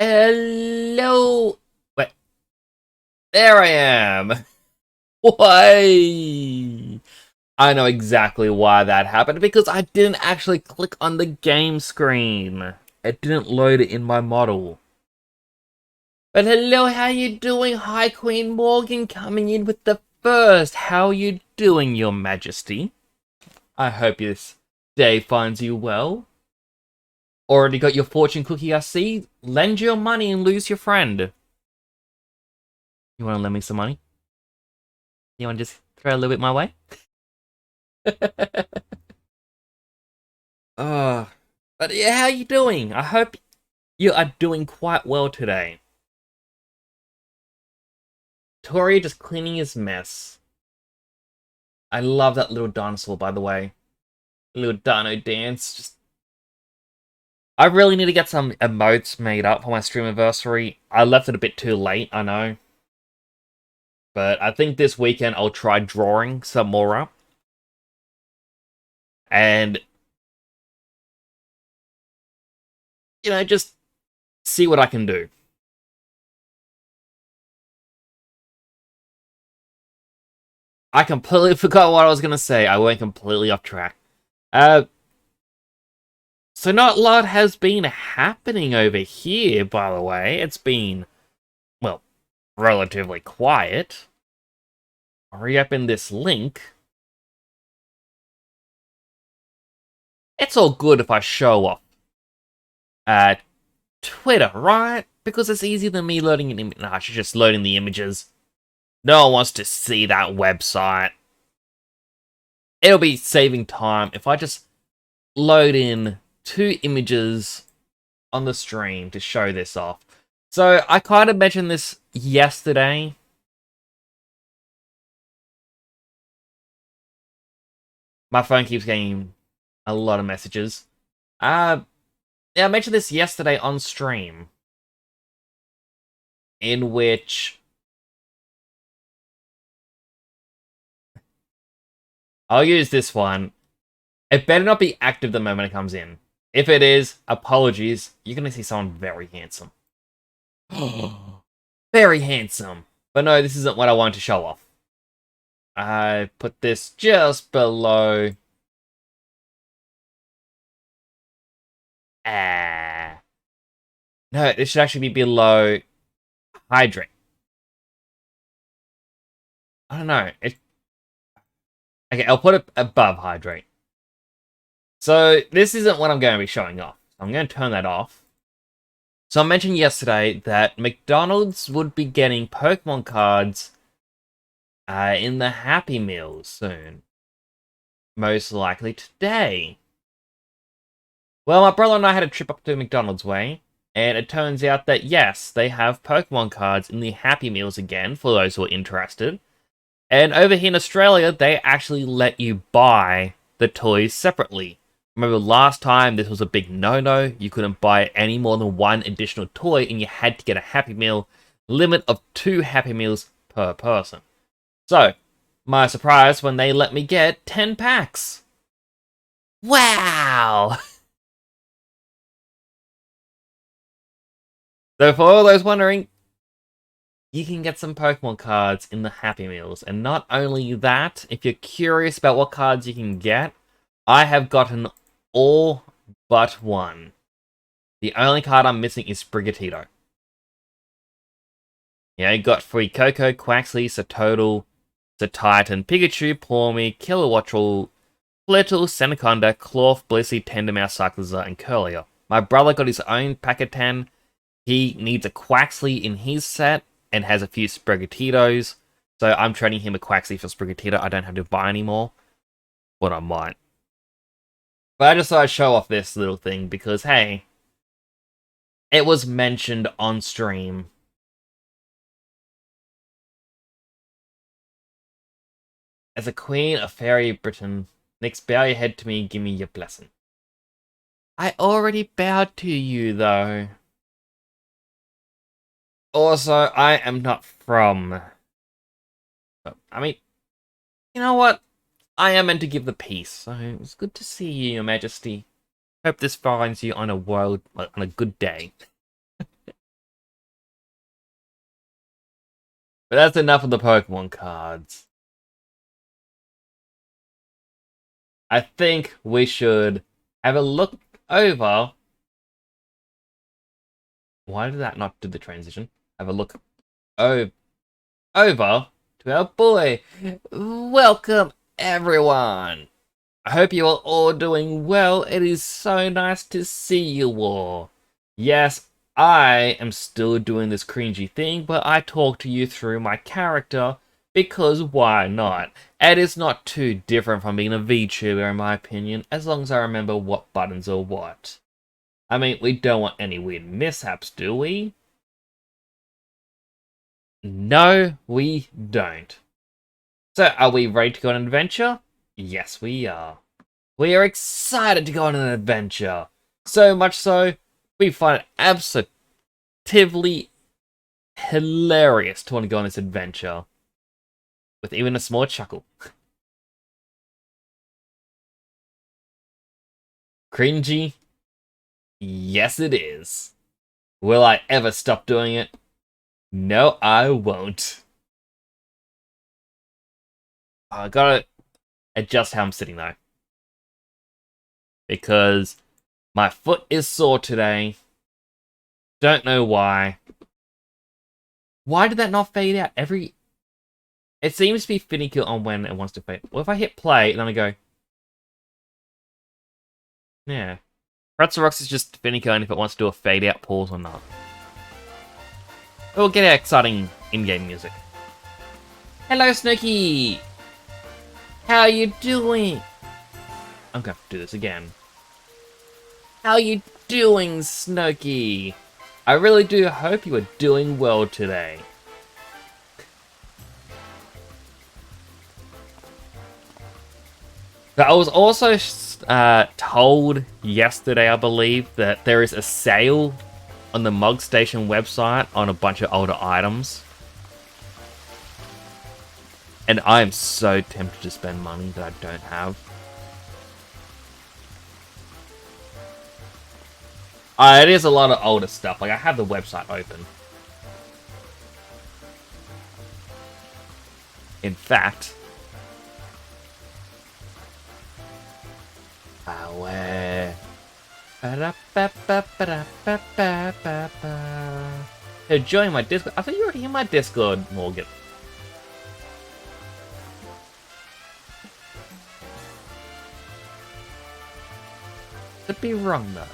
Hello. Wait, there I am. Why? I know exactly why that happened because I didn't actually click on the game screen. It didn't load it in my model. But hello, how you doing? Hi, Queen Morgan, coming in with the first. How you doing, Your Majesty? I hope this day finds you well. Already got your fortune cookie, I see. Lend your money and lose your friend. You want to lend me some money? You want to just throw a little bit my way? uh, but yeah, how you doing? I hope you are doing quite well today. Tori just cleaning his mess. I love that little dinosaur, by the way. Little dino dance. I really need to get some emotes made up for my stream anniversary. I left it a bit too late, I know. But I think this weekend I'll try drawing some more up. And, just see what I can do. I completely forgot what I was going to say. I went completely off track. So not a lot has been happening over here, by the way. It's been, well, relatively quiet. Hurry up in this link. It's all good if I show off Twitter, right? Because it's easier than me loading an image. Nah, she's just loading the images. No one wants to see that website. It'll be saving time if I just load in 2 images on the stream to show this off. So I kind of mentioned this yesterday. My phone keeps getting a lot of messages. Yeah, I mentioned this yesterday on stream, in which I'll use this one. It better not be active the moment it comes in. If it is, apologies. You're going to see someone very handsome. Very handsome. But no, this isn't what I want to show off. I put this just below. No, this should actually be below hydrate. I don't know. Okay, I'll put it above hydrate. So this isn't what I'm going to be showing off. I'm going to turn that off. So I mentioned yesterday that McDonald's would be getting Pokemon cards in the Happy Meals soon. Most likely today. Well, my brother and I had a trip up to McDonald's way, and it turns out that yes, they have Pokemon cards in the Happy Meals again, for those who are interested. And over here in Australia, they actually let you buy the toys separately. Remember last time, this was a big no-no. You couldn't buy any more than 1 additional toy, and you had to get a Happy Meal. Limit of 2 Happy Meals per person. So, my surprise when they let me get 10 packs. Wow! So for all those wondering, you can get some Pokemon cards in the Happy Meals. And not only that, if you're curious about what cards you can get, I have gotten all but one. The only card I'm missing is Sprigatito. Yeah, I got free Coco, Quaxley, Satotal, Titan, Pikachu, Pawmi, Kilowattrel, Flittle, Seneconda, Clorf, Blissey, Tendernmouth, Cyclizar, and Curlier. My brother got his own pack of 10. He needs a Quaxley in his set and has a few Sprigatitos. So I'm trading him a Quaxley for Sprigatito. I don't have to buy anymore. But I might. But I just thought I'd show off this little thing because, hey, it was mentioned on stream. As a queen of fairy Britain, next bow your head to me and give me your blessing. I already bowed to you, though. Also, I am not from... I mean, you know what? I am meant to give the peace, so it's good to see you, Your Majesty. Hope this finds you on a good day. But that's enough of the Pokemon cards. I think we should have a look over. Why did that not do the transition? Have a look over to our boy. Welcome, everyone. I hope you are all doing well. It is so nice to see you all. Yes, I am still doing this cringy thing, but I talk to you through my character because why not? It is not too different from being a VTuber in my opinion, as long as I remember what buttons are what. I mean, we don't want any weird mishaps, do we? No, we don't. So, are we ready to go on an adventure? Yes, we are. We are excited to go on an adventure. So much so, we find it absolutely hilarious to want to go on this adventure. With even a small chuckle. Cringy? Yes, it is. Will I ever stop doing it? No, I won't. I gotta adjust how I'm sitting though. Because my foot is sore today. Don't know why. Why did that not fade out? It seems to be finicky on when it wants to fade. Well, if I hit play and then I go... Yeah. Pretzel Rocks is just finicky on if it wants to do a fade out pause or not. We'll get our exciting in-game music. Hello, Snooky! How you doing? I'm gonna have to do this again. How you doing, Snooky? I really do hope you are doing well today. But I was also told yesterday, I believe, that there is a sale on the Mug Station website on a bunch of older items. And I am so tempted to spend money that I don't have. It is a lot of older stuff. Like, I have the website open. In fact... So join my Discord. I thought you were already in my Discord, Morgan. Could be wrong though.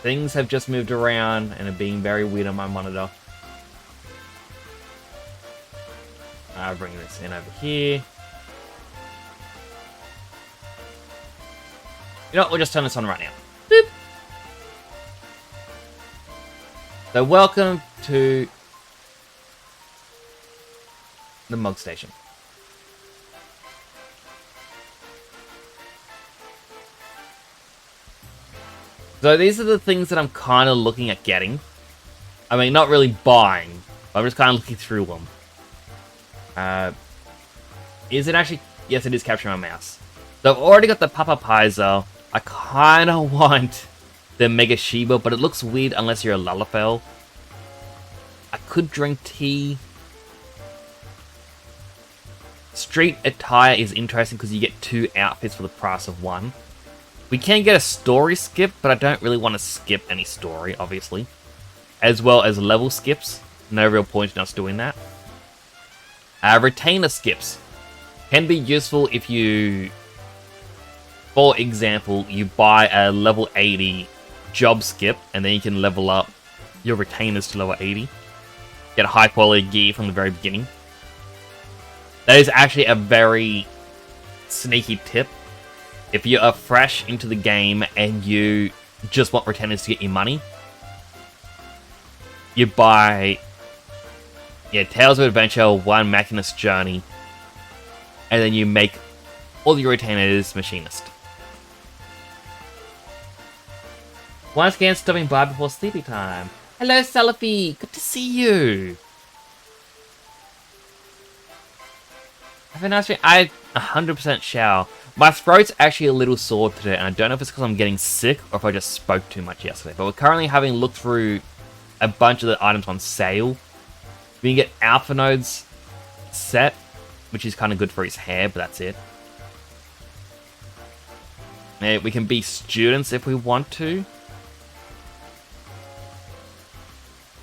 Things have just moved around and are being very weird on my monitor. I'll bring this in over here. You know what, we'll just turn this on right now. Boop. So welcome to the Mug Station. So these are the things that I'm kind of looking at getting. I mean, not really buying, but I'm just kind of looking through them. Is it actually... Yes, it is capturing my mouse. So I've already got the Papa Pizer. I kind of want the Mega Shiba, but it looks weird unless you're a Lalafell. I could drink tea. Street attire is interesting because you get 2 outfits for the price of 1. We can get a story skip, but I don't really want to skip any story, obviously. As well as level skips. No real point in us doing that. Retainer skips can be useful if you, for example, you buy a level 80 job skip, and then you can level up your retainers to level 80. Get a high quality gear from the very beginning. That is actually a very sneaky tip. If you are fresh into the game and you just want retainers to get your money, you buy... Tales of Adventure, 1 Machinist Journey, and then you make all your retainers Machinist. Once again, stopping by before sleepy time. Hello, Salafi! Good to see you! Have a nice day. I 100% shall. My throat's actually a little sore today, and I don't know if it's because I'm getting sick or if I just spoke too much yesterday. But we're currently having looked through a bunch of the items on sale. We can get Alpha Node's set, which is kind of good for his hair, but that's it. We can be students if we want to.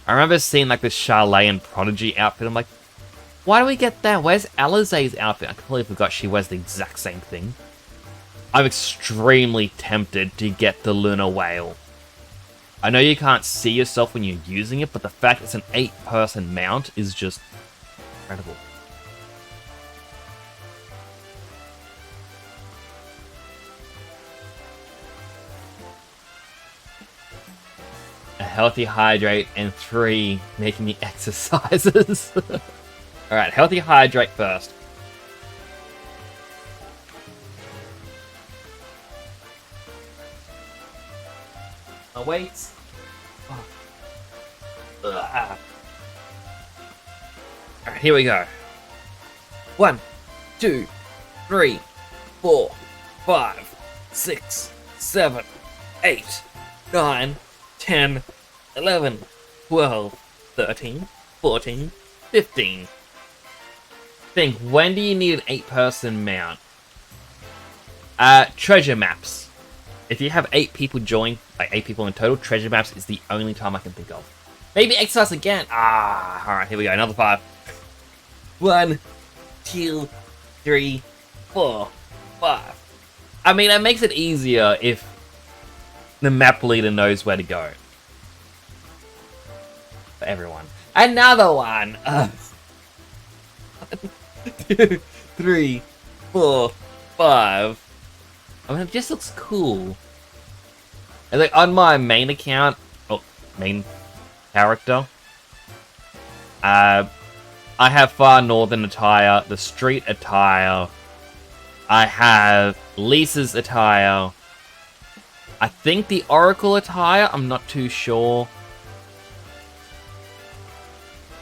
I remember seeing like this Charlay and Prodigy outfit. I'm like, why do we get that? Where's Alizé's outfit? I completely forgot she wears the exact same thing. I'm extremely tempted to get the Lunar Whale. I know you can't see yourself when you're using it, but the fact it's an 8-person mount is just incredible. A healthy hydrate, and 3 making the exercises. Alright, healthy hydrate first. Oh, wait. Oh. Alright, here we go. 1, 2, 3, 4, 5, 6, 7, 8, 9, 10, 11, 12, 13, 14, 15. Think, when do you need an 8-person mount? Treasure maps. If you have 8 people join, like 8 people in total, treasure maps is the only time I can think of. Maybe exercise again. Alright, here we go. Another 5. 1, 2, 3, 4, 5. I mean, it makes it easier if the map leader knows where to go. For everyone. Another one! 1, 2, 3, 4, 5. I mean, it just looks cool. And like on my main account, main character, I have Far Northern attire, the street attire. I have Lisa's attire. I think the Oracle attire, I'm not too sure.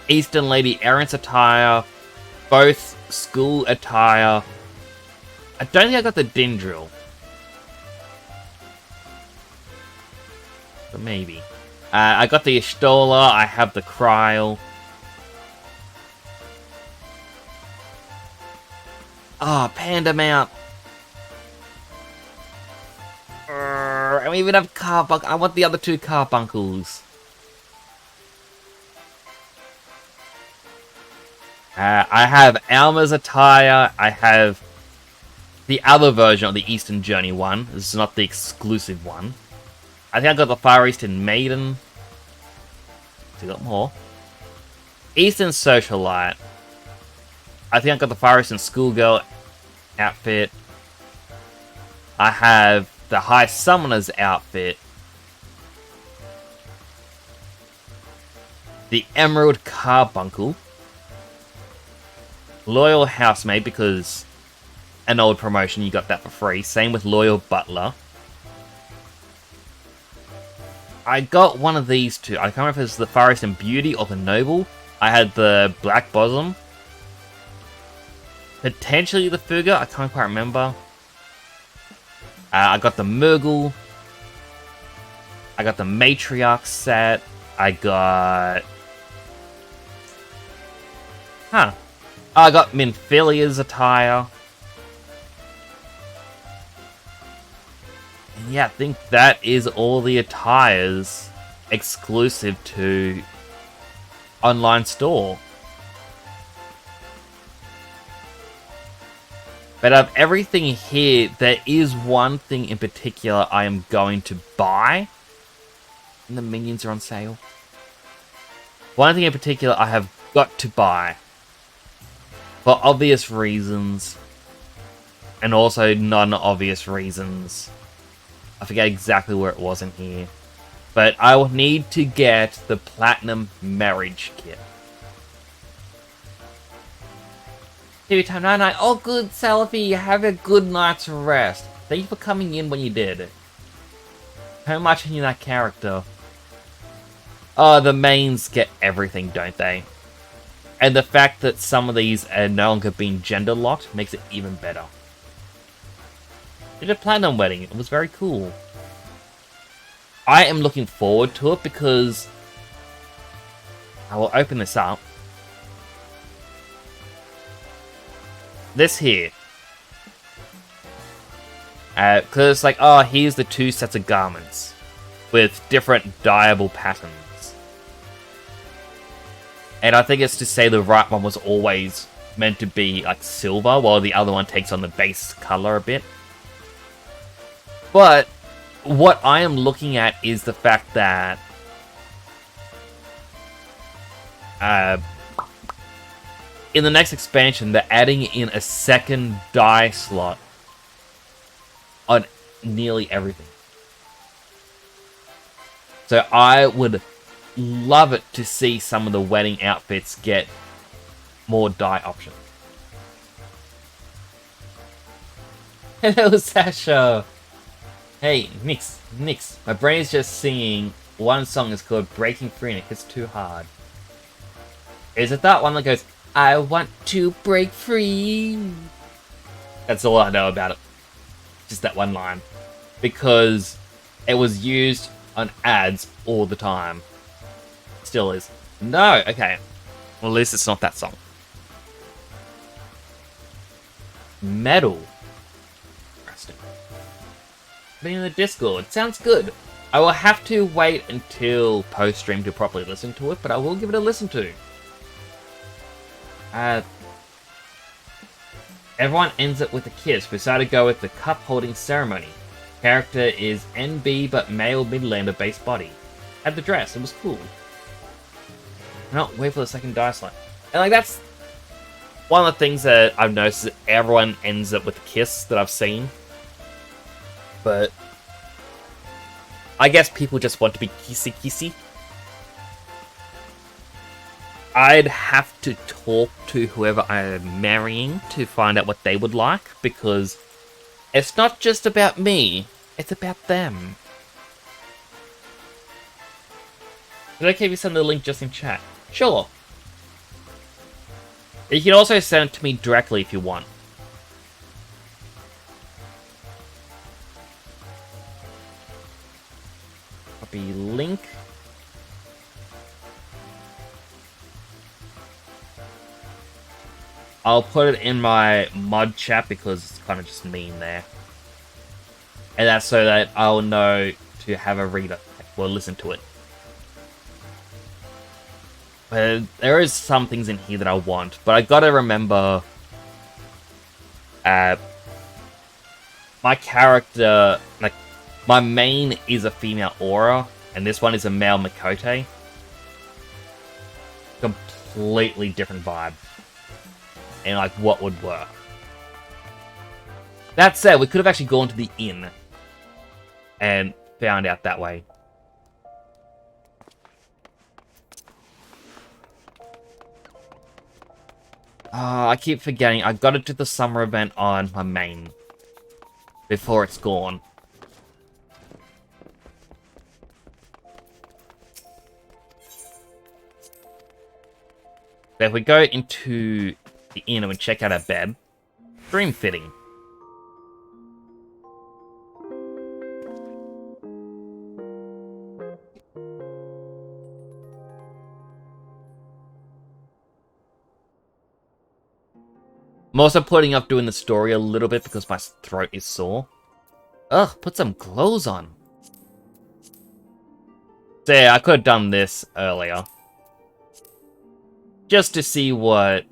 Eastern Lady Errant's attire, both school attire. I don't think I got the Dindril. But maybe. I got the Ishtola, I have the Kryl. Panda mount. And we even have Carbuncle. I want the other 2 Carbuncles. I have Alma's attire. I have the other version of the Eastern Journey one. This is not the exclusive one. I think I got the Far Eastern Maiden. Still got more. Eastern Socialite. I think I got the Far Eastern Schoolgirl outfit. I have the High Summoner's outfit. The Emerald Carbuncle. Loyal Housemaid, because an old promotion, you got that for free. Same with Loyal Butler. I got one of these 2. I can't remember if it's the Far Eastern Beauty or the Noble. I had the Black Bosom. Potentially the Figure, I can't quite remember. I got the Murgle. I got the Matriarch set. I got... I got Minfilia's attire. And yeah, I think that is all the attires exclusive to online store. But of everything here, there is one thing in particular I am going to buy. And the minions are on sale. One thing in particular I have got to buy. For obvious reasons. And also non-obvious reasons. I forget exactly where it was in here. But I will need to get the Platinum Marriage Kit. Tea time, night. Oh, good, Salafi. Have a good night's rest. Thank you for coming in when you did. How much in that character? Oh, the mains get everything, don't they? And the fact that some of these are no longer being gender locked makes it even better. did a platinum wedding. It was very cool. I am looking forward to it because I will open this up. This here. Because it's like, oh, here's the 2 sets of garments with different dyeable patterns. And I think it's to say the right one was always meant to be like silver, while the other one takes on the base color a bit. But what I am looking at is the fact that in the next expansion, they're adding in a second dye slot on nearly everything. So I would love it to see some of the wedding outfits get more dye options. Hello, Sasha! Hey, Nix. My brain is just singing one song. It's called Breaking Free and it hits too hard. Is it that one that goes, I want to break free? That's all I know about it. Just that one line. Because it was used on ads all the time. Still is. No, okay. Well, at least it's not that song. Metal. Interesting. Being in the Discord. Sounds good. I will have to wait until post-stream to properly listen to it, but I will give it a listen to. Everyone ends it with a kiss. We decided to go with the cup-holding ceremony. Character is NB, but male Midlander base body. Had the dress. It was cool. No, wait for the second dye slot. And like that's one of the things that I've noticed is that everyone ends up with a kiss that I've seen. But I guess people just want to be kissy-kissy. I'd have to talk to whoever I am marrying to find out what they would like, because it's not just about me, it's about them. Is it okay if you send the link just in chat? Sure. You can also send it to me directly if you want. Copy link. I'll put it in my mod chat because it's kind of just me in there. And that's so that I'll know to have a reader. Well, listen to it. But there is some things in here that I want. But I gotta remember... my character... like, my main is a female Aura. And this one is a male Mikote. Completely different vibe. And like what would work. That said, we could have actually gone to the inn and found out that way. I keep forgetting. I got to do the summer event on my main before it's gone. So if we go into the inn and we check out our bed, dream fitting. I'm also putting off doing the story a little bit because my throat is sore. Ugh, put some clothes on. So yeah, I could have done this earlier. Just to see what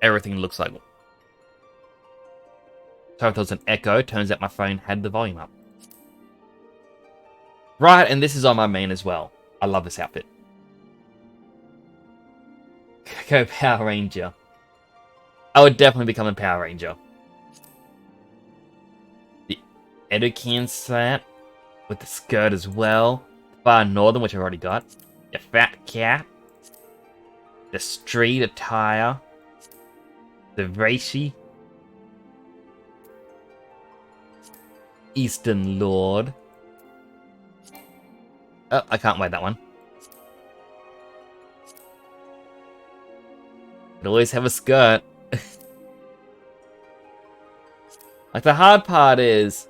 everything looks like. So if there was an echo, turns out my phone had the volume up. Right, and this is on my main as well. I love this outfit. Go Power Ranger. I would definitely become a Power Ranger. The Edokian set with the skirt as well. Far Northern, which I've already got. The Fat Cat. The street attire. The Reishi. Eastern Lord. Oh, I can't wear that one. Could always have a skirt. Like, the hard part is...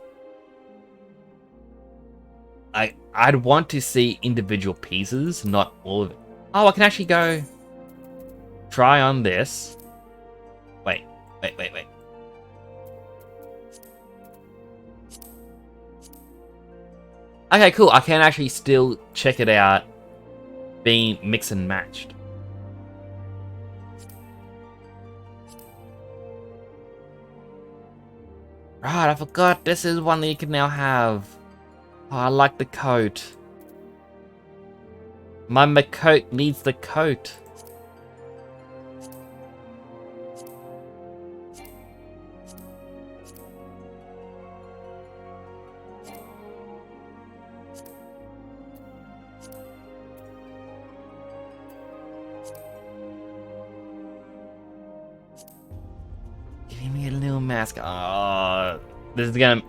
I'd want to see individual pieces, not all of it. Oh, I can actually go... Try on this. Wait. Okay, cool. I can actually still check it out being mixed and matched. Right, I forgot this is one that you can now have. Oh, I like the coat. My coat needs the coat. Give me a little mask. Oh, this is gonna...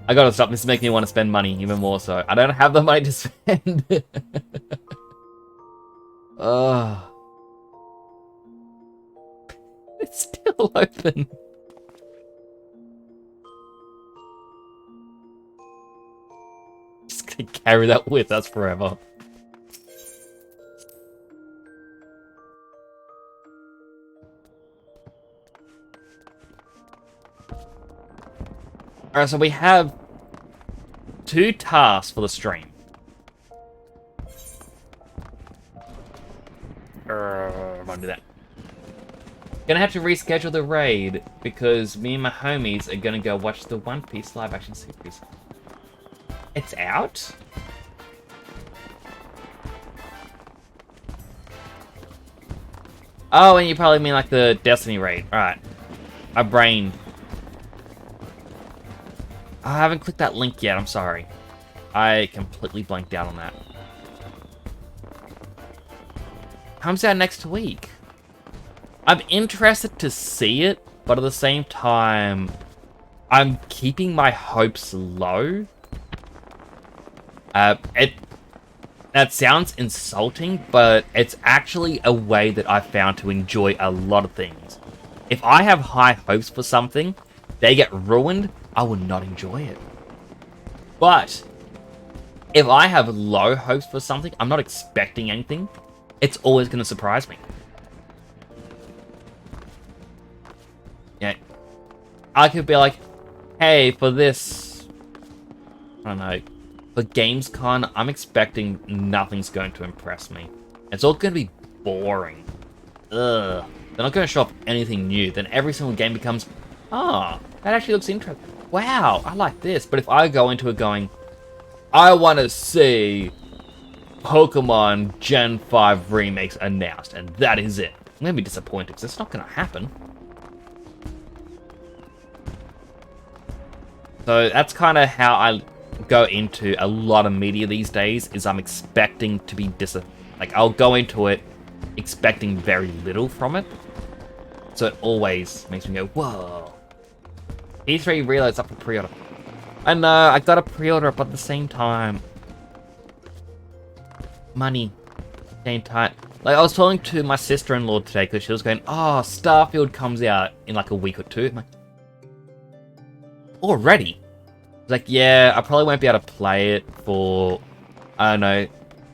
I gotta stop. This is making me want to spend money even more so. I don't have the money to spend. Oh. It's still open. Just gonna carry that with us forever. Alright, so we have 2 tasks for the stream. I want to do that. Gonna have to reschedule the raid because me and my homies are gonna go watch the One Piece live action series. It's out? Oh, and you probably mean like the Destiny raid. Alright. My brain. I haven't clicked that link yet, I'm sorry. I completely blanked out on that. Comes out next week. I'm interested to see it, but at the same time, I'm keeping my hopes low. That sounds insulting, but it's actually a way that I've found to enjoy a lot of things. If I have high hopes for something, they get ruined, I will not enjoy it. But if I have low hopes for something, I'm not expecting anything, it's always going to surprise me. Yeah, I could be like, hey, for this, I don't know, for Gamescom, I'm expecting nothing's going to impress me. It's all going to be boring. Ugh. They're not going to show off anything new. Then every single game becomes, ah, that actually looks interesting. Wow, I like this. But if I go into it going, I want to see Pokemon Gen 5 remakes announced, and that is it, I'm going to be disappointed because it's not going to happen. So that's kind of how I go into a lot of media these days, is I'm expecting to be like, I'll go into it expecting very little from it. So it always makes me go, whoa. E3 Reload's up for pre-order. I know, I got a pre-order, but at the same time, money, same time. Like, I was talking to my sister-in-law today because she was going, oh, Starfield comes out in like a week or two. I'm like, already? Like, yeah, I probably won't be able to play it for, I don't know,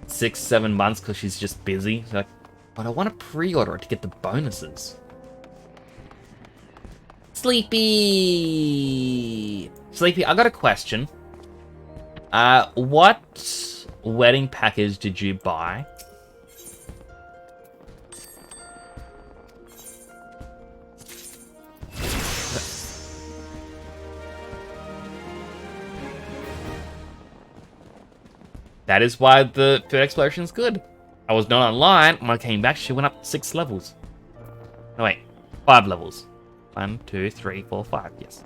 6-7 months because she's just busy. She's like, but I want to pre-order it to get the bonuses. Sleepy, I got a question. What wedding package did you buy? That is why the third exploration is good. I was not online. When I came back, she went up 6 levels. No, wait. 5 levels. 1, 2, 3, 4, 5. Yes.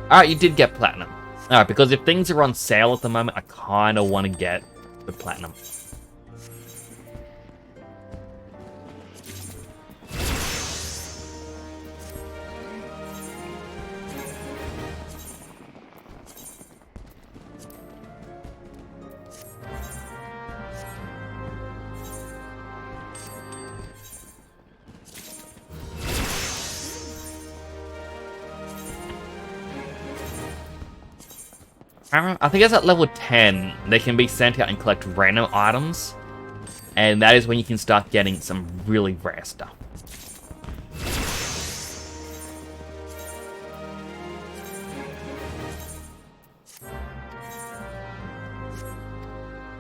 Alright, you did get platinum. Alright, because if things are on sale at the moment, I kind of want to get the platinum. I think it's at level 10. They can be sent out and collect random items. And that is when you can start getting some really rare stuff.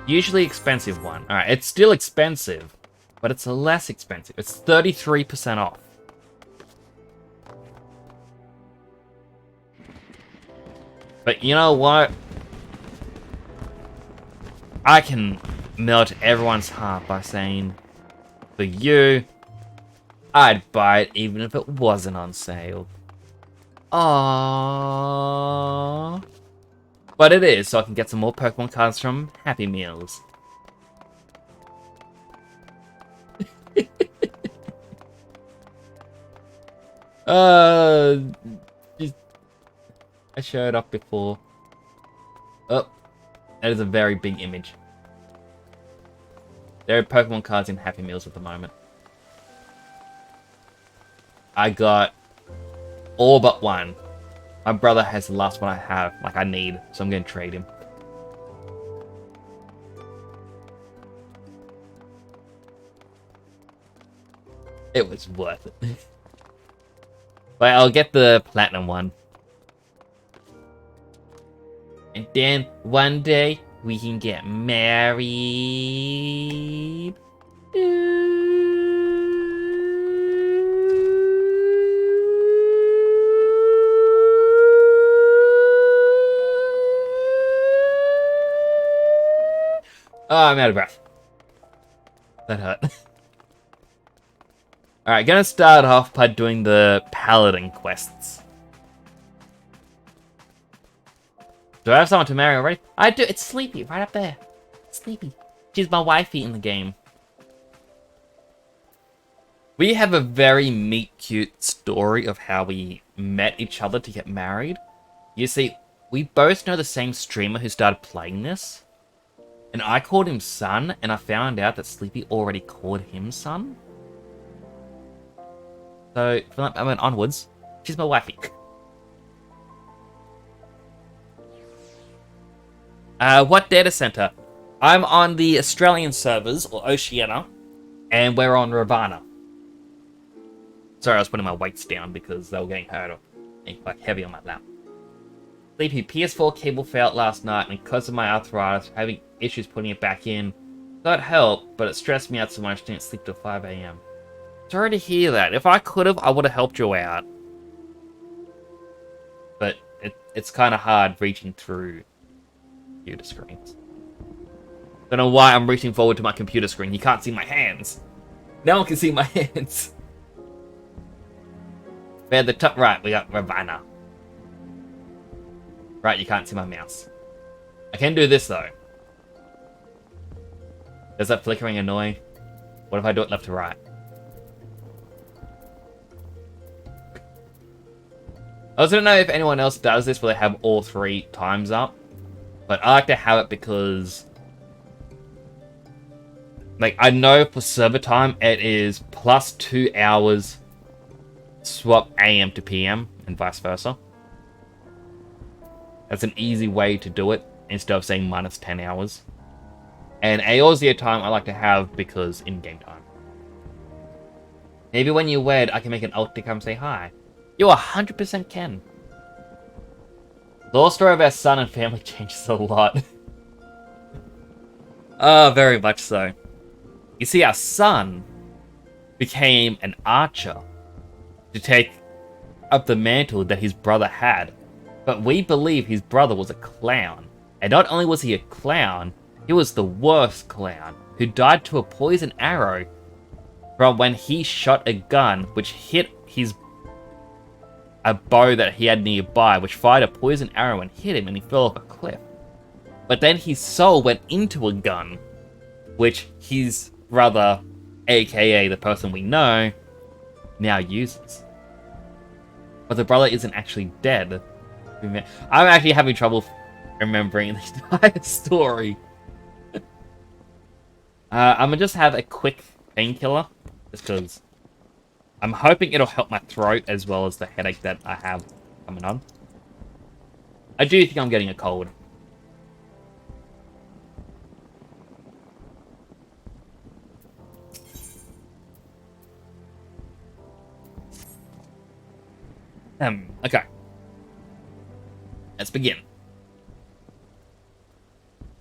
Usually expensive one. Alright, it's still expensive, but it's less expensive. It's 33% off. But you know what? I can melt everyone's heart by saying, for you, I'd buy it even if it wasn't on sale. Aww. But it is, so I can get some more Pokemon cards from Happy Meals. I showed up before. Oh, that is a very big image. There are Pokemon cards in Happy Meals at the moment. I got all but one. My brother has the last one I have, like I need, so I'm going to trade him. It was worth it. But I'll get the platinum one. And then one day we can get married. Oh, I'm out of breath. That hurt. Alright, gonna start off by doing the Paladin quests. Do I have someone to marry already? I do. It's Sleepy, right up there. Sleepy. She's my wifey in the game. We have a very meet-cute story of how we met each other to get married. You see, we both know the same streamer who started playing this. And I called him son, and I found out that Sleepy already called him son. So, from that moment onwards, she's my wifey. What data center? I'm on the Australian servers, or Oceania, and we're on Ravana. Sorry, I was putting my weights down because they were getting hurt or getting quite heavy on my lap. Sleepy, PS4 cable failed last night, and because of my arthritis, having issues putting it back in. That helped, but it stressed me out so much I didn't sleep till 5 AM. Sorry to hear that. If I could have, I would have helped you out. But it's kind of hard reaching through computer screens. Don't know why I'm reaching forward to my computer screen. You can't see my hands. No one can see my hands. But at the top right, we got Ravana. Right, you can't see my mouse. I can do this, though. Does that flickering annoy? What if I do it left to right? I also don't know if anyone else does this where they have all 3 times up. But I like to have it because... like, I know for server time, it is plus 2 hours swap AM to PM, and vice versa. That's an easy way to do it, instead of saying minus 10 hours. And Eorzea time I like to have because in-game time. Maybe when you wed, I can make an ult to come say hi. You 100% can. The whole story of our son and family changes a lot. Very much so. You see, our son became an archer to take up the mantle that his brother had. But we believe his brother was a clown. And not only was he a clown, he was the worst clown, who died to a poison arrow from when he shot a gun which hit a bow that he had nearby, which fired a poison arrow and hit him, and he fell off a cliff. But then his soul went into a gun, which his brother, aka the person we know, now uses. But the brother isn't actually dead. I'm actually having trouble remembering the entire story. I'm gonna just have a quick painkiller, just because I'm hoping it'll help my throat as well as the headache that I have coming on. I do think I'm getting a cold. Okay. Let's begin.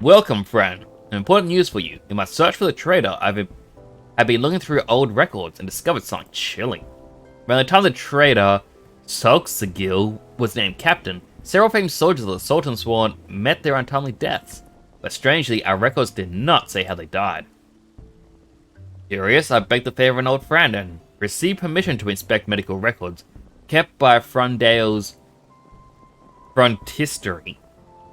Welcome, friend. Important news for you. In my search for the traitor, I've been looking through old records and discovered something chilling. Around the time the traitor, Solksagil, was named captain, several famed soldiers of the Sultan Sworn met their untimely deaths. But strangely, our records did not say how they died. Curious, I begged the favor of an old friend and received permission to inspect medical records kept by Frondale's Frontistery.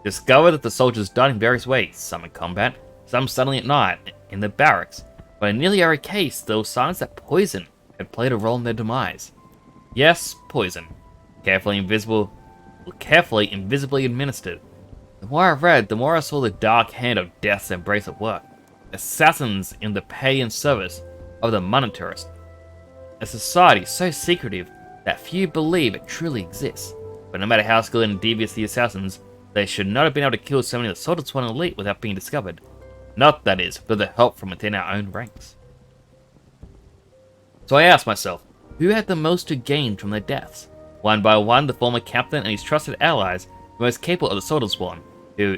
Discovered that the soldiers died in various ways, some in combat, some suddenly at night, in the barracks, but in nearly every case there was signs that poison had played a role in their demise. Yes, poison. Carefully invisibly administered. The more I read, the more I saw the dark hand of death's embrace at work. Assassins in the pay and service of the monetarist. A society so secretive that few believe it truly exists. But no matter how skilled and devious the assassins, they should not have been able to kill so many of the Sultan Sworn elite without being discovered. Not, that is, with the help from within our own ranks. So I asked myself, who had the most to gain from their deaths? One by one, the former captain and his trusted allies, the most capable of the Sultan Sworn, who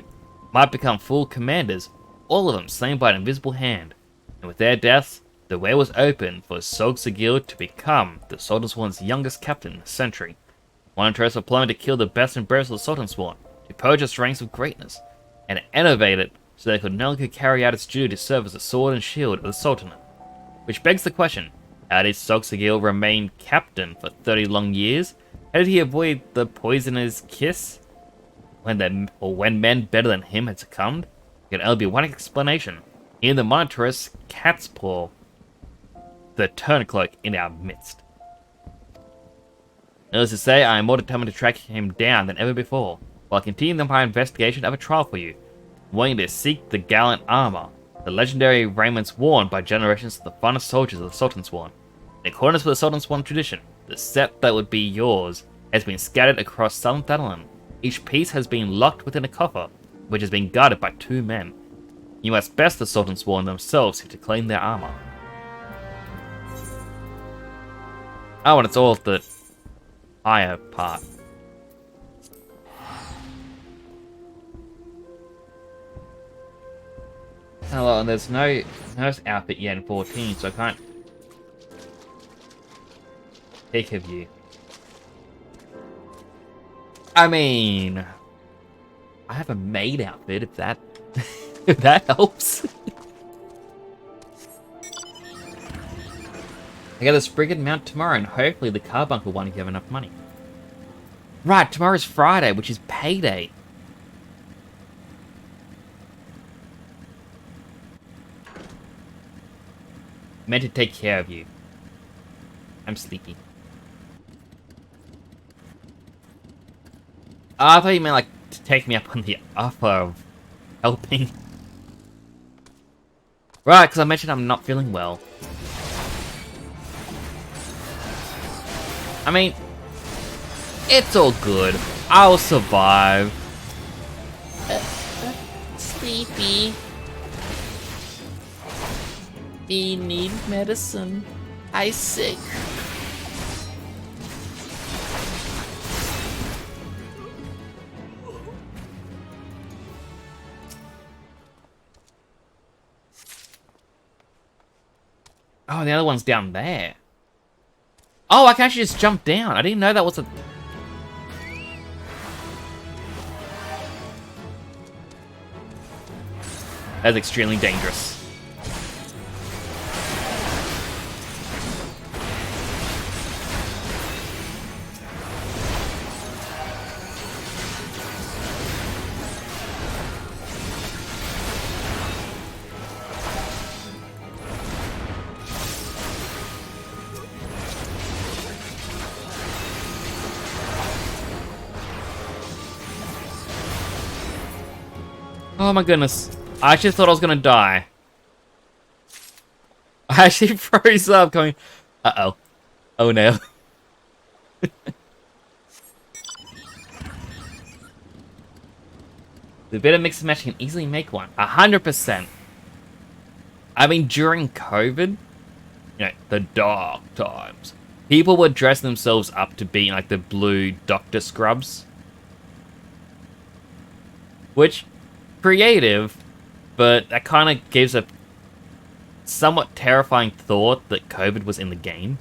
might become full commanders, all of them slain by an invisible hand. And with their deaths, the way was open for Solksagil to become the Sultan Sworn's youngest captain in a century. Monitors were planning to kill the best and bravest of the Sultan Sworn, to purge its ranks of greatness, and innovate it so that it could no longer carry out its duty to serve as the sword and shield of the Sultanate. Which begs the question, how did Solksagil remain captain for 30 long years? How did he avoid the poisoner's kiss? When men better than him had succumbed? There can only be one explanation. In the monetarist's cat's paw, the turncloak in our midst. Needless to say, I am more determined to track him down than ever before. While continuing my investigation, I have a trial for you. Wanting to seek the gallant armor, the legendary raiments worn by generations of the finest soldiers of the Sultan Sworn. In accordance with the Sultan Sworn tradition, the set that would be yours has been scattered across southern Thanalan. Each piece has been locked within a coffer, which has been guarded by 2 men. You must best the Sultan Sworn themselves to claim their armor. Oh, and it's all the higher part. Hello, and there's no nurse outfit yet in 14, so I can't pick of you. I mean, I have a maid outfit if that if that helps. I got a Spriggan mount tomorrow, and hopefully the carbuncle one if you have enough money. Right, tomorrow's Friday, which is payday. Meant to take care of you. I'm sleepy. Oh, I thought you meant like to take me up on the offer of helping. Right, because I mentioned I'm not feeling well. I mean, it's all good. I'll survive. Sleepy. We need medicine. I sick. Oh, the other one's down there. Oh, I can actually just jump down. I didn't know that was a... That's extremely dangerous. Oh my goodness. I actually thought I was gonna die. I actually froze up going, uh-oh. Oh no. The bit of mix and match can easily make one. 100%. I mean, during COVID, you know, the dark times, people would dress themselves up to be like the blue doctor scrubs. Which, creative, but that kind of gives a somewhat terrifying thought that COVID was in the game.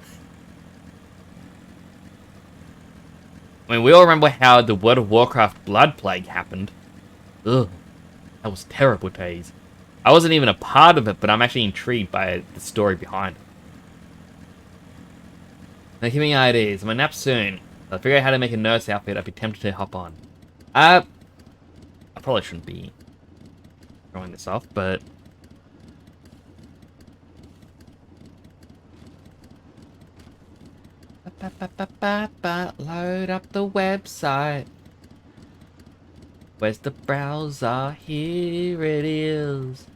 I mean, we all remember how the World of Warcraft Blood Plague happened. Ugh, that was terrible days. I wasn't even a part of it, but I'm actually intrigued by the story behind it. Now, give me ideas. My nap soon. If I figure out how to make a nurse outfit, I'd be tempted to hop on. I probably shouldn't be throwing this off, but... Load up the website. Where's the browser? Here it is.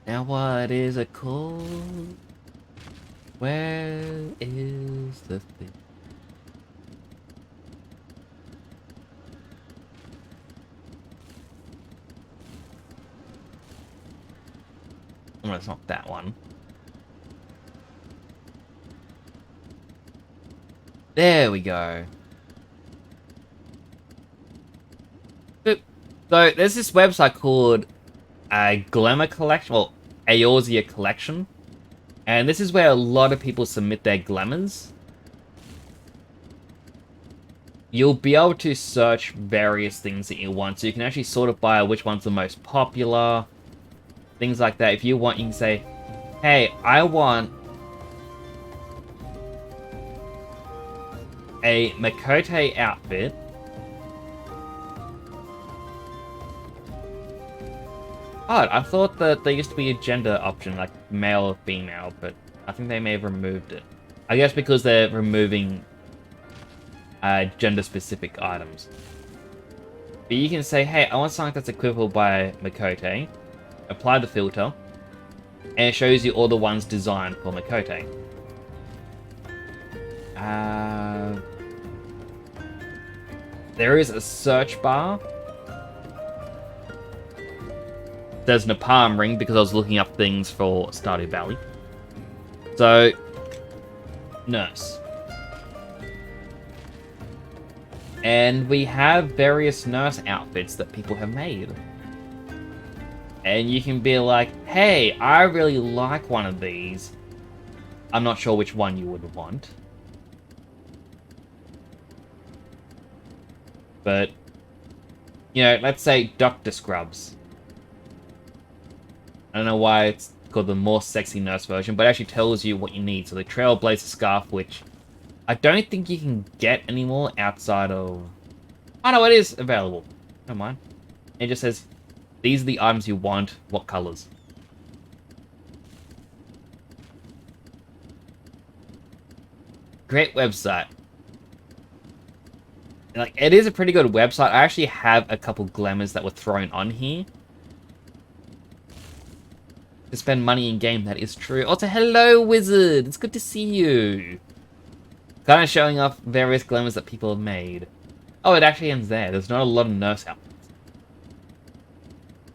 Now what is it called? Where is the thing? Oh, it's not that one. There we go. So there's this website called Glamour Collection, well, Eorzea Collection. And this is where a lot of people submit their glamours. You'll be able to search various things that you want. So you can actually sort of buy which one's the most popular. Things like that. If you want, you can say, hey, I want a Makote outfit. Odd, I thought that there used to be a gender option, like male or female, but I think they may have removed it. I guess because they're removing gender-specific items. But you can say, hey, I want something that's equivalent by Makote. Apply the filter, and it shows you all the ones designed for Makote. There is a search bar. There's an palm ring because I was looking up things for Stardew Valley. So, nurse. And we have various nurse outfits that people have made. And you can be like, hey, I really like one of these. I'm not sure which one you would want. But, you know, let's say Dr. Scrubs. I don't know why it's called the more sexy nurse version, but it actually tells you what you need. So the Trailblazer scarf, which I don't think you can get anymore outside of... Oh no, it is available. Never mind. It just says, these are the items you want, what colors. Great website. Like, it is a pretty good website. I actually have a couple glamours that were thrown on here. To spend money in game, that is true. Also, hello, Wizard! It's good to see you. Kind of showing off various glamours that people have made. Oh, it actually ends there. There's not a lot of nurse outfits.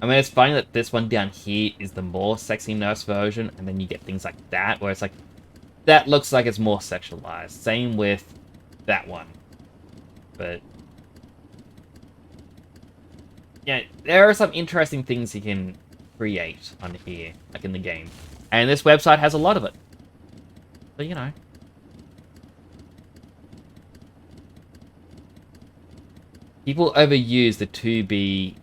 I mean, it's funny that this one down here is the more sexy nurse version, and then you get things like that, where it's like, that looks like it's more sexualized. Same with that one. But, yeah, there are some interesting things you can create on here, like in the game. And this website has a lot of it. So, you know. People overuse the 2B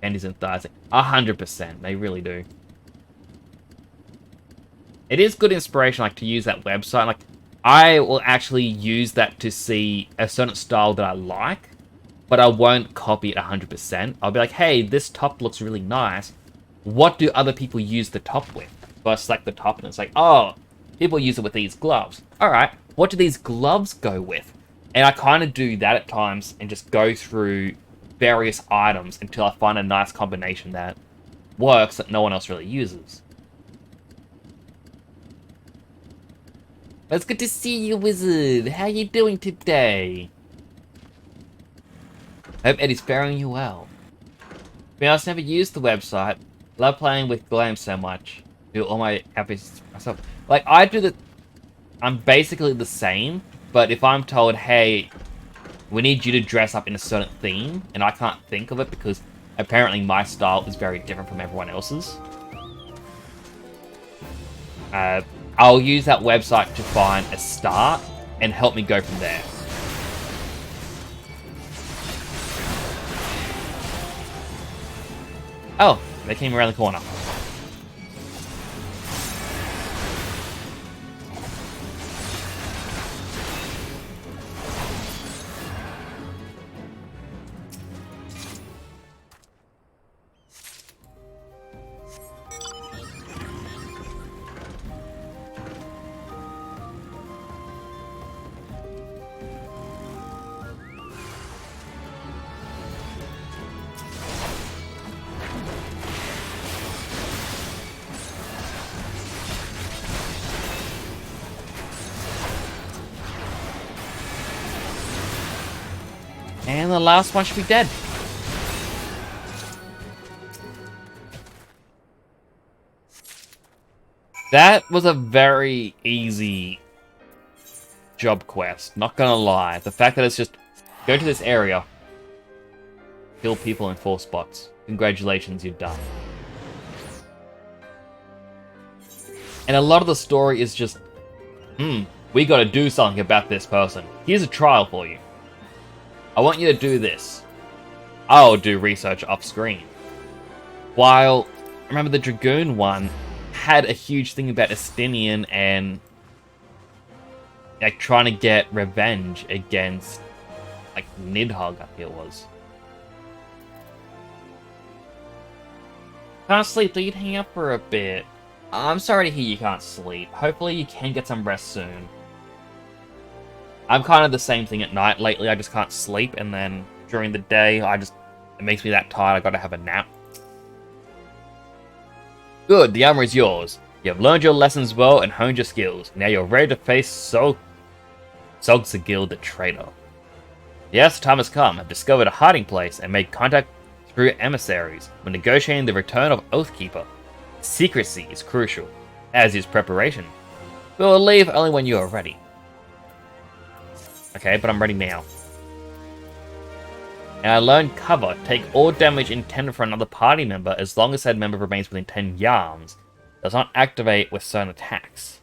panties and thighs. 100%. They really do. It is good inspiration, like, to use that website. Like, I will actually use that to see a certain style that I like, but I won't copy it 100%. I'll be like, hey, this top looks really nice. What do other people use the top with? So I select the top and it's like, oh, people use it with these gloves. Alright, what do these gloves go with? And I kind of do that at times and just go through various items until I find a nice combination that works that no one else really uses. It's good to see you, Wizard. How you doing today? Hope Eddie's faring you well. To be honest, never used the website. Love playing with Glam so much. Do all my habits myself. Like, I do the... I'm basically the same, but if I'm told, hey, we need you to dress up in a certain theme, and I can't think of it because apparently my style is very different from everyone else's, I'll use that website to find a start and help me go from there. Oh, they came around the corner. And the last one should be dead. That was a very easy job quest, not gonna lie. The fact that it's just, go to this area, kill people in 4 spots. Congratulations, you're done. And a lot of the story is just, we gotta do something about this person. Here's a trial for you. I want you to do this. I'll do research off screen. While, remember the Dragoon one had a huge thing about Estinian and like trying to get revenge against like Nidhogg, I think it was. Can't sleep, so you'd hang up for a bit. I'm sorry to hear you can't sleep. Hopefully you can get some rest soon. I'm kind of the same thing at night. Lately, I just can't sleep, and then during the day, it makes me that tired, I gotta have a nap. Good, the armor is yours. You have learned your lessons well and honed your skills. Now you're ready to face Sogsagil the traitor. Yes, time has come. I've discovered a hiding place and made contact through emissaries when negotiating the return of Oathkeeper. Secrecy is crucial, as is preparation. We will leave only when you are ready. Okay, but I'm ready now. And I learned cover. Take all damage intended for another party member as long as said member remains within 10 yards. Does not activate with certain attacks.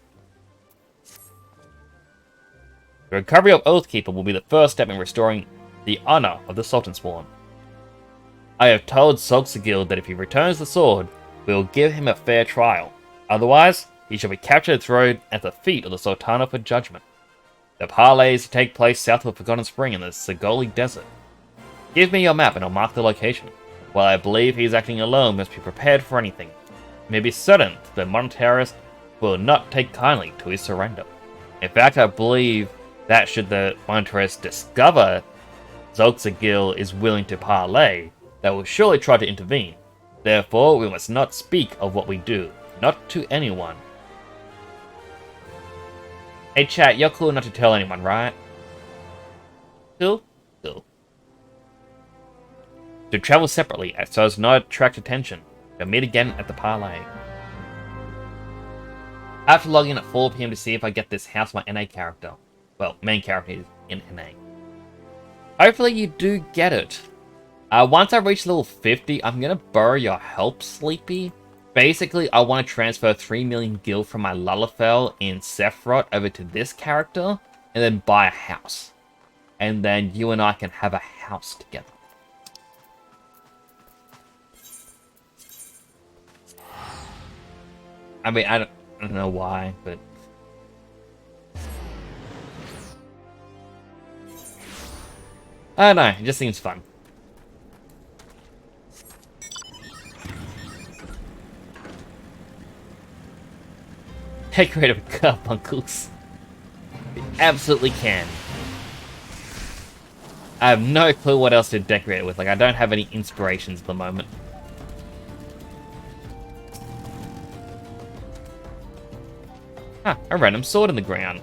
The recovery of Oathkeeper will be the first step in restoring the honor of the Sultan Spawn. I have told Sogsagil that if he returns the sword, we will give him a fair trial. Otherwise, he shall be captured and thrown at the feet of the Sultana for judgment. The parley is to take place south of Forgotten Spring in the Segoli Desert. Give me your map and I'll mark the location. While I believe he is acting alone, must be prepared for anything. You may be certain the monetarist will not take kindly to his surrender. In fact, I believe that should the monetarist discover Zogsagil is willing to parley, they will surely try to intervene. Therefore, we must not speak of what we do, not to anyone. Hey chat, you're cool not to tell anyone, right? Cool? Cool. To travel separately so as not to attract attention. We'll meet again at the parley. I have to log in at 4 PM to see if I get this house my NA character. Well, main character is in NA. Hopefully you do get it. Once I reach level 50, I'm going to borrow your help, Sleepy. Basically, I want to transfer 3 million gil from my Lullafell in Sephiroth over to this character, and then buy a house. And then you and I can have a house together. I mean, I don't know why, but... I don't know, it just seems fun. Decorate a carbuncles. You absolutely can. I have no clue what else to decorate it with. Like, I don't have any inspirations at the moment. Ah, a random sword in the ground.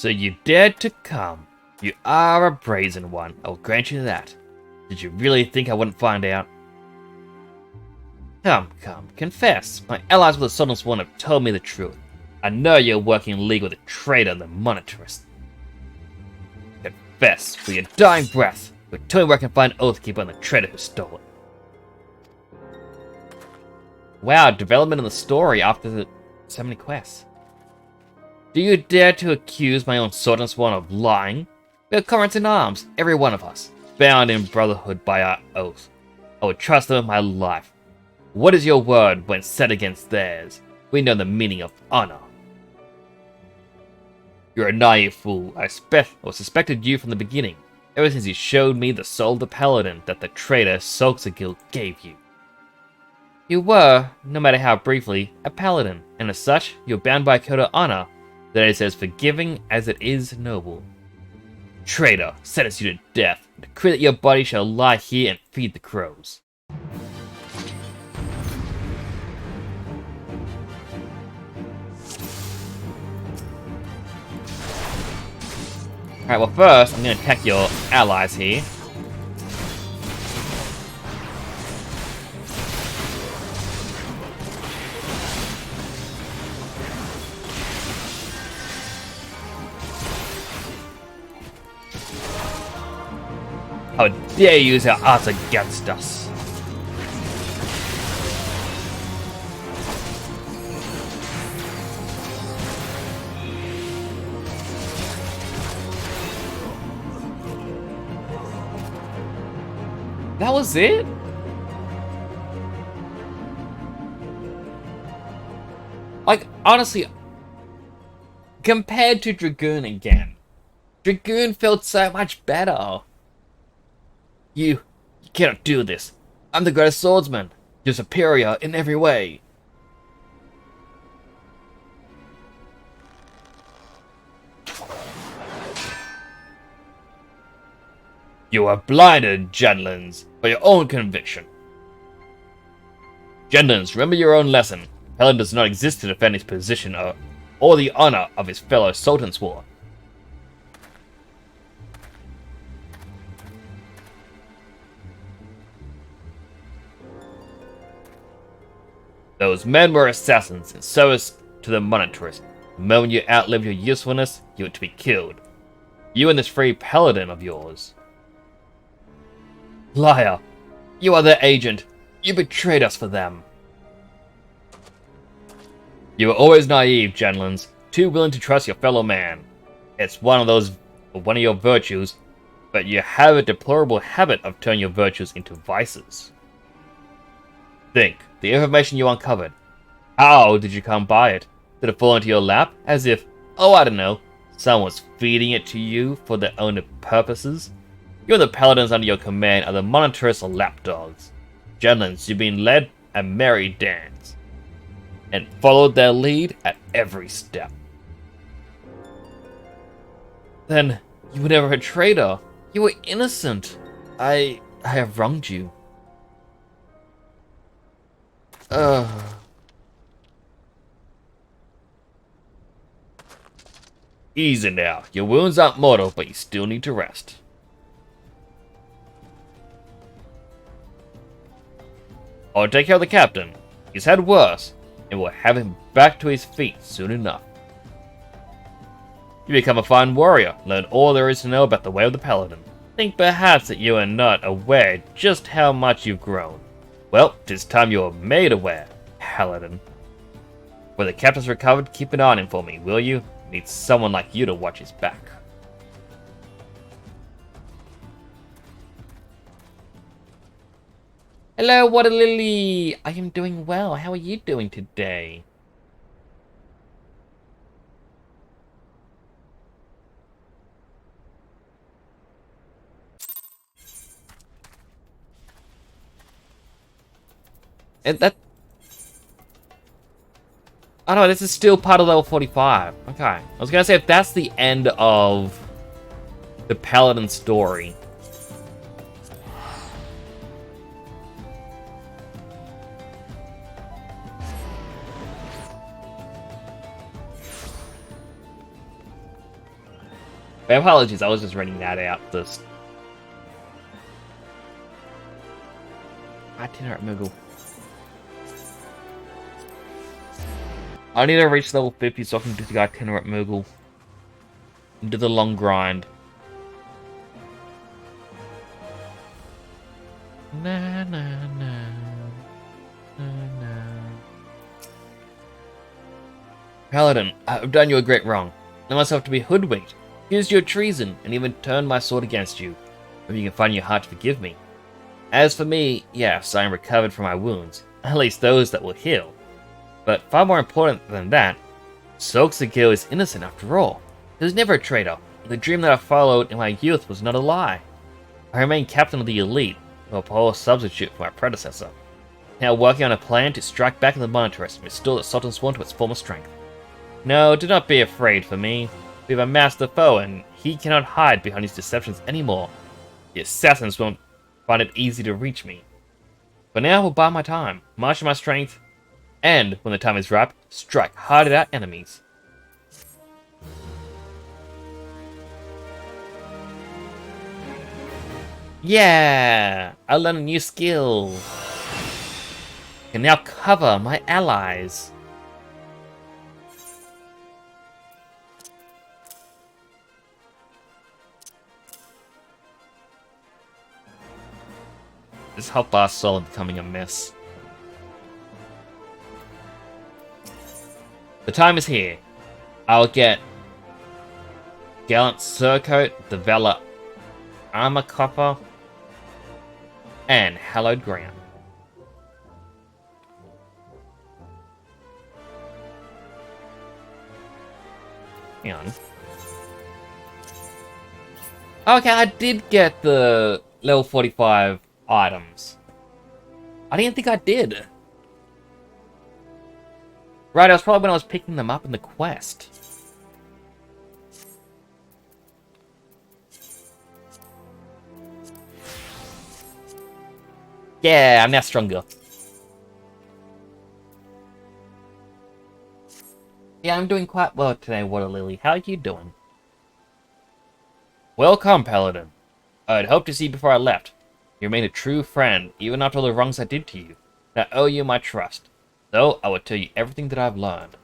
So you dared to come. You are a brazen one, I'll grant you that. Did you really think I wouldn't find out? Come, confess. My allies with the Southern Sworn have told me the truth. I know you're working in league with a traitor and the monetarist. Confess, for your dying breath, but tell me where I can find Oathkeeper and the traitor who stole it. Wow, development in the story after so many quests. Do you dare to accuse my own Sword and Sworn of lying? We are comrades in arms, every one of us, bound in brotherhood by our oath. I would trust them with my life. What is your word when set against theirs? We know the meaning of honor. You're a naive fool. I suspected you from the beginning, ever since you showed me the soul of the paladin that the traitor Solxagil gave you. You were, no matter how briefly, a paladin, and as such, you're bound by a code of honor that is as forgiving as it is noble. Traitor, sentence you to death, and decree that your body shall lie here and feed the crows. Alright, well first, I'm going to attack your allies here. How dare you use our arts against us? That was it? Like, honestly, compared to Dragoon again, Dragoon felt so much better. You cannot do this. I'm the greatest swordsman. You're superior in every way. You are blinded, Genlins, by your own conviction. Genlins, remember your own lesson. Paladin does not exist to defend his position or the honor of his fellow Sultan Sworn. Those men were assassins in service to the monetarist. The moment you outlived your usefulness, you were to be killed. You and this free paladin of yours. Liar! You are their agent. You betrayed us for them. You were always naive, Genlins, too willing to trust your fellow man. It's one of your virtues, but you have a deplorable habit of turning your virtues into vices. Think, the information you uncovered. How did you come by it? Did it fall into your lap, as if, oh I don't know, someone was feeding it to you for their own purposes? You and the paladins under your command are the monetarist lapdogs. Genlins, you've been led a merry dance, and followed their lead at every step. Then, you were never a traitor. You were innocent. I have wronged you. Easy now. Your wounds aren't mortal, but you still need to rest. I'll take care of the captain. He's had worse, and we'll have him back to his feet soon enough. You become a fine warrior, learn all there is to know about the way of the paladin. Think perhaps that you are not aware just how much you've grown. Well, 'tis time you were made aware, paladin. When the captain's recovered, keep an eye on him for me, will you? Need someone like you to watch his back. Hello, Water Lily! I am doing well. How are you doing today? And that... Oh no, this is still part of level 45. Okay. I was gonna say, if that's the end of the Paladin story. My apologies, I was just reading that out. This itinerant Moogle. I need to reach level 50 so I can do the itinerant Moogle. And do the long grind. Na na na. Na na. Paladin, I have done you a great wrong. I myself to be hoodwinked, accused you of treason, and even turned my sword against you. Hope you can find your heart to forgive me. As for me, yes, I am recovered from my wounds, at least those that will heal. But far more important than that, Soxagil is innocent after all. He was never a traitor. The dream that I followed in my youth was not a lie. I remain captain of the elite, a poor substitute for my predecessor. Now working on a plan to strike back at the Monetarist and restore the Sultan's Sworn to its former strength. No, do not be afraid for me. We have a master foe, and he cannot hide behind his deceptions anymore. The assassins won't find it easy to reach me. For now, I will buy my time, marshal my strength, and, when the time is ripe, strike hard at our enemies. Yeah! I learned a new skill. I can now cover my allies. This helped our soul becoming a mess. The time is here. I'll get Gallant Surcoat, the Valor Armor Copper, and Hallowed Ground. Hang on. Okay, I did get the level 45 items. I didn't think I did. Right, it was probably when I was picking them up in the quest. Yeah, I'm now stronger. Yeah, I'm doing quite well today, Water Lily. How are you doing? Welcome, Paladin. I'd hoped to see you before I left. You remain a true friend, even after all the wrongs I did to you. And I owe you my trust. So, I will tell you everything that I've learned.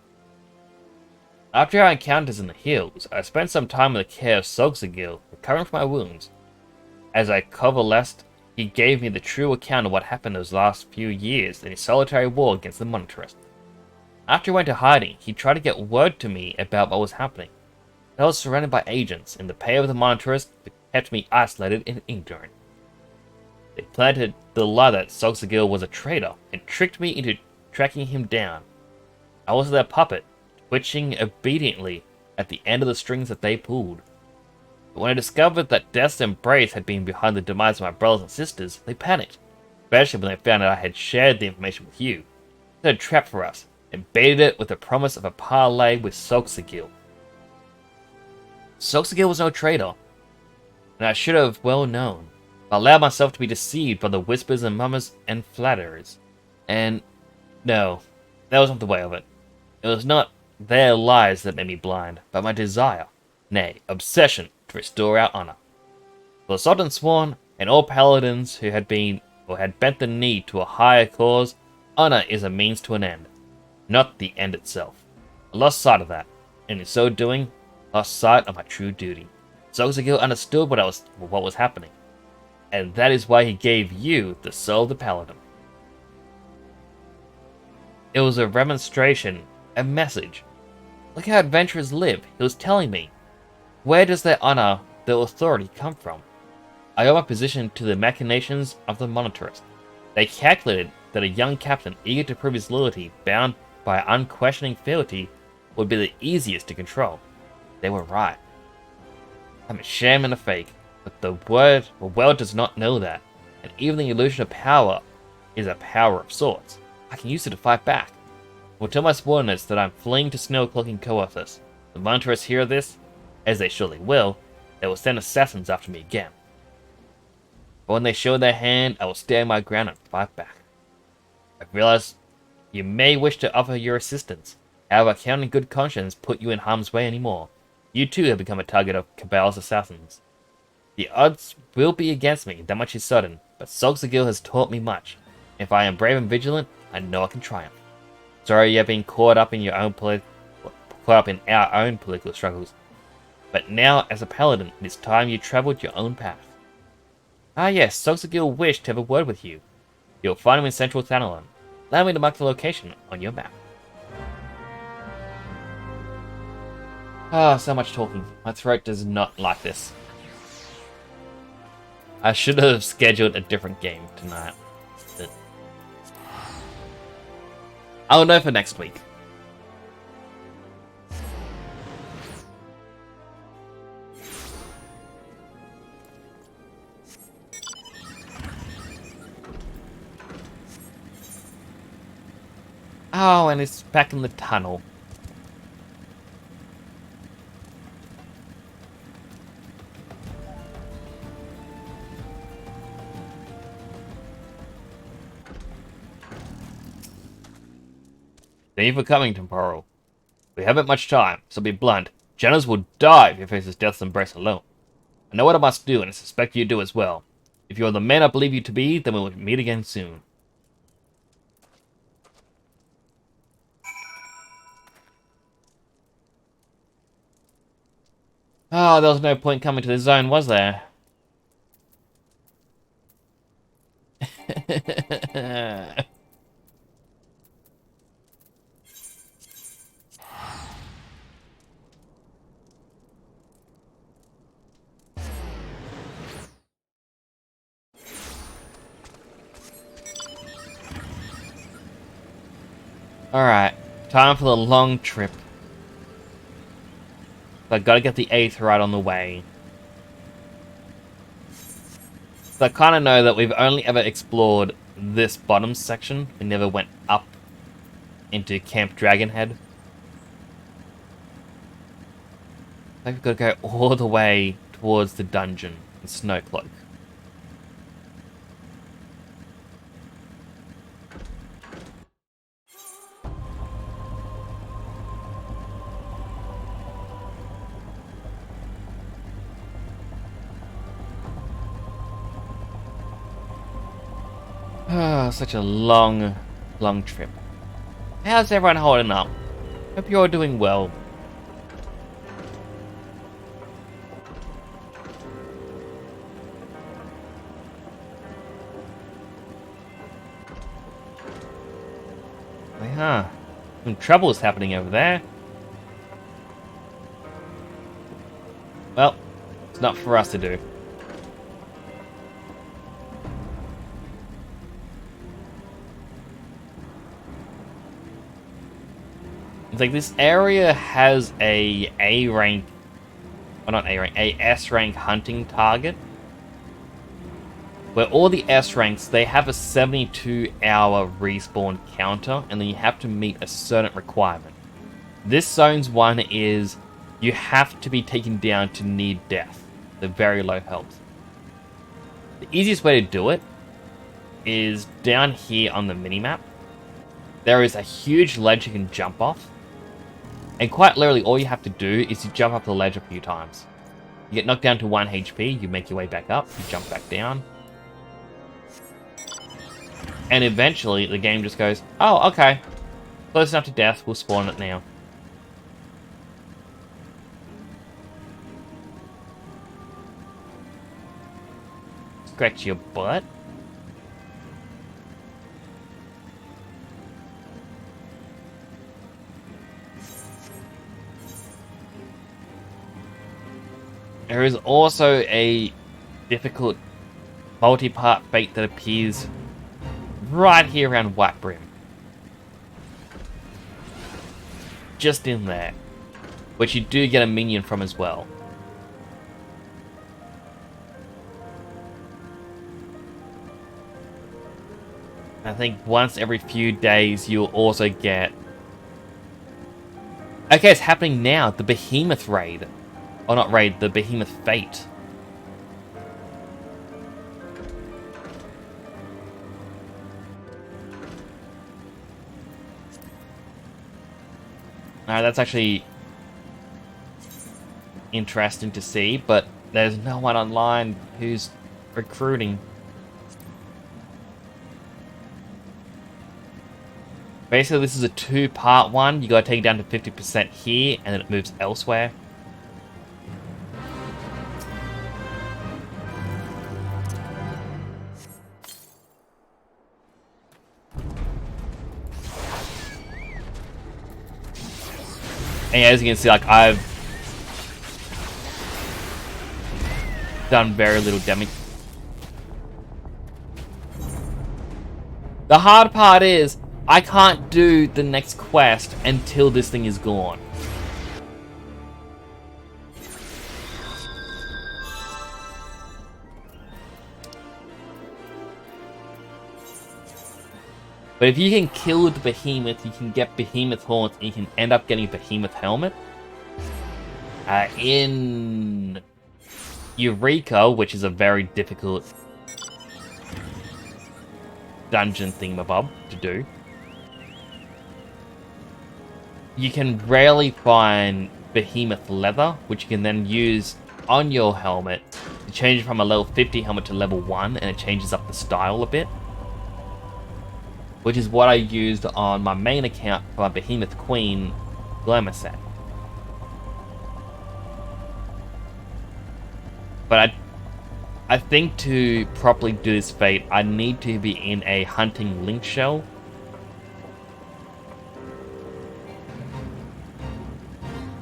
After our encounters in the hills, I spent some time in the care of Soxagil, recovering from my wounds. As I coalesced, he gave me the true account of what happened those last few years in his solitary war against the Monetarist. After he went to hiding, he tried to get word to me about what was happening. I was surrounded by agents, and the pay of the Monetarist kept me isolated and ignorant. They planted the lie that Soxagil was a traitor, and tricked me into tracking him down. I was their puppet, twitching obediently at the end of the strings that they pulled. But when I discovered that Death's Embrace had been behind the demise of my brothers and sisters, they panicked, especially when they found out I had shared the information with you. They had a trap for us, and baited it with the promise of a parley with Soxagil. Soxagil was no traitor, and I should have well known. I allowed myself to be deceived by the whispers and murmurs and flatterers. And no, that wasn't the way of it. It was not their lies that made me blind, but my desire, nay, obsession, to restore our honor. For the Sultan Sworn, and all paladins who had been, or had bent the knee to a higher cause, honor is a means to an end, not the end itself. I lost sight of that, and in so doing, lost sight of my true duty. Soxagil understood what was happening, and that is why he gave you the soul of the paladin. It was a remonstration, a message. Look how adventurers live, he was telling me. Where does their honor, their authority come from? I owe my position to the machinations of the Monetarist. They calculated that a young captain eager to prove his loyalty, bound by unquestioning fealty, would be the easiest to control. They were right. I'm a sham and a fake, but the world does not know that, and even the illusion of power is a power of sorts. I can use it to fight back. I will tell my subordinates that I'm fleeing to Snowcloak and Coathus. The Monitarists hear this, as they surely will, they will send assassins after me again. But when they show their hand, I will stand my ground and fight back. I realize you may wish to offer your assistance. However, I cannot in good conscience put you in harm's way anymore. You too have become a target of Cabal's assassins. The odds will be against me, that much is certain, but Solzagil has taught me much. If I am brave and vigilant, I know I can triumph. Sorry you have been caught up in our own political struggles. But now, as a paladin, it is time you travelled your own path. Ah yes, Solzagil wished to have a word with you. You'll find him in central Thanalan. Allow me to mark the location on your map. Ah, so much talking. My throat does not like this. I should have scheduled a different game tonight. But I'll know for next week. Oh, and it's back in the tunnel. Thank you for coming, Temporal. We haven't much time, so be blunt. Janus will die if he faces death's embrace alone. I know what I must do, and I suspect you do as well. If you are the man I believe you to be, then we will meet again soon. Oh, there was no point coming to this zone, was there? Alright, time for the long trip. I gotta get the Aether right on the way. So I kind of know that we've only ever explored this bottom section. We never went up into Camp Dragonhead. I think we've got to go all the way towards the dungeon in Snowcloak. Ah, such a long trip. How's everyone holding up? Hope you're all doing well. Some trouble is happening over there. Well, it's not for us to do. It's like this area has a A-rank, or not A-rank, a S-rank hunting target. Where all the S-ranks, they have a 72-hour respawn counter, and then you have to meet a certain requirement. This zone's one is, you have to be taken down to near death. They're very low health. The easiest way to do it is down here on the minimap. There is a huge ledge you can jump off. And quite literally, all you have to do is you jump up the ledge a few times. You get knocked down to 1 HP, you make your way back up, you jump back down. And eventually, the game just goes, oh, okay. Close enough to death, we'll spawn it now. Scratch your butt. There is also a difficult multi-part fate that appears right here around White Brim. Just in there. Which you do get a minion from as well. I think once every few days you'll also get... Okay, it's happening now. The Behemoth raid. Or not raid, the Behemoth Fate. No, that's actually... interesting to see, but there's no one online who's recruiting. Basically, this is a two-part one. You gotta take it down to 50% here, and then it moves elsewhere. And as you can see, like, I've done very little damage. The hard part is, I can't do the next quest until this thing is gone. But if you can kill the behemoth, you can get behemoth horns, and you can end up getting a behemoth helmet. In Eureka, which is a very difficult dungeon thingamabob to do, you can rarely find behemoth leather, which you can then use on your helmet to change it from a level 50 helmet to level 1, and it changes up the style a bit. Which is what I used on my main account for my Behemoth Queen glamour set. But I think to properly do this fate, I need to be in a hunting link shell.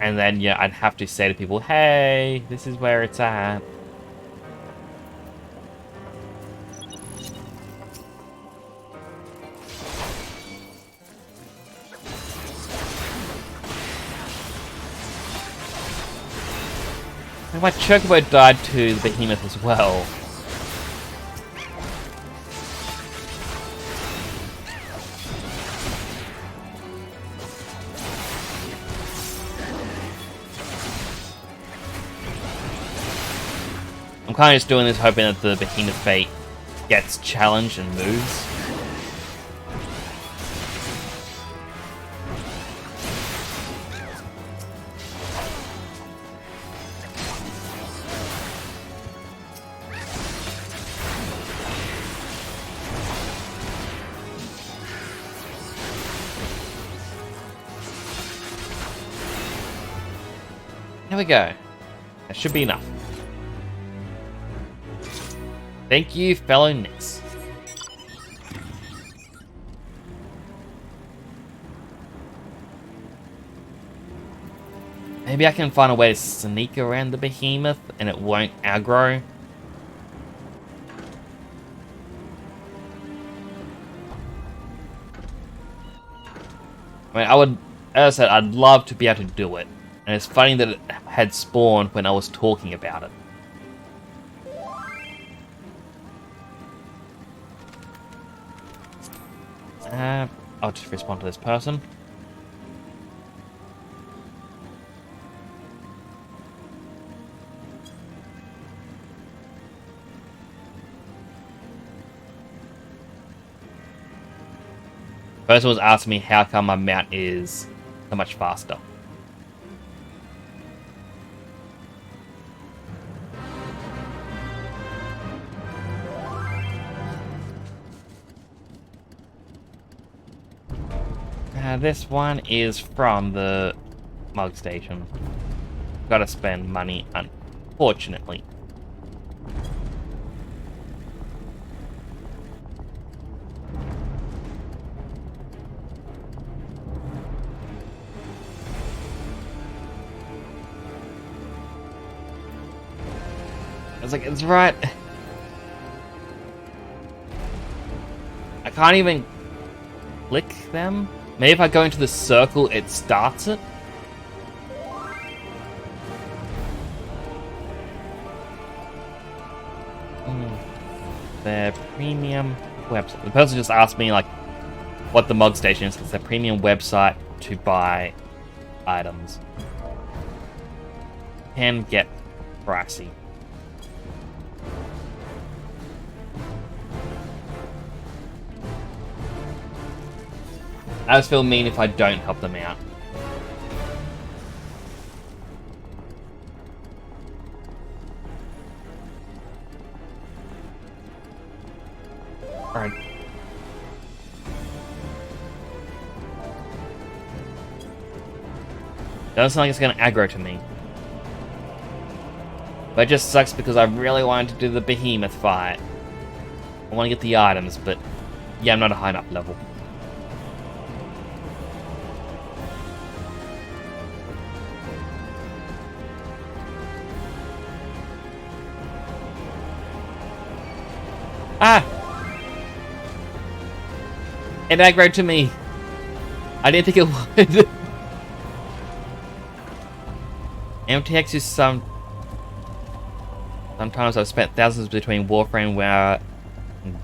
And then, yeah, I'd have to say to people, hey, this is where it's at. My chocobo died to the behemoth as well. I'm kind of just doing this hoping that the behemoth fate gets challenged and moves. There we go. That should be enough. Thank you, fellow Nicks. Maybe I can find a way to sneak around the behemoth and it won't aggro. I mean, I would, as I said, I'd love to be able to do it. And it's funny that it had spawned when I was talking about it. I'll just respond to this person. Person was asking me how come my mount is so much faster. This one is from the mug station. Gotta spend money, unfortunately. It's like, it's right. I can't even click them. Maybe if I go into the circle, it starts it. Their premium website. The person just asked me like what the mug station is. It's their premium website to buy items. Can get pricey. I just feel mean if I don't help them out. Alright. Doesn't sound like it's gonna aggro to me. But it just sucks because I really wanted to do the behemoth fight. I want to get the items, but yeah, I'm not a high enough level. Ah! It aggroed to me. I didn't think it would. MTX is sometimes I've spent thousands between Warframe and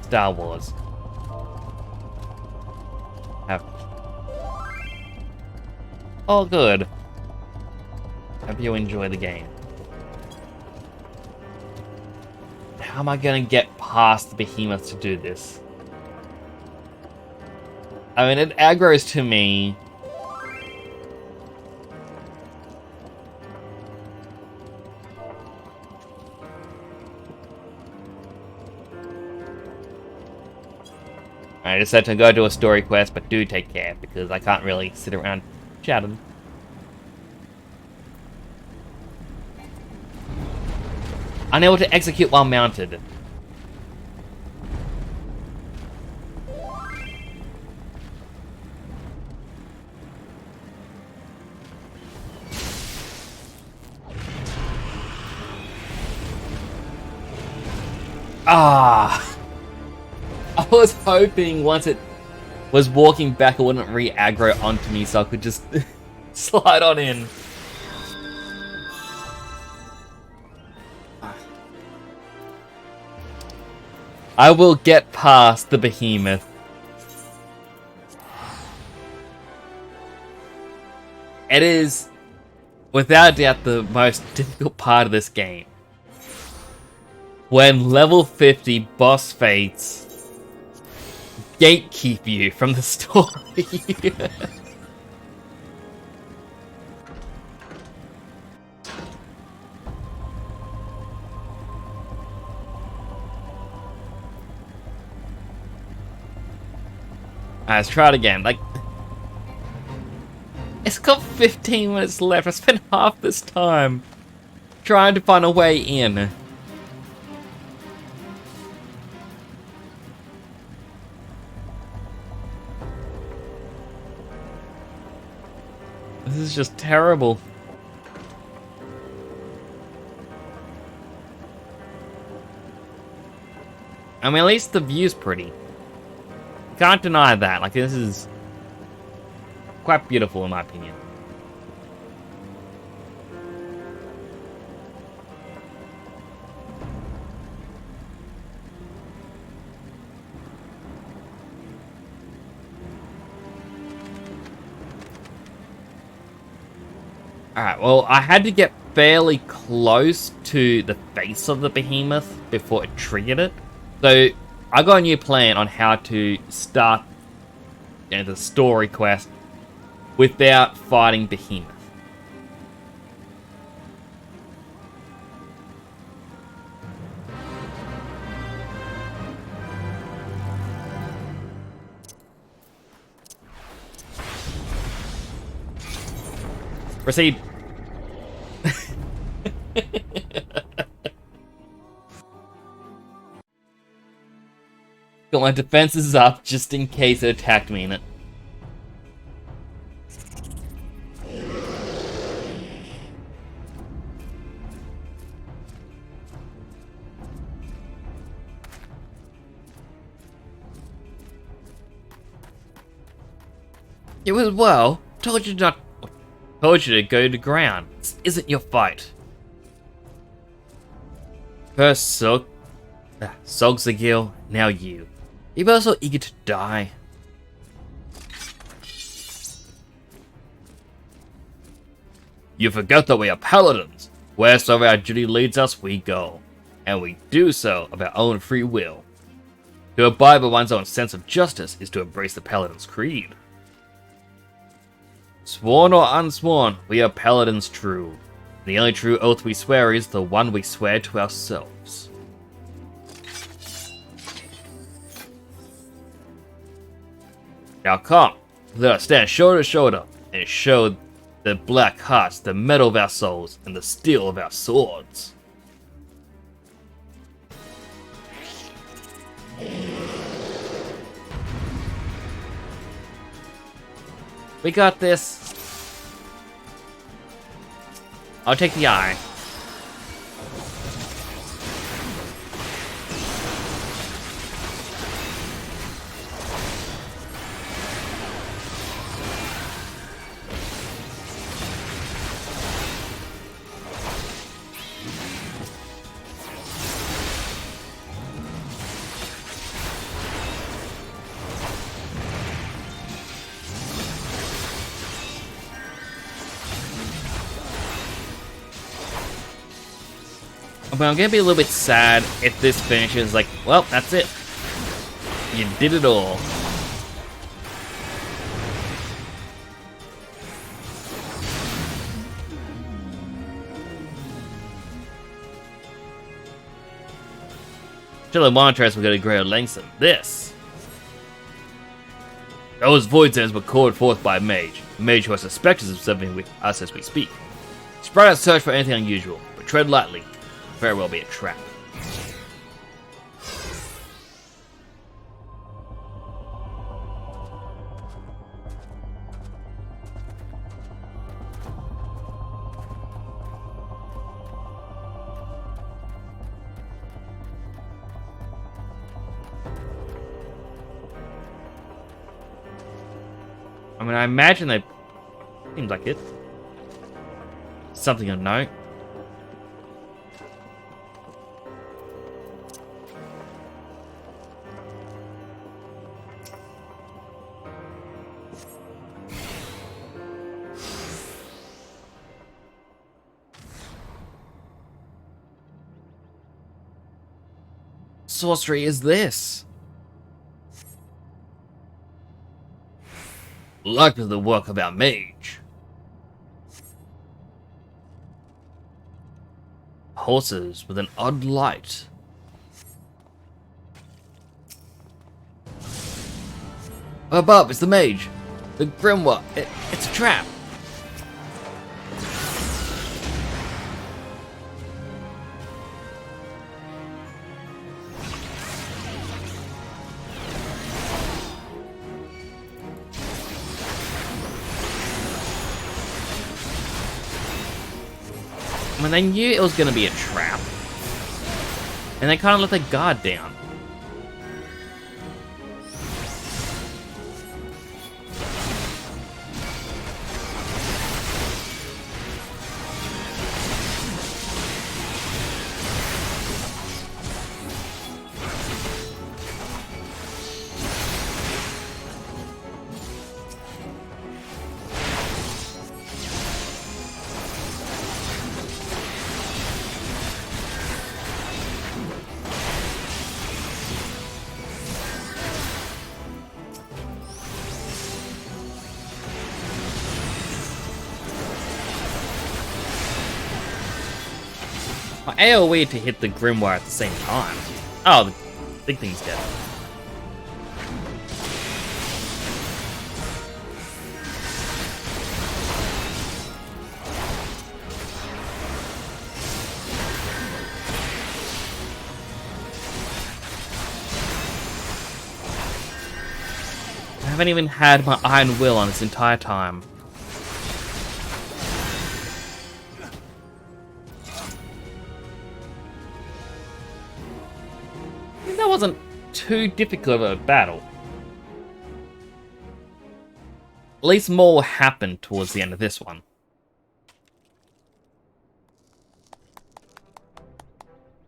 Star Wars. Oh, good. Hope you enjoy the game. How am I gonna get past the behemoth to do this? I mean, it aggroes to me. I decided to go do a story quest, but do take care, because I can't really sit around chatting. Unable to execute while mounted. Ah! I was hoping once it was walking back it wouldn't re-aggro onto me so I could just slide on in. I will get past the behemoth. It is, without doubt, the most difficult part of this game. When level 50 boss fates gatekeep you from the story. Let's try it again. Like, it's got 15 minutes left. I spent half this time trying to find a way in. This is just terrible. I mean, at least the view's pretty. Can't deny that. Like, this is quite beautiful in my opinion. Alright, well, I had to get fairly close to the face of the behemoth before it triggered it. So, I got a new plan on how to start the story quest without fighting behemoth. Proceed. Got my defenses up just in case it attacked me in it. It was well. Told you to go to ground. This isn't your fight. First Sogzagil, now you. You both so eager to die. You forgot that we are paladins. Wheresoever our duty leads us, we go. And we do so of our own free will. To abide by one's own sense of justice is to embrace the paladin's creed. Sworn or unsworn, we are paladins true. The only true oath we swear is the one we swear to ourselves. Now come, let us stand shoulder to shoulder and show the black hearts the metal of our souls and the steel of our swords. We got this. I'll take the eye. But I'm gonna be a little bit sad if this finishes like, well, that's it. You did it all. Surely monitors will go to greater lengths than this. Those void zones were called forth by a mage. A mage who has suspected of observing us as we speak. Spread out search for anything unusual, but tread lightly. Very well be a trap. I mean, I imagine they... Seems like it. Something of note. Sorcery is this? Likely the work of our mage. Horses with an odd light. Above, it's the mage. The grimoire. It's a trap. I mean, they knew it was going to be a trap. And they kind of let their guard down. My AoE to hit the grimoire at the same time. Oh, the big thing's dead. I haven't even had my iron will on this entire time. That wasn't too difficult of a battle. At least more happened towards the end of this one.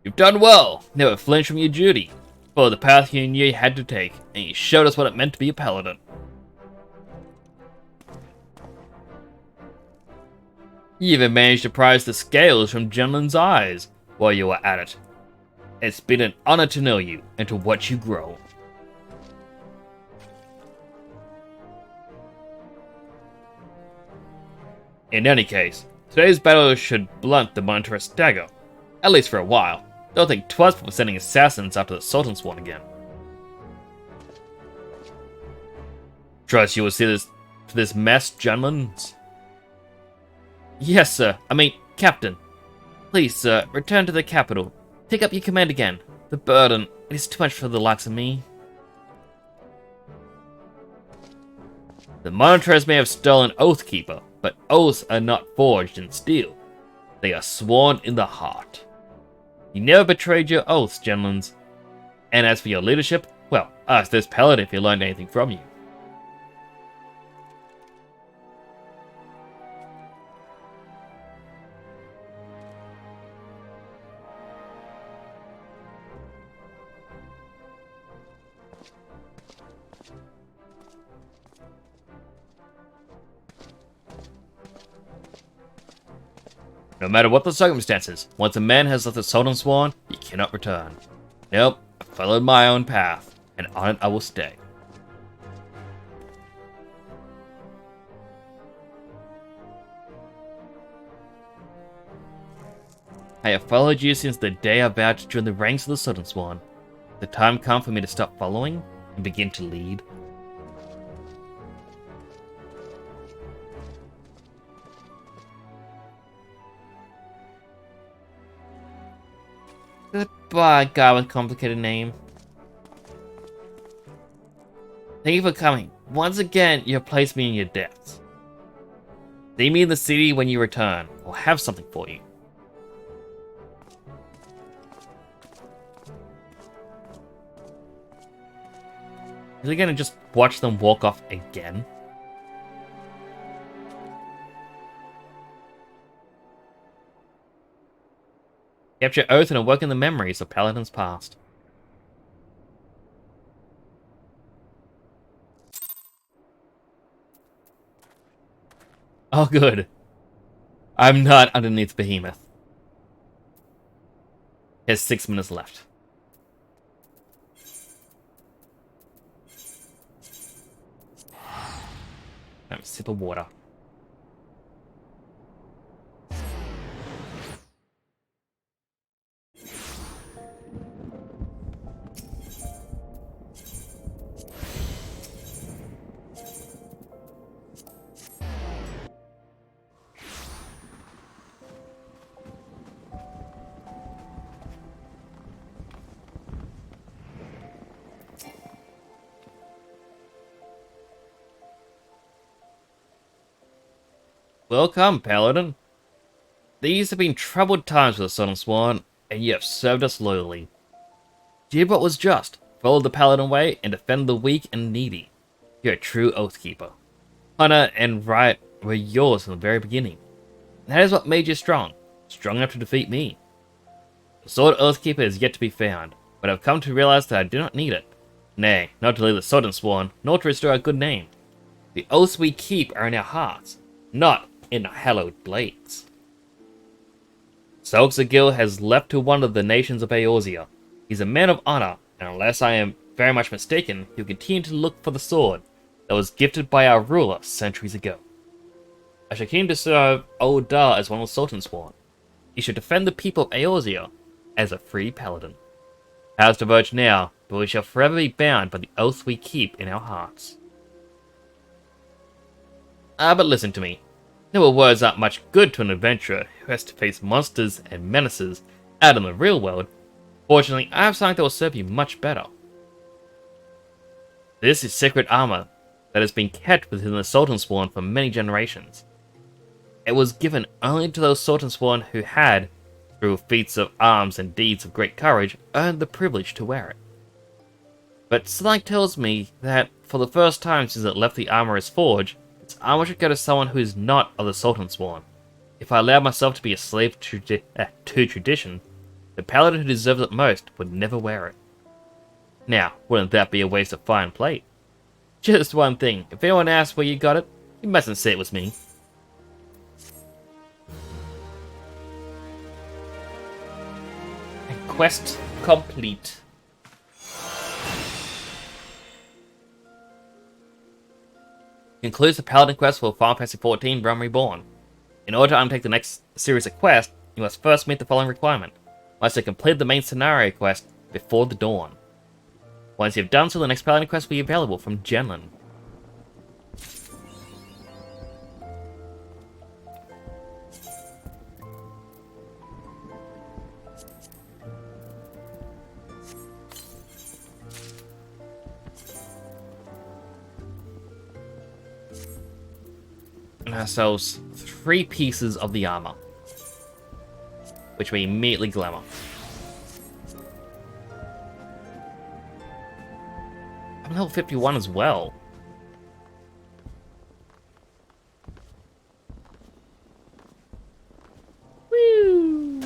You've done well. Never flinch from your duty. Follow the path you knew you had to take, and you showed us what it meant to be a paladin. You even managed to prize the scales from Jenlin's eyes while you were at it. It's been an honor to know you and to watch you grow. In any case, today's battle should blunt the monetarist dagger, at least for a while. Don't think twice before sending assassins after the Sultan Sworn again. Trust you will see this to this mess, gentlemen? Yes, sir. Captain. Please, sir, return to the capital. Pick up your command again. The burden, it is too much for the likes of me. The monitors may have stolen Oathkeeper, but oaths are not forged in steel. They are sworn in the heart. You never betrayed your oaths, gentlemen. And as for your leadership, well, ask this paladin if he learned anything from you. No matter what the circumstances, once a man has left the Sultan Sworn, he cannot return. Nope, I followed my own path, and on it I will stay. I have followed you since the day I vowed to join the ranks of the Sultan Sworn. The time come for me to stop following and begin to lead. Goodbye, guy with complicated name. Thank you for coming. Once again, you have placed me in your debts. See me in the city when you return. I'll have something for you. Is he gonna just watch them walk off again? Capture oath and awaken the memories of Paladin's past. Oh, good. I'm not underneath Behemoth. He has 6 minutes left. Have a sip of water. Welcome, Paladin. These have been troubled times for the Sultan Sworn, and you have served us loyally. Did what was just, followed the Paladin way, and defend the weak and needy. You're a true Oathkeeper. Honor and right were yours from the very beginning. And that is what made you strong enough to defeat me. The sword Oathkeeper is yet to be found, but I've come to realize that I do not need it. Nay, not to lead the Sultan Sworn, nor to restore our good name. The oaths we keep are in our hearts, not in hallowed blades. Salxagil has left to one of the nations of Eorzea. He's a man of honor, and unless I am very much mistaken, he'll continue to look for the sword that was gifted by our ruler centuries ago. I shall continue to serve Old Dar as one of the Sultan's Sworn. He should defend the people of Eorzea as a free paladin. Ours diverge now, but we shall forever be bound by the oaths we keep in our hearts. But listen to me. Noble words aren't much good to an adventurer who has to face monsters and menaces out in the real world. Fortunately, I have something that will serve you much better. This is sacred armor that has been kept within the Sultan Sworn for many generations. It was given only to those Sultan Sworn who had, through feats of arms and deeds of great courage, earned the privilege to wear it. But something tells me that, for the first time since it left the armorer's forge, its armor should go to someone who is not of the Sultan Sworn. If I allowed myself to be a slave to tradition, the paladin who deserves it most would never wear it. Now, wouldn't that be a waste of fine plate? Just one thing, if anyone asks where you got it, you mustn't say it was me. And quest complete. Concludes the Paladin quest for Final Fantasy XIV Realm Reborn. In order to undertake the next series of quests, you must first meet the following requirement. Must have completed the main scenario quest before the dawn. Once you've done so, the next Paladin quest will be available from Genlin. ourselves 3 pieces of the armor, which we immediately glamour. I'm level 51 as well. Woo!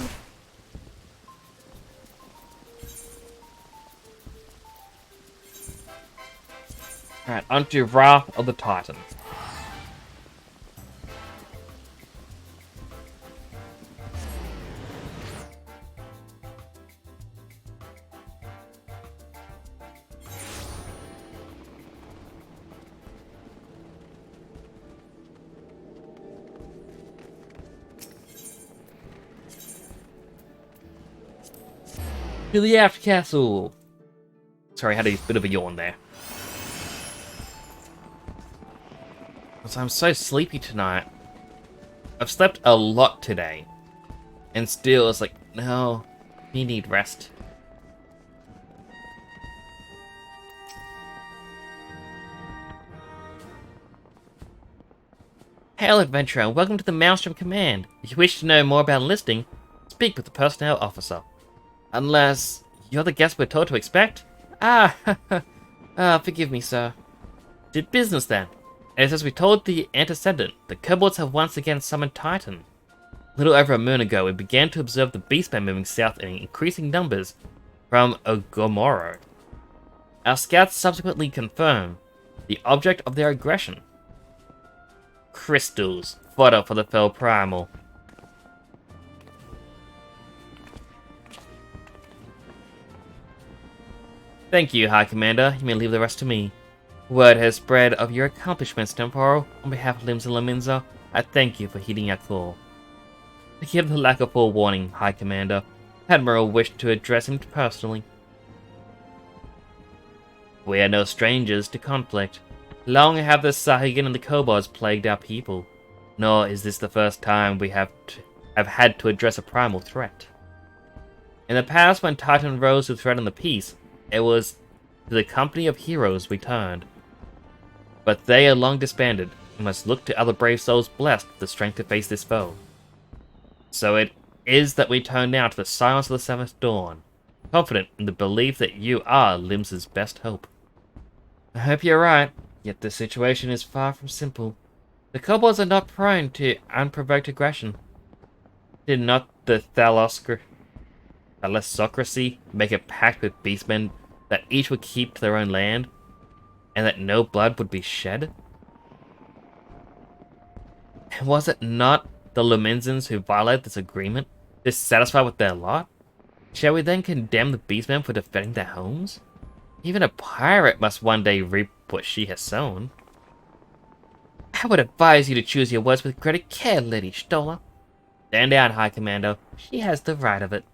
Alright, onto Wrath of the Titan. To the Aft Castle! Sorry, I had a bit of a yawn there. Because I'm so sleepy tonight. I've slept a lot today. And still, it's like, no, you need rest. Hail, adventurer, and welcome to the Maelstrom Command. If you wish to know more about enlisting, speak with the personnel officer. Unless you're the guest we're told to expect? Forgive me, sir. Did business then. And as we told the antecedent, the kobolds have once again summoned Titan. A little over a moon ago, we began to observe the beastmen moving south in increasing numbers from Ogomoro. Our scouts subsequently confirmed the object of their aggression. Crystals, fodder for the fell primal. Thank you, High Commander. You may leave the rest to me. Word has spread of your accomplishments, Temporal. On behalf of Limbs and Laminza, I thank you for heeding our call. Forgive the lack of forewarning, High Commander. Admiral wished to address him personally. We are no strangers to conflict. Long have the Sahuagin and the kobolds plagued our people. Nor is this the first time we have had to address a primal threat. In the past, when Titan rose to threaten the peace, it was to the company of heroes we turned. But they are long disbanded, and must look to other brave souls blessed with the strength to face this foe. So it is that we turn now to the silence of the seventh dawn, confident in the belief that you are Limbs' best hope. I hope you're right, yet the situation is far from simple. The kobolds are not prone to unprovoked aggression. Did not the Thalassocracy make a pact with beastmen that each would keep to their own land, and that no blood would be shed? And was it not the Lumenzans who violated this agreement, dissatisfied with their lot? Shall we then condemn the beastmen for defending their homes? Even a pirate must one day reap what she has sown. I would advise you to choose your words with greater care, Lady Stola. Stand down, High Commander. She has the right of it.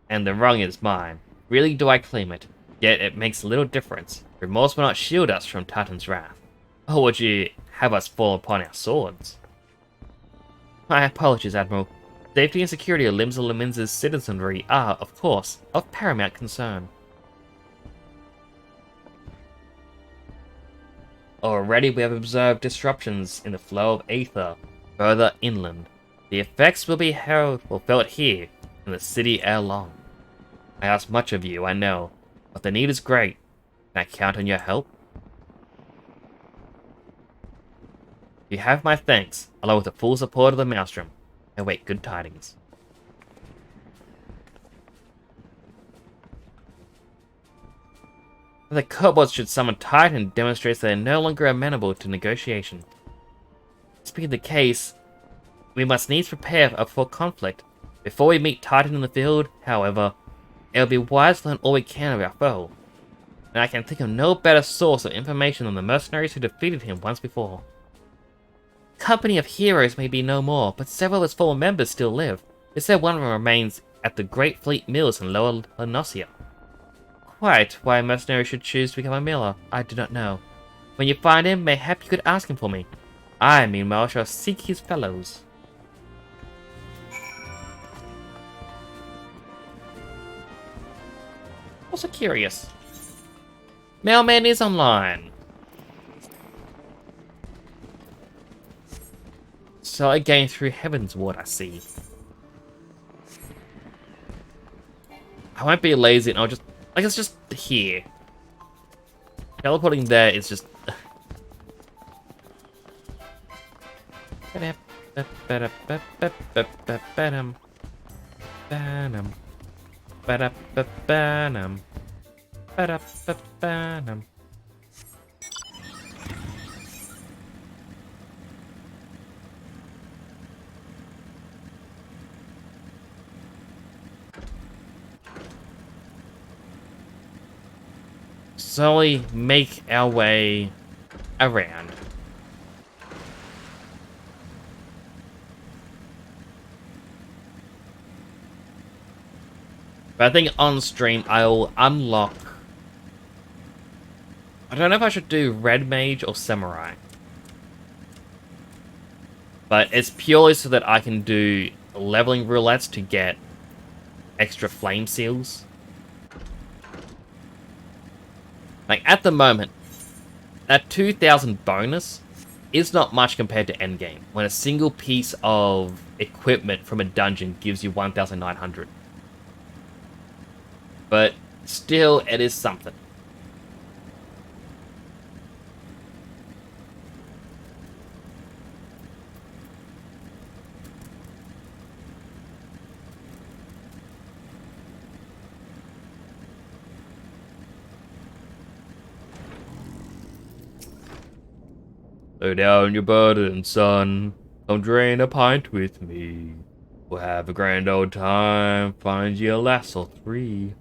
And the wrong is mine. Really do I claim it. Yet it makes little difference. Remorse will not shield us from Titan's wrath. Or would you have us fall upon our swords? My apologies, Admiral. Safety and security of Limbs and Laminza's citizenry are, of course, of paramount concern. Already we have observed disruptions in the flow of aether further inland. The effects will be felt here in the city ere long. I ask much of you, I know, but the need is great. Can I count on your help? You have my thanks, along with the full support of the Maelstrom. I await good tidings. The kobolds should summon Titan demonstrates they are no longer amenable to negotiation. This being the case, we must needs prepare for conflict. Before we meet Titan in the field, however, it will be wise to learn all we can of our foe. And I can think of no better source of information than the mercenaries who defeated him once before. Company of heroes may be no more, but several of its former members still live. They said one of them remains at the Great Fleet Mills in Lower Lenosia. Quite why a mercenary should choose to become a miller, I do not know. When you find him, mayhap you could ask him for me. I, meanwhile, shall seek his fellows. Also curious. Mailman is online. So I gain through Heaven's Ward, I see. I won't be lazy and I'll just... Like, it's just here. Teleporting there is just... slowly make our way around. But I think on stream I'll unlock... I don't know if I should do Red Mage or Samurai. But it's purely so that I can do leveling roulettes to get extra flame seals. Like, at the moment, that 2,000 bonus is not much compared to endgame, when a single piece of equipment from a dungeon gives you 1,900. But still, it is something. Lay down your burden, son. Come drain a pint with me. We'll have a grand old time. Find you a lass or three.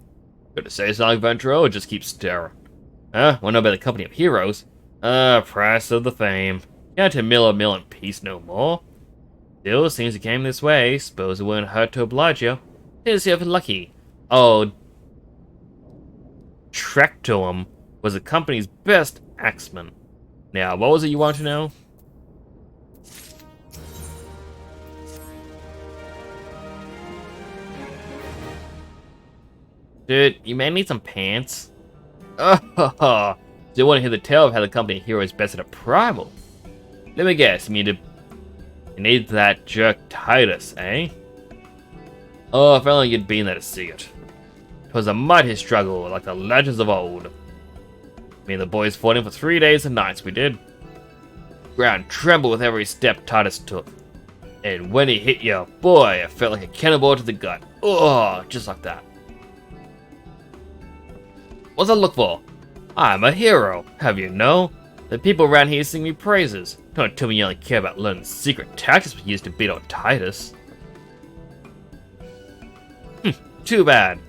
Gonna say something, Ventura, or just keep staring? Huh? Wanna know about the company of heroes? Price of the fame. Can't a mill in peace no more. Still, seems you came this way. Suppose it wouldn't hurt to oblige you. Here's if lucky. Oh, Trectoum was the company's best axeman. Now, what was it you want to know? Dude, you may need some pants. Oh, do you want to hear the tale of how the company hero is best at a primal? Let me guess, you need that jerk Titus, eh? Oh, if only you'd been there to see it. It was a mighty struggle, like the legends of old. Me and the boys fought him for 3 days and nights, we did. Ground trembled with every step Titus took. And when he hit you, boy, it felt like a cannonball to the gut. Oh, just like that. What's I look for? I'm a hero, have you know? The people around here sing me praises. Don't tell me you only care about learning the secret tactics we used to beat on Titus. Too bad,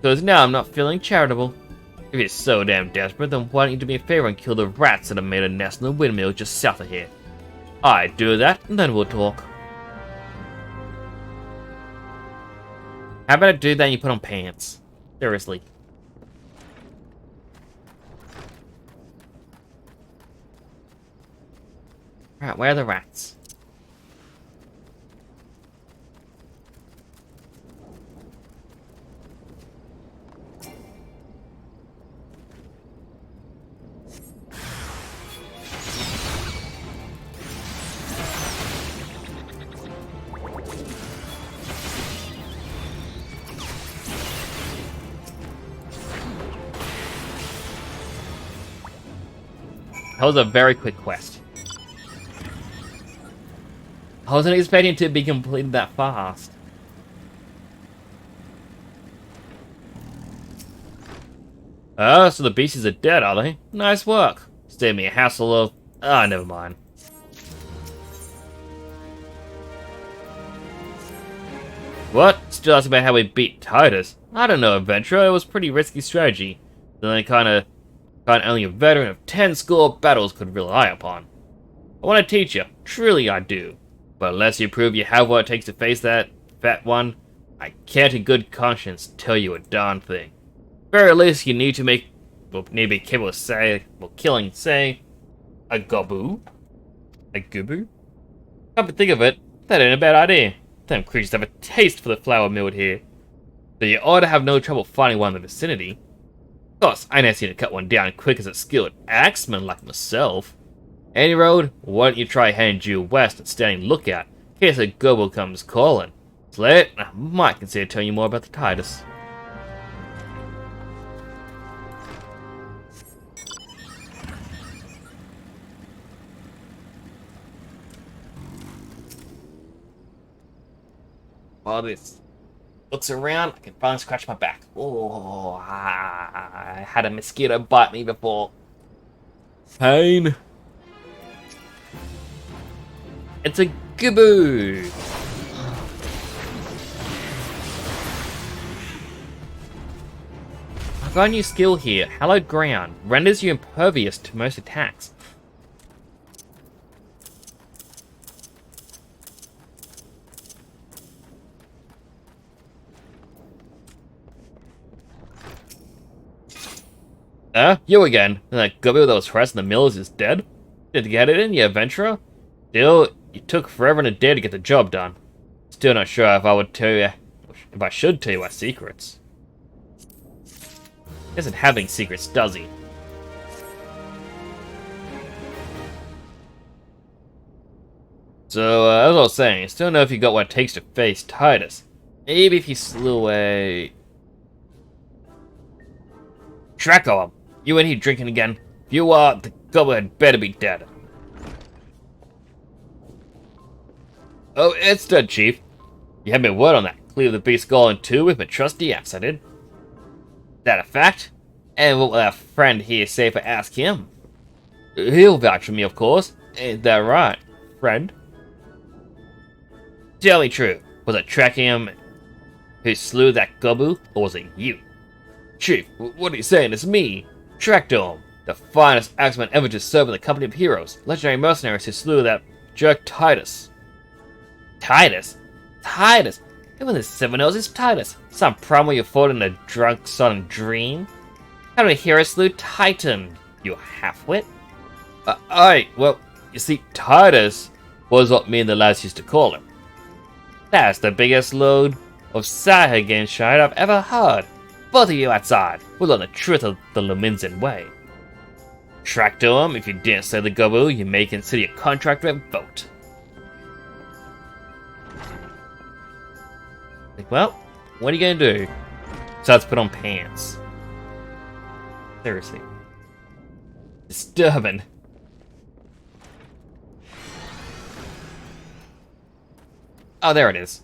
because now I'm not feeling charitable. If you're so damn desperate, then why don't you do me a favor and kill the rats that have made a nest in the windmill just south of here? I do that, and then we'll talk. How about I do that and you put on pants? Seriously. Right, where are the rats? That was a very quick quest. I wasn't expecting it to be completed that fast. Oh, so the beasties are dead, are they? Nice work. Saved me a hassle of... Ah, never mind. What? Still asking about how we beat Titus? I don't know, adventurer. It was a pretty risky strategy. Then kind only a veteran of 10 score battles could rely upon. I want to teach you. Truly I do. But unless you prove you have what it takes to face that fat one, I can't in good conscience tell you a darn thing. Very least you need to be capable of killing, say, a gobu? A gubu? Come to think of it, that ain't a bad idea. Them creatures have a taste for the flour milled here. So you ought to have no trouble finding one in the vicinity. Of course, I never seen to cut one down quick as a skilled axeman like myself. Any road, why don't you try heading due west and standing lookout, case a Gobo comes calling. It's late, I might consider telling you more about the Titus. While this looks around, I can finally scratch my back. Oh, I had a mosquito bite me before. Pain. It's a Giboo. I've got a new skill here. Hallowed Ground renders you impervious to most attacks. You again. That Gubby that was harassing the mills is dead? Did you get it in, you adventurer? Still, you took forever and a day to get the job done. Still not sure if I should tell you our secrets. He doesn't have any secrets, does he? So, as I was saying, I still don't know if you got what it takes to face Titus. Maybe if you slew away... Draco, you in here drinking again? If you are, the goblin had better be dead. Oh, it's dead, Chief. You had me word on that. Clear the beast skull in two with my trusty axe, I did. Is that a fact? And what will our friend here say if I ask him? He'll vouch for me, of course. Ain't that right, friend? Tell me true. Was it tracking him who slew that Gobu, or was it you? Chief, what are you saying? It's me, Tractome, the finest axeman ever to serve in the company of heroes, legendary mercenaries who slew that jerk Titus. Titus? Titus? Who in the seven hills is Titus? Some problem you fought in a drunk sudden dream? How many heroes slew Titan, you halfwit? Well, you see, Titus was what me and the lads used to call him. That's the biggest load of Sahagan shite I've ever heard. Both of you outside, we'll learn the truth of the Luminzin way. Track to him, if you didn't say the Gobu, you may consider your contract revoked. Like, well, what are you gonna do? Besides put on pants. Seriously. Disturbing. Oh, there it is.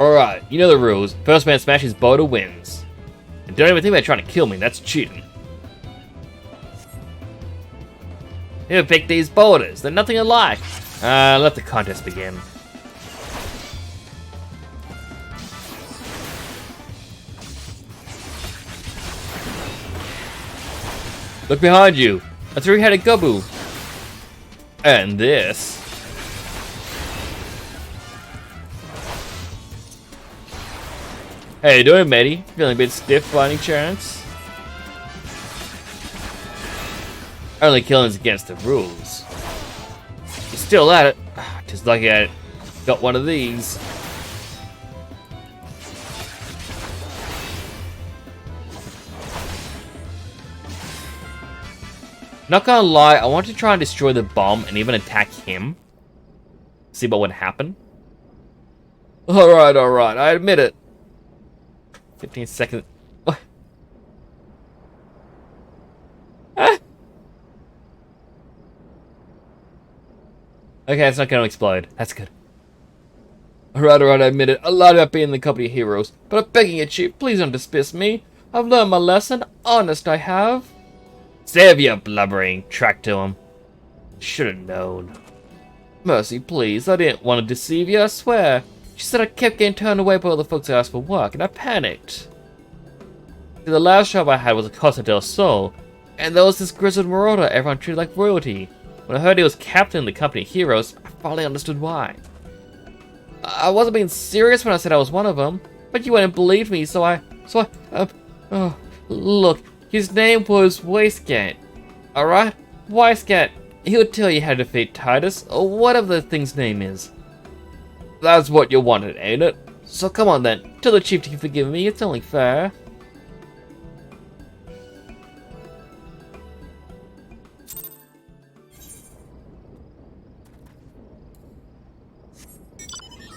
Alright, you know the rules. First man smashes boulder wins. And don't even think about trying to kill me, that's cheating. Who picked these boulders? They're nothing alike. Let the contest begin. Look behind you! A three-headed Gobu! And this... How you doing, matey? Feeling a bit stiff by any chance? Only killing's against the rules. You're still at it. Just lucky I got one of these. Not gonna lie, I want to try and destroy the bomb and even attack him. See what would happen. Alright, I admit it. 15 seconds. What? Ah. Okay, it's not gonna explode. That's good. Alright, I admit it. I lied about being in the company of heroes. But I'm begging you, Chief, please don't dismiss me. I've learned my lesson. Honest, I have. Save your blubbering. Track to him. Should have known. Mercy, please. I didn't want to deceive you, I swear. She said I kept getting turned away by all the folks I asked for work, and I panicked. The last job I had was a Costa del Sol, and there was this grizzled marauder everyone treated like royalty. When I heard he was captain of the company of heroes, I finally understood why. I wasn't being serious when I said I was one of them, but you wouldn't believe me, look, his name was Wastegat. Alright? Wastegat. He would tell you how to defeat Titus, or whatever the thing's name is. That's what you wanted, ain't it? So come on then, tell the chief to forgive me, it's only fair.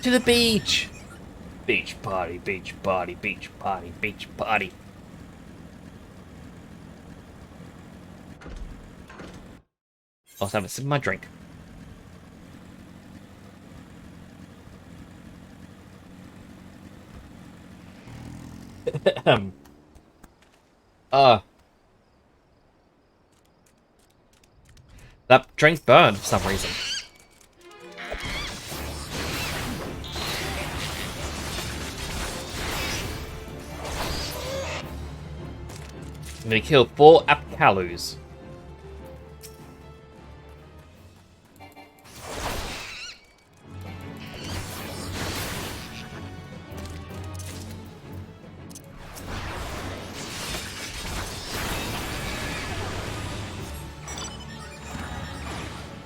To the beach! Beach party, beach party, beach party, beach party. Also have a sip of my drink. uh that drink's burned for some reason. I'm gonna kill 4 Apkalus.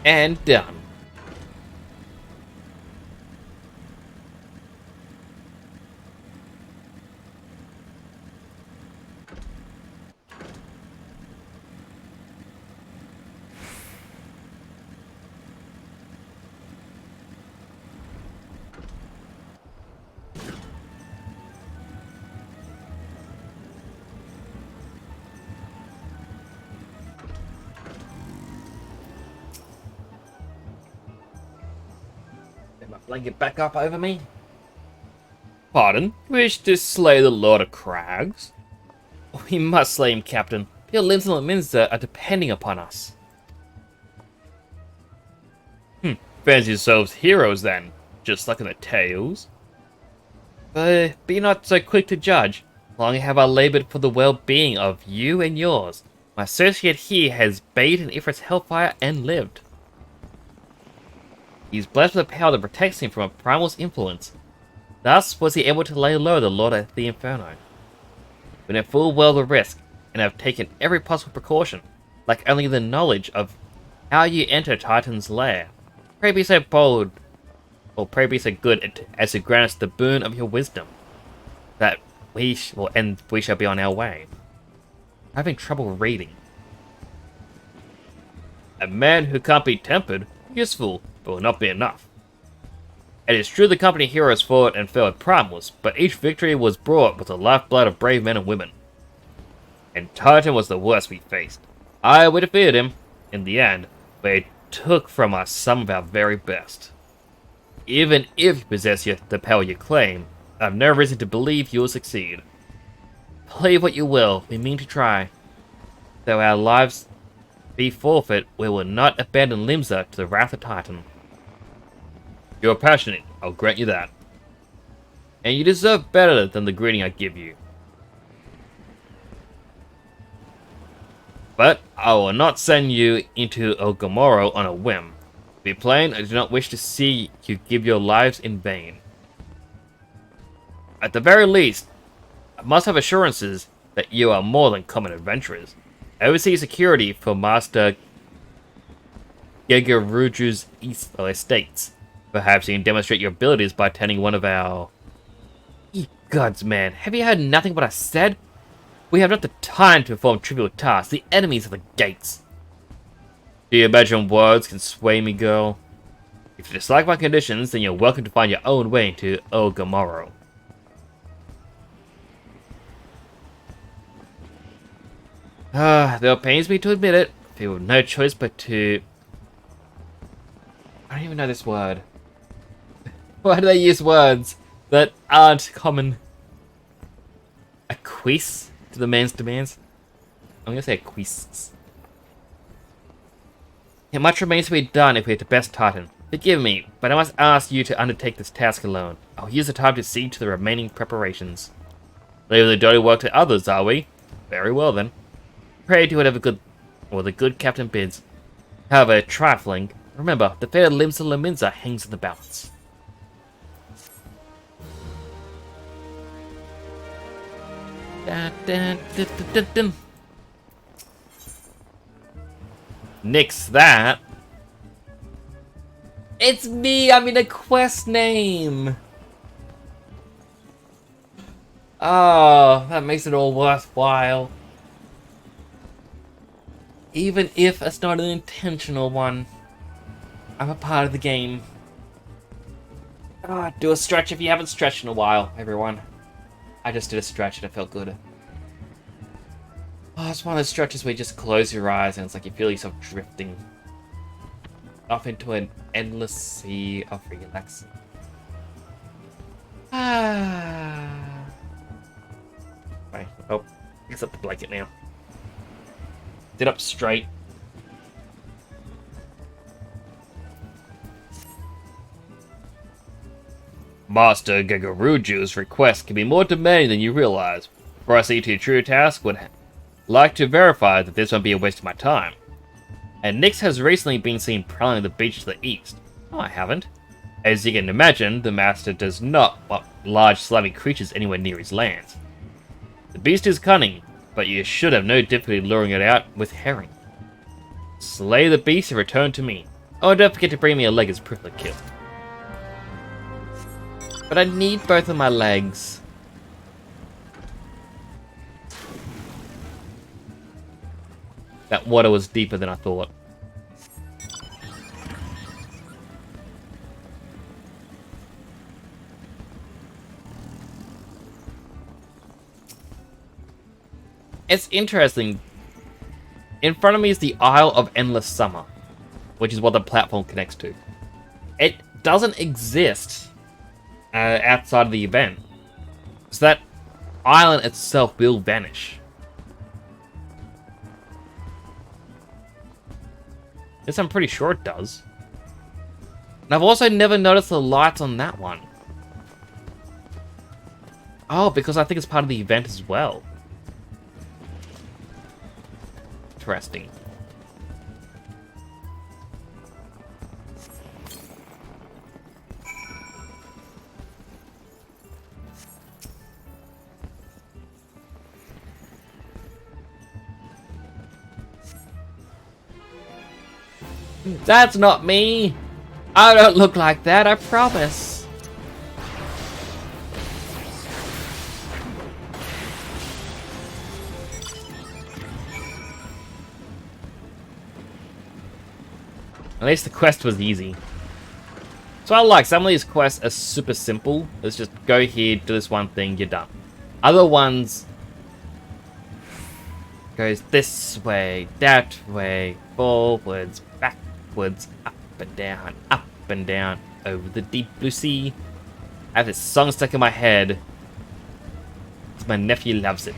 And done. Get my blanket back up over me. Pardon? Wish to slay the Lord of Crags? We must slay him, Captain. Your limbs and Minster are depending upon us. Fancy yourselves heroes then, just like in the tales. But be not so quick to judge. Long have I labored for the well-being of you and yours. My associate here has bathed in Ifrit's hellfire and lived. He is blessed with a power that protects him from a primal's influence. Thus was he able to lay low the Lord of the Inferno. We know full well the risk, and have taken every possible precaution, like only the knowledge of how you enter Titan's lair. Pray be so bold, or pray be so good as to grant us the boon of your wisdom, that we shall be on our way. I'm having trouble reading. A man who can't be tempered, useful, but will not be enough. It is true the company heroes fought and fell at primals, but each victory was brought with the lifeblood of brave men and women. And Titan was the worst we faced. We defeated him, in the end, but he took from us some of our very best. Even if you possess the power you claim, I have no reason to believe you will succeed. Believe what you will, we mean to try. Though our lives be forfeit, we will not abandon Limsa to the wrath of Titan. You're passionate, I'll grant you that. And you deserve better than the greeting I give you. But I will not send you into El Gomorro on a whim. To be plain, I do not wish to see you give your lives in vain. At the very least, I must have assurances that you are more than common adventurers. I oversee security for Master Gegaruju's estates. Perhaps you can demonstrate your abilities by attending one of our... Ye gods, man, have you heard nothing but I said? We have not the time to perform trivial tasks. The enemies are the gates. Do you imagine words can sway me, girl? If you dislike my conditions, then you're welcome to find your own way into El Gomorro. Though it pains me to admit it, I feel with no choice but to... I don't even know this word. Why do they use words that aren't common? Acquiesce to the man's demands? I'm gonna say acquiesce. Yet much remains to be done if we are to best Titan. Forgive me, but I must ask you to undertake this task alone. I'll use the time to see to the remaining preparations. Leaving the dirty work to others, are we? Very well then. Pray do whatever the good captain bids. However trifling, remember, the fate of Limsa Lominsa hangs in the balance. Dun, dun, dun, dun, dun, dun. Nix that. It's me, I'm in a quest name. Oh, that makes it all worthwhile. Even if it's not an intentional one. I'm a part of the game. Ah, do a stretch if you haven't stretched in a while, everyone. I just did a stretch and it felt good. Oh, it's one of those stretches where you just close your eyes and it's like you feel yourself drifting off into an endless sea of relaxing. Ah. Right. Oh, fix up the blanket now. Sit up straight. Master Gagaruju's request can be more demanding than you realize. Before I see to your true task, would like to verify that this won't be a waste of my time. And Nyx has recently been seen prowling the beach to the east. No, I haven't. As you can imagine, the Master does not want large slimy creatures anywhere near his lands. The beast is cunning, but you should have no difficulty luring it out with herring. Slay the beast and return to me. Oh, and don't forget to bring me a leg as proof of the kill. But I need both of my legs. That water was deeper than I thought. It's interesting. In front of me is the Isle of Endless Summer, which is what the platform connects to. It doesn't exist outside of the event. So that island itself will vanish. This I'm pretty sure it does. And I've also never noticed the lights on that one. Oh, because I think it's part of the event as well. Interesting. That's not me! I don't look like that, I promise. At least the quest was easy. So I like some of these quests are super simple. Let's just go here, do this one thing, you're done. Other ones goes this way, that way, forwards, backwards, up and down, over the deep blue sea. I have this song stuck in my head. My nephew loves it.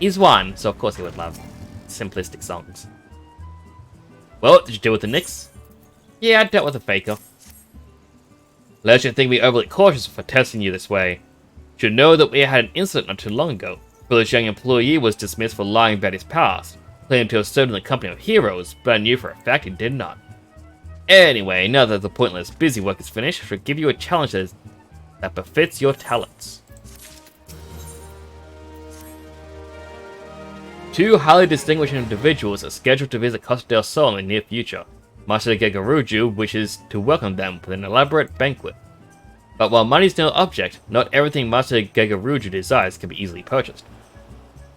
He's one, so of course he would love simplistic songs. Well, did you deal with the Nyx? Yeah, I dealt with a faker. Lest you think me overly cautious for testing you this way. You should know that we had an incident not too long ago. This young employee was dismissed for lying about his past, claiming to have served in the company of heroes, but I knew for a fact he did not. Anyway, now that the pointless busy work is finished, I shall give you a challenge that befits your talents. Two highly distinguished individuals are scheduled to visit Costa del Sol in the near future. Master Gagaruju wishes to welcome them with an elaborate banquet. But while money is no object, not everything Master Gagaruju desires can be easily purchased.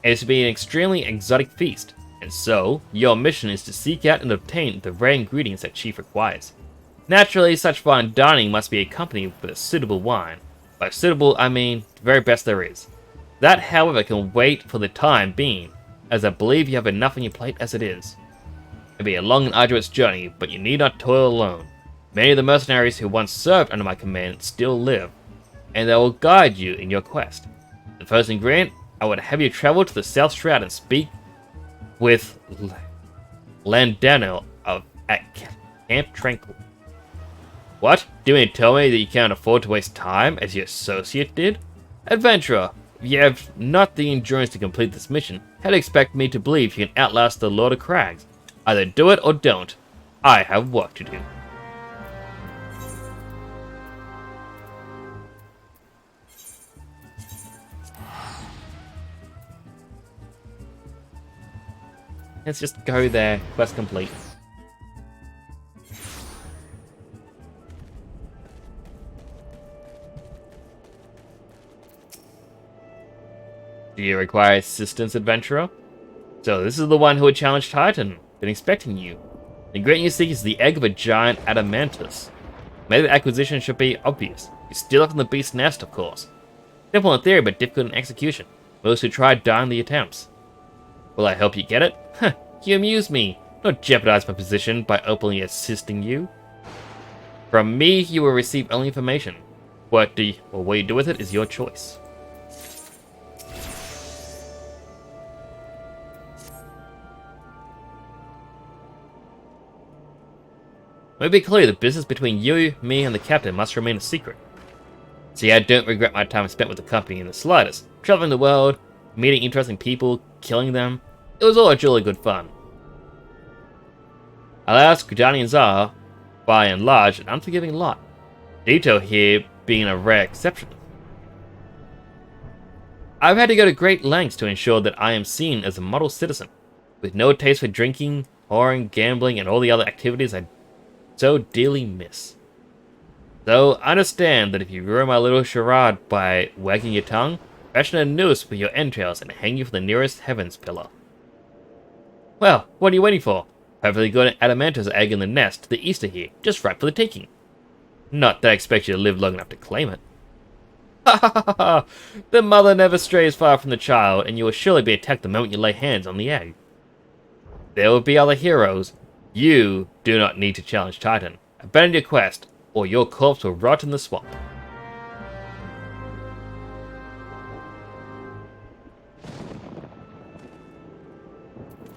It is to be an extremely exotic feast, and so, your mission is to seek out and obtain the rare ingredients that Chief requires. Naturally, such fine dining must be accompanied with a suitable wine. By suitable, I mean the very best there is. That, however, can wait for the time being, as I believe you have enough on your plate as it is. It will be a long and arduous journey, but you need not toil alone. Many of the mercenaries who once served under my command still live, and they will guide you in your quest. The first ingredient, I would have you travel to the South Shroud and speak with Landano at Camp Tranquil. What? Do you mean to tell me that you can't afford to waste time as your associate did? Adventurer, if you have not the endurance to complete this mission, how do you expect me to believe you can outlast the Lord of Crags? Either do it or don't. I have work to do. Let's just go there. Quest complete. Do you require assistance, adventurer? So this is the one who would challenge Titan. Been expecting you. The great news is the egg of a giant adamantus. Maybe the acquisition should be obvious. You steal it from the beast's nest, of course. Simple in theory, but difficult in execution. Those who try die in the attempts. Will I help you get it? Huh, you amuse me. Not jeopardize my position by openly assisting you. From me, you will receive only information. What you do with it is your choice. Let me be clear, the business between you, me, and the captain must remain a secret. See, I don't regret my time spent with the company in the slightest. Traveling the world, meeting interesting people, killing them. It was all jolly good fun. Alas, Gridanians are, by and large, an unforgiving lot. Detail here being a rare exception. I've had to go to great lengths to ensure that I am seen as a model citizen, with no taste for drinking, whoring, gambling, and all the other activities I so dearly miss. Though I understand that if you ruin my little charade by wagging your tongue, fashion a noose for your entrails and hang you from the nearest heavens pillar. Well, what are you waiting for? Perfectly good adamantus egg in the nest to the east of here, just right for the taking. Not that I expect you to live long enough to claim it. Ha ha ha ha! The mother never strays far from the child, and you will surely be attacked the moment you lay hands on the egg. There will be other heroes. You do not need to challenge Titan. Abandon your quest, or your corpse will rot in the swamp.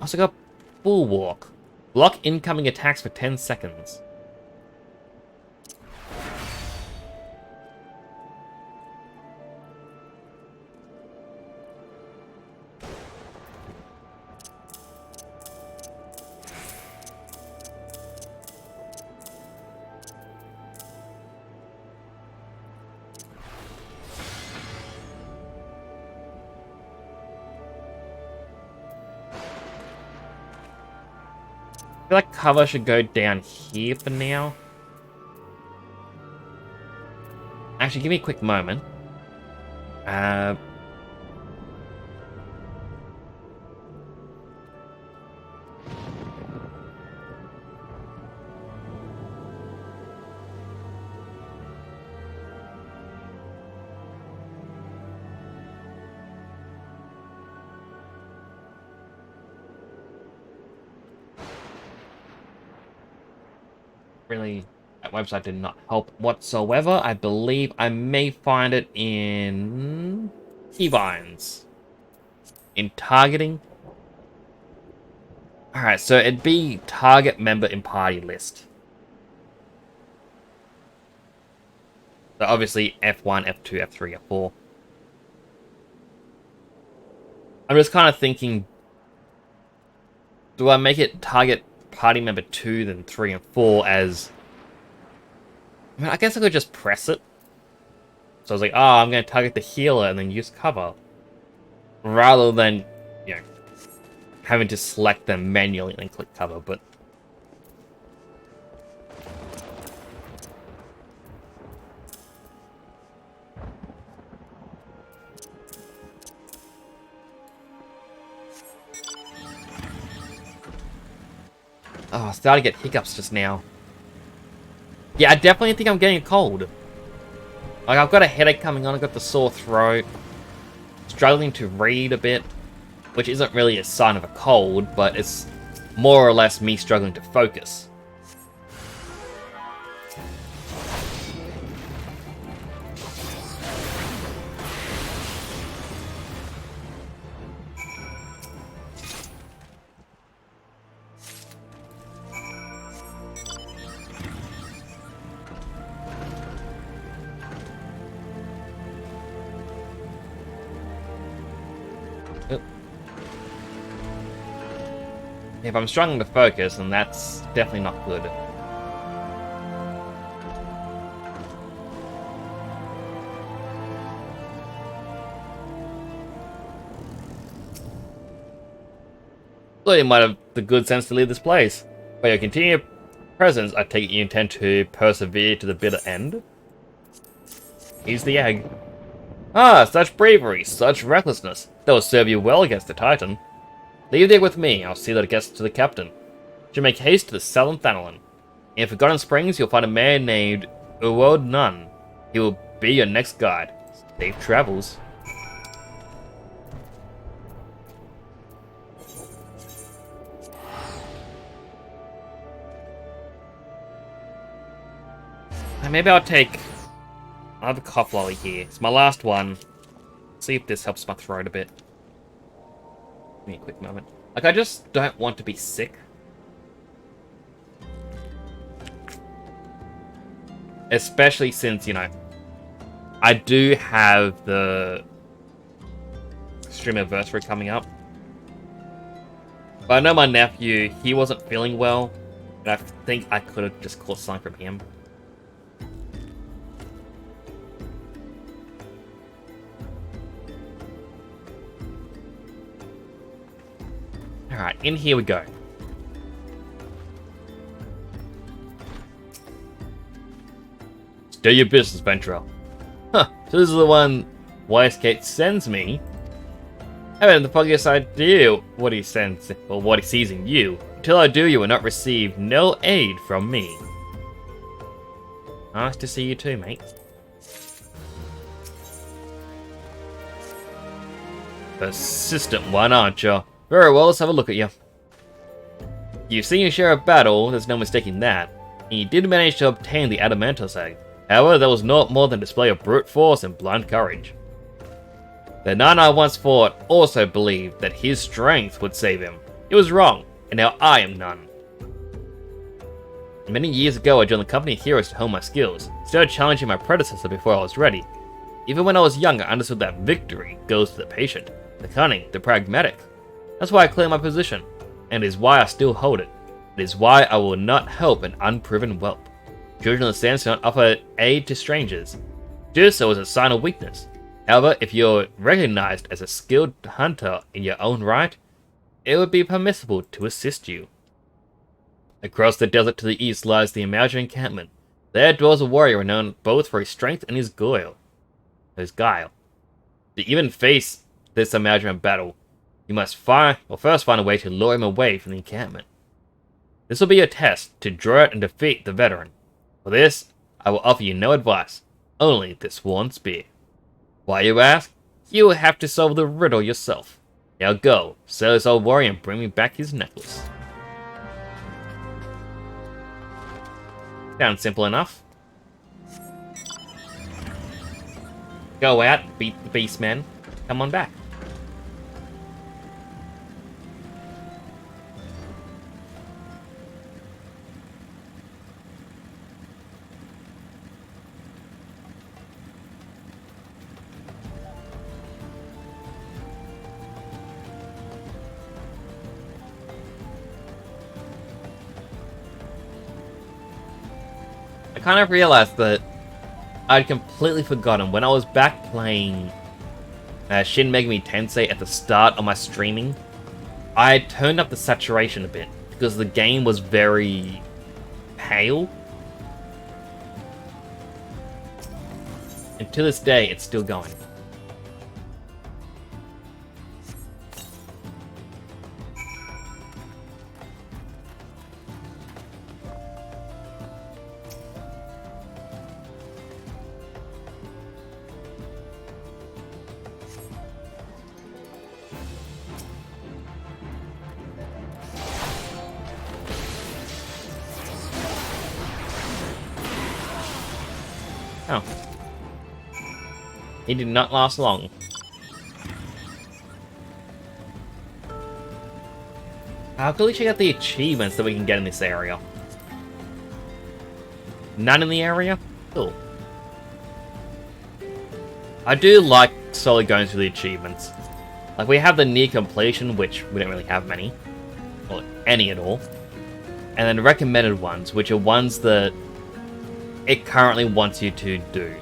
Also got Bulwark. Block incoming attacks for 10 seconds. I feel like cover should go down here for now. Actually, give me a quick moment. Really, that website did not help whatsoever. I believe I may find it in Keybinds. In targeting. Alright, so it'd be target member in party list. So obviously F1, F2, F3, F4. I'm just kind of thinking, do I make it target party member 2, then 3 and 4 as... I mean, I guess I could just press it. So I was like, oh, I'm going to target the healer and then use cover. Rather than, you know, having to select them manually and then click cover, but... Oh, I started to get hiccups just now. Yeah, I definitely think I'm getting a cold. Like, I've got a headache coming on, I've got the sore throat. Struggling to read a bit, which isn't really a sign of a cold, but it's more or less me struggling to focus. If I'm struggling to focus, then that's definitely not good. Thought you might have the good sense to leave this place. By your continued presence, I take it you intend to persevere to the bitter end. Here's the egg. Ah, such bravery, such recklessness. That will serve you well against the Titan. Leave there with me, I'll see that it gets to the captain. Should make haste to the southern Thanalan. In Forgotten Springs, you'll find a man named Uwod Nun. He will be your next guide. Safe travels. Maybe I'll have a cough lolly here. It's my last one. See if this helps my throat a bit. Give me a quick moment. Like, I just don't want to be sick. Especially since, you know, I do have the stream anniversary coming up. But I know my nephew, he wasn't feeling well. And I think I could have just caught something from him. Alright, in here we go. Do your business, Ventrell. Huh, so this is the one Wisegate sends me? I haven't the foggiest idea what he sends, or what he sees in you. Until I do, you will not receive no aid from me. Nice to see you too, mate. Persistent one, aren't you? Very well, let's have a look at you. You've seen your share of battle, there's no mistaking that. And you did manage to obtain the Adamantos egg. However, that was not more than a display of brute force and blind courage. The Nun I once fought also believed that his strength would save him. It was wrong, and now I am none. Many years ago, I joined the company of heroes to hone my skills, instead of challenging my predecessor before I was ready. Even when I was young, I understood that victory goes to the patient, the cunning, the pragmatic. That's why I claim my position, and it is why I still hold it. It is why I will not help an unproven whelp. Children of the Sands do not offer aid to strangers. Do so as a sign of weakness. However, if you're recognized as a skilled hunter in your own right, it would be permissible to assist you. Across the desert to the east lies the Imagined Encampment. There dwells a warrior renowned both for his strength and his guile. To even face this imagined battle, you must first find a way to lure him away from the encampment. This will be a test to draw out and defeat the veteran. For this, I will offer you no advice, only this sworn spear. Why, you ask? You will have to solve the riddle yourself. Now go, sell this old warrior and bring me back his necklace. Sounds simple enough. Go out, beat the beastmen, come on back. I kind of realized that I'd completely forgotten when I was back playing Shin Megami Tensei at the start of my streaming. I had turned up the saturation a bit because the game was very pale. And to this day, it's still going. Oh. He did not last long. I'll quickly check out the achievements that we can get in this area. None in the area? Cool. I do like slowly going through the achievements. Like, we have the near completion, which we don't really have many. Or any at all. And then recommended ones, which are ones that it currently wants you to do.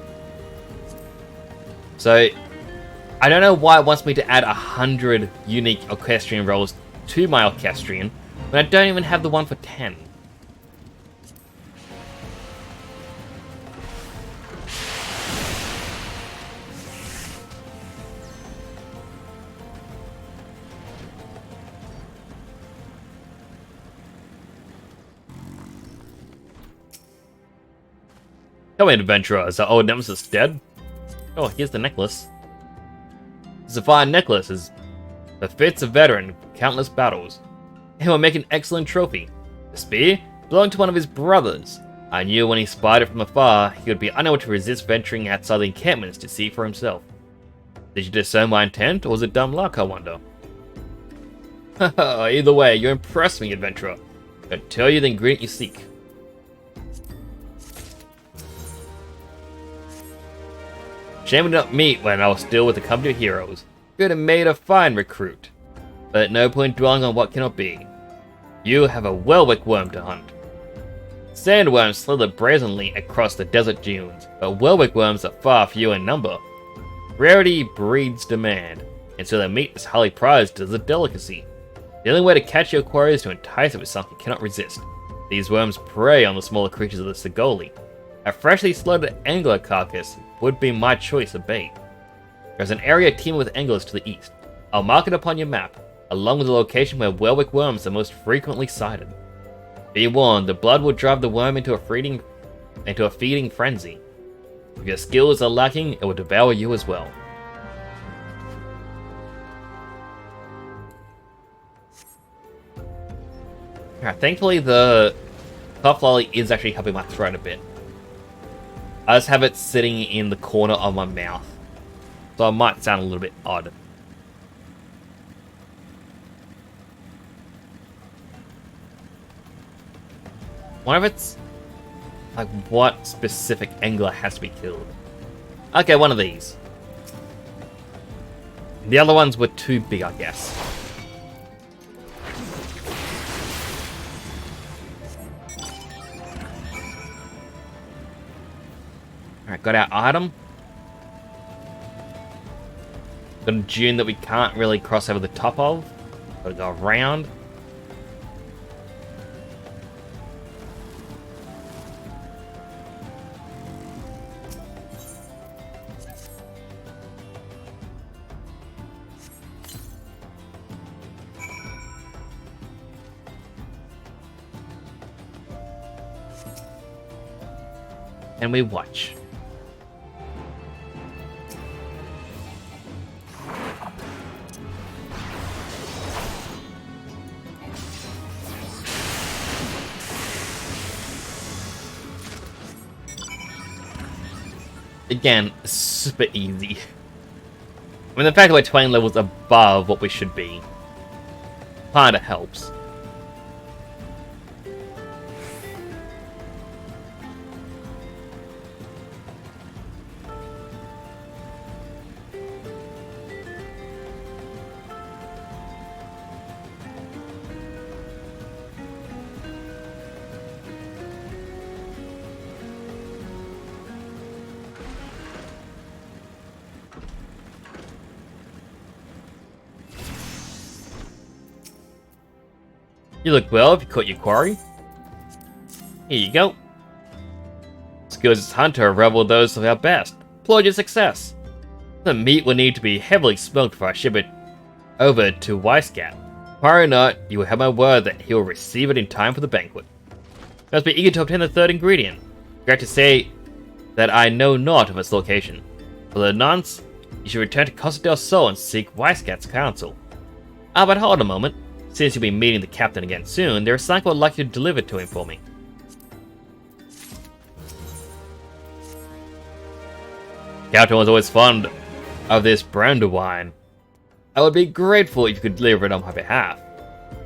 So, I don't know why it wants me to add 100 unique equestrian roles to my equestrian, when I don't even have the one for 10. Come in, adventurer. Is our old nemesis dead? Oh, here's the necklace. It's a fine necklace. It befits a veteran of countless battles. It will make an excellent trophy. The spear belonged to one of his brothers. I knew when he spied it from afar, he would be unable to resist venturing outside the encampments to see for himself. Did you discern my intent, or was it dumb luck, I wonder? Haha, either way, you impressed me, adventurer. I'll tell you the ingredient you seek. Shame we did not meet when I was still with the company of heroes. You would have made a fine recruit. But no point dwelling on what cannot be. You have a Welwick worm to hunt. Sandworms slither brazenly across the desert dunes, but Welwick worms are far fewer in number. Rarity breeds demand, and so their meat is highly prized as a delicacy. The only way to catch your quarry is to entice it with something you cannot resist. These worms prey on the smaller creatures of the Sigoli. A freshly slaughtered angler carcass would be my choice of bait. There's an area teeming with anglers to the east. I'll mark it upon your map, along with the location where Welwick worms are most frequently sighted. Be warned, the blood will drive the worm into a feeding frenzy. If your skills are lacking, it will devour you as well. Alright, thankfully the puff lolly is actually helping my throat a bit. I just have it sitting in the corner of my mouth, so it might sound a little bit odd. Wonder if it's like what specific angler has to be killed. Okay, one of these. The other ones were too big, I guess. Alright, got our item. Got a dune that we can't really cross over the top of. Gotta go around. And we watch. Again, super easy. I mean, the fact that we're 20 levels above what we should be kinda helps. You look well if you caught your quarry. Here you go. Skills as hunter have reveled those of our best. Applaud your success. The meat will need to be heavily smoked before I ship it over to Weiscat. Quarry or not, you will have my word that he will receive it in time for the banquet. You must be eager to obtain the third ingredient. Regret to say that I know not of its location. For the nonce, you should return to Costa del Sol and seek Weiscat's counsel. Ah, but hold a moment. Since you'll be meeting the captain again soon, there is something I'd like you to deliver to him for me. Captain was always fond of this brandywine. I would be grateful if you could deliver it on my behalf.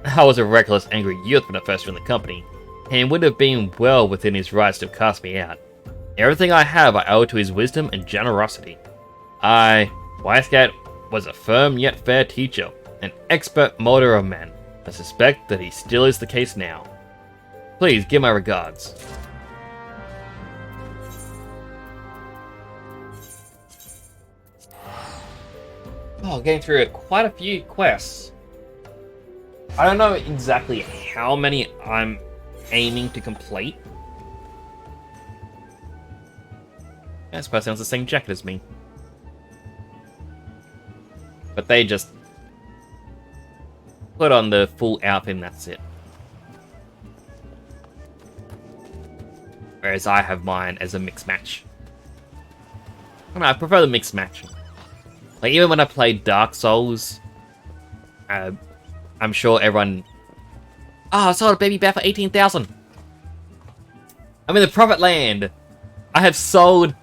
I was a reckless, angry youth when I first joined the company, and would have been well within his rights to cast me out. Everything I have I owe to his wisdom and generosity. Weiscat, was a firm yet fair teacher, an expert molder of men. I suspect that he still is the case now. Please give my regards. Oh, getting through quite a few quests. I don't know exactly how many I'm aiming to complete. This person has the same jacket as me. But they just put on the full outfit and that's it. whereas I have mine as a mixed match. I prefer the mixed match. Like, even when I played Dark Souls, I'm sure everyone... Oh, I sold a baby bat for 18,000. I'm in the profit land. I have sold...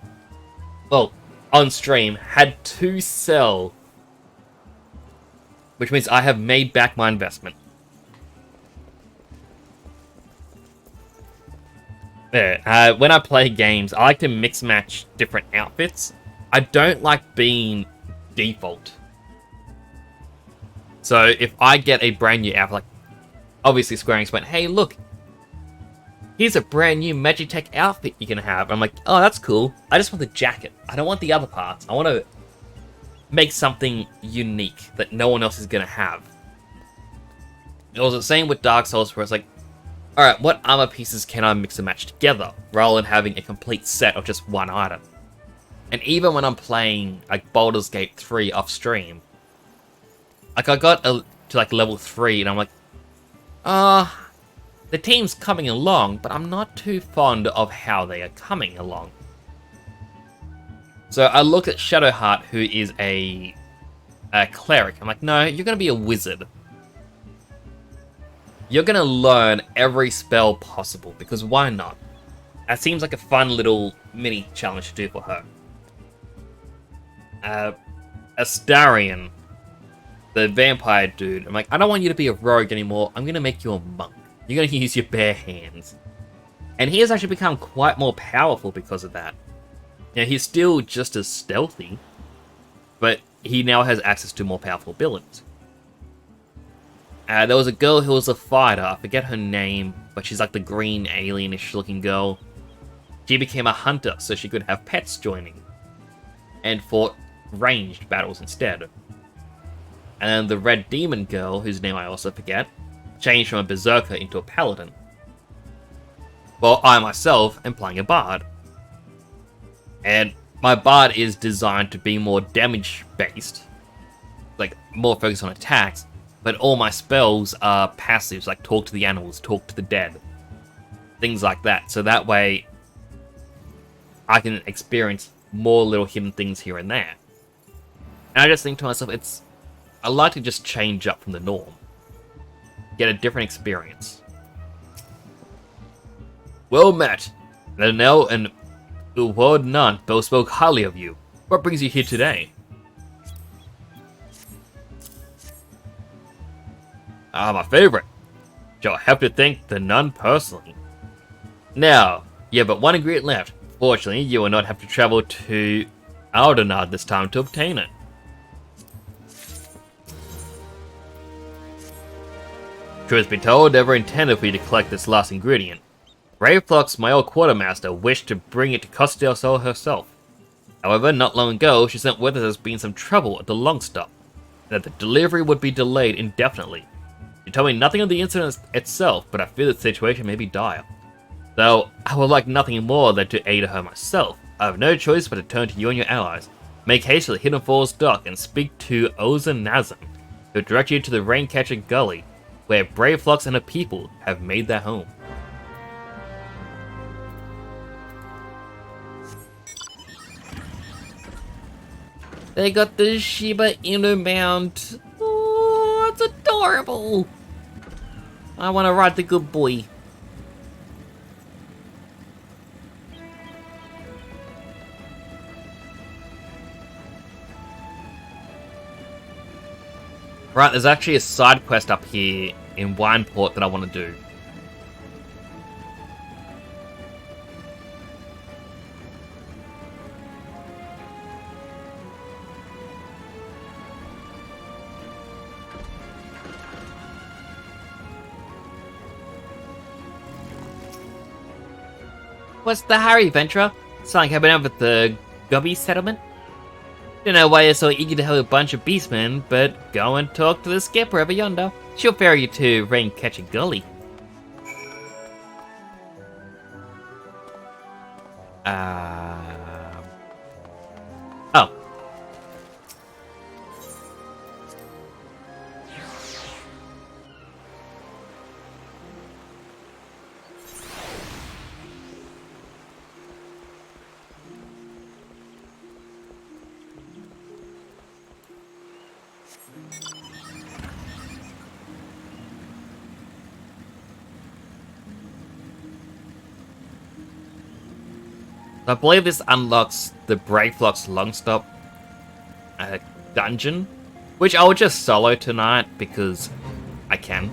Well, on stream, had to sell. Which means I have made back my investment. There. When I play games, I like to mix match different outfits. I don't like being default. So if I get a brand new outfit, like obviously Square Enix went, hey look, here's a brand new Magitech outfit you can have. I'm like, oh that's cool. I just want the jacket. I don't want the other parts. I want to make something unique that no one else is going to have. It was the same with Dark Souls where it's like, alright, what armor pieces can I mix and match together rather than having a complete set of just one item? And even when I'm playing like Baldur's Gate 3 off stream, like I got to like level 3 and I'm like, the team's coming along, but I'm not too fond of how they are coming along. So I look at Shadowheart, who is a cleric. I'm like, no, you're going to be a wizard. You're going to learn every spell possible, because why not? That seems like a fun little mini challenge to do for her. Astarion, the vampire dude, I'm like, I don't want you to be a rogue anymore. I'm going to make you a monk. You're going to use your bare hands. And he has actually become quite more powerful because of that. Now, he's still just as stealthy, but he now has access to more powerful abilities. There was a girl who was a fighter, I forget her name, but she's like the green alienish looking girl. She became a hunter so she could have pets joining, and fought ranged battles instead. And then the red demon girl, whose name I also forget, changed from a berserker into a paladin. Well, I myself am playing a bard. And my bard is designed to be more damage based, like more focused on attacks, but all my spells are passives, like talk to the animals, talk to the dead, things like that. So that way I can experience more little hidden things here and there. And I just think to myself, I like to just change up from the norm. Get a different experience. Well met. Lanel and Uwod Nun both spoke highly of you. What brings you here today? My favorite. Shall have to thank the nun personally. Now, you have but one ingredient left. Fortunately, you will not have to travel to Aldenard this time to obtain it. Truth be told, never intended for you to collect this last ingredient. Braveflux, my old quartermaster, wished to bring it to Costello herself. However, not long ago, she sent word that there's been some trouble at the long stop, and that the delivery would be delayed indefinitely. She told me nothing of the incident itself, but I fear the situation may be dire. Though, I would like nothing more than to aid her myself. I have no choice but to turn to you and your allies. Make haste to the Hidden Falls dock and speak to Ozan Nazem, who will direct you to the Raincatcher Gully, where Braveflux and her people have made their home. They got the Shiba Inu mount. Oh, it's adorable. I want to ride the good boy. Right, there's actually a side quest up here in Wineport that I want to do. What's the hurry, Ventura? Something happened over at the Gubby settlement? Don't know why you're so eager to help a bunch of beastmen, but go and talk to the skipper over yonder. She'll ferry you to Raincatcher Gully. Oh. I believe this unlocks the Breakflox Longstop dungeon, which I will just solo tonight because I can.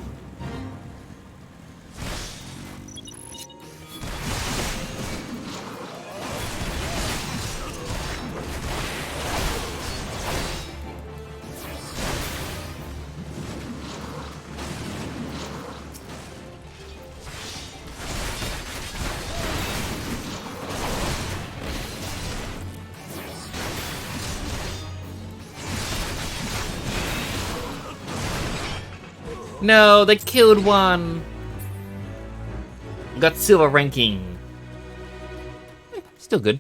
No, they killed one. Got silver ranking. Still good.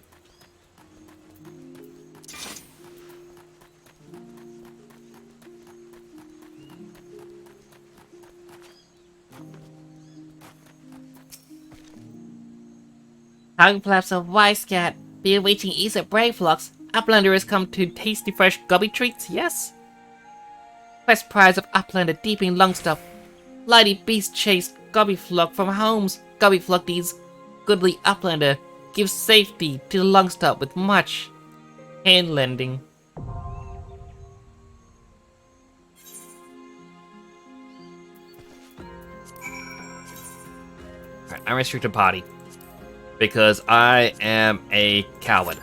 How perhaps a wise cat be awaiting ease at Braveflux. Uplander has come to tasty fresh gobby treats, yes? Quest prize of Uplander deep in Longstop. Lighty beast chased Gobbyflock from homes. Gobbyflock these goodly Uplander gives safety to the Longstop with much hand lending. Alright, unrestricted party. Because I am a coward.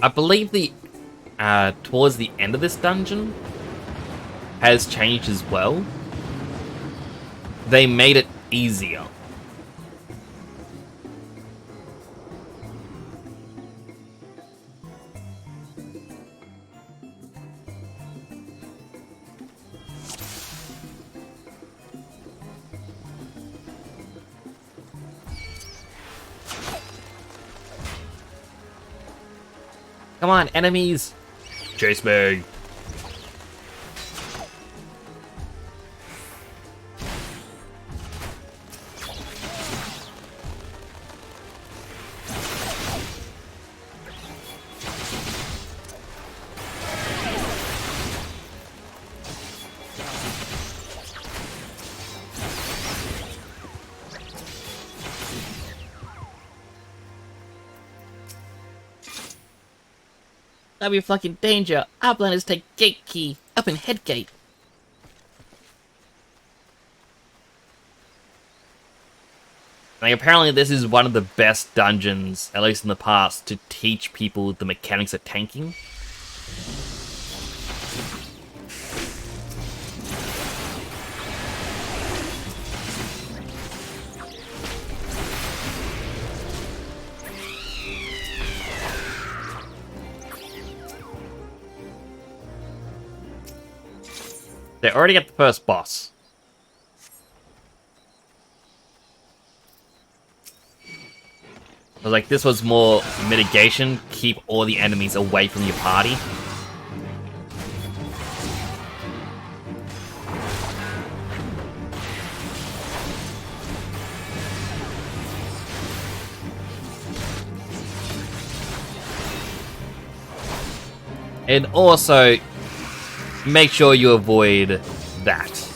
I believe the towards the end of this dungeon has changed as well. They made it easier. Come on, enemies! Chase me! That'd be fucking danger. Uplanders take gate key. Up in Headgate. Like, apparently this is one of the best dungeons, at least in the past, to teach people the mechanics of tanking. They already got the first boss. Like, this was more mitigation, keep all the enemies away from your party. And also, make sure you avoid that.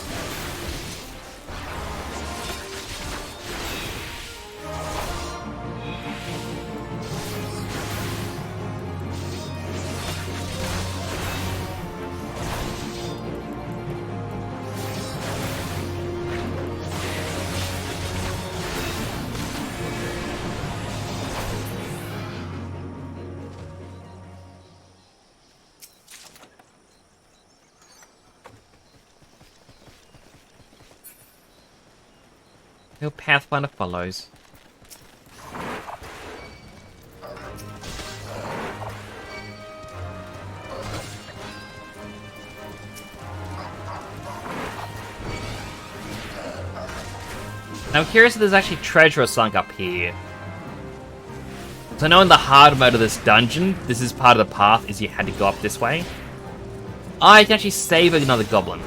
No Pathfinder follows. Now I'm curious if there's actually treasure sunk up here. So I know in the hard mode of this dungeon, this is part of the path, is you had to go up this way. I can actually save another goblin.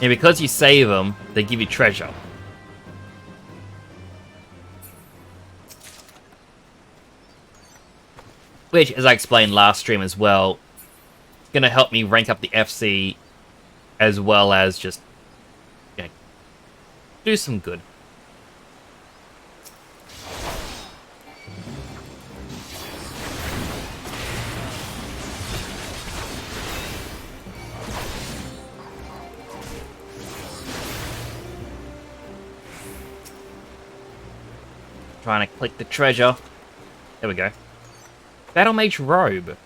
And because you save them, they give you treasure. Which, as I explained last stream as well, is going to help me rank up the FC as well as just, you know, do some good. Trying to click the treasure. There we go. Battle Mage Robe.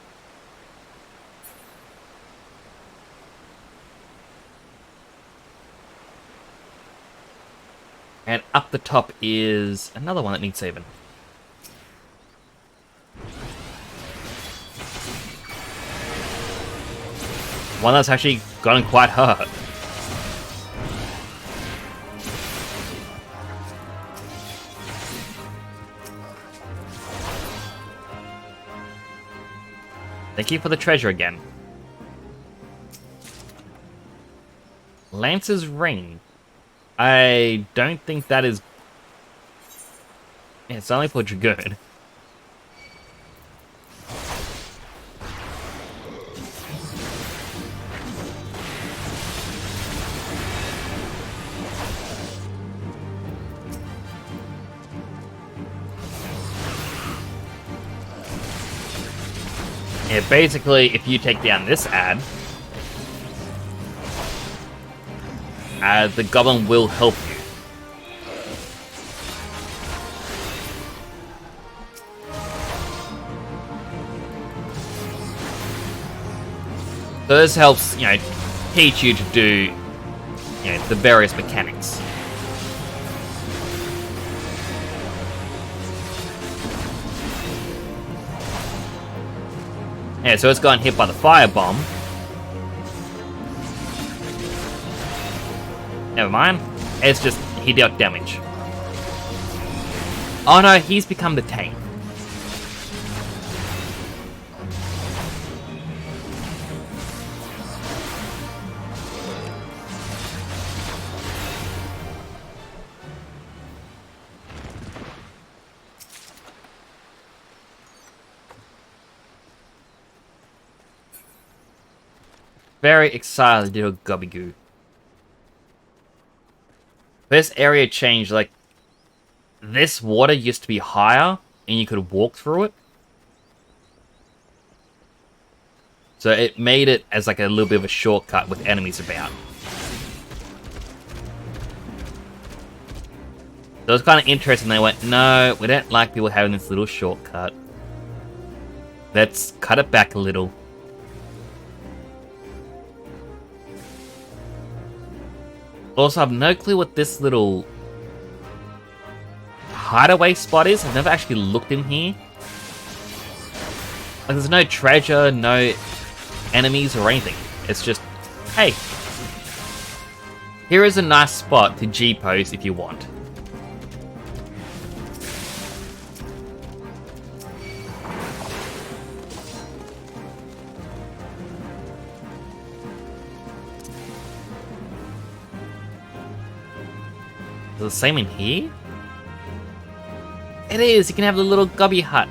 And up the top is another one that needs saving. One that's actually gotten quite hurt. Thank you for the treasure again. Lance's Ring. I don't think that is... It's only for Dragoon. Yeah, basically, if you take down this ad, the goblin will help you. So this helps, you know, teach you to do, you know, the various mechanics. Yeah, so it's gotten hit by the firebomb. Never mind. It's just, he dealt damage. Oh no, he's become the tank. Very excited to do a Gubby-Goo. This area changed, like, this water used to be higher, and you could walk through it. So it made it as like a little bit of a shortcut with enemies about. So it was kind of interesting, they went, no, we don't like people having this little shortcut. Let's cut it back a little. Also, I have no clue what this little hideaway spot is. I've never actually looked in here. Like, there's no treasure, no enemies or anything. It's just, hey, here is a nice spot to G-pose if you want. Is it the same in here? It is! You can have the little gubby hut.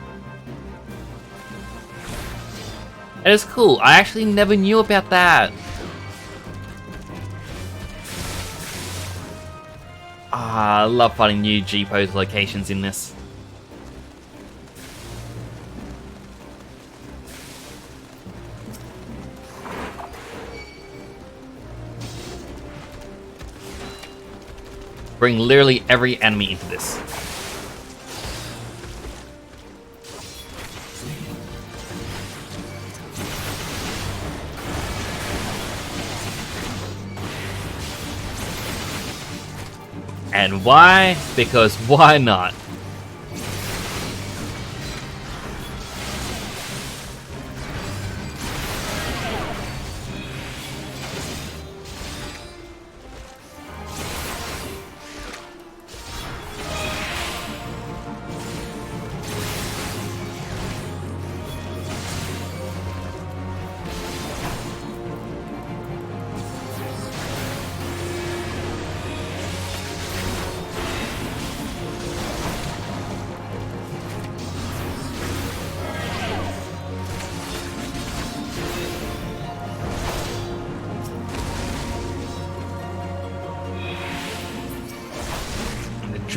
That is cool. I actually never knew about that. Ah, I love finding new G-pose locations in this. Bring literally every enemy into this. And why? Because why not?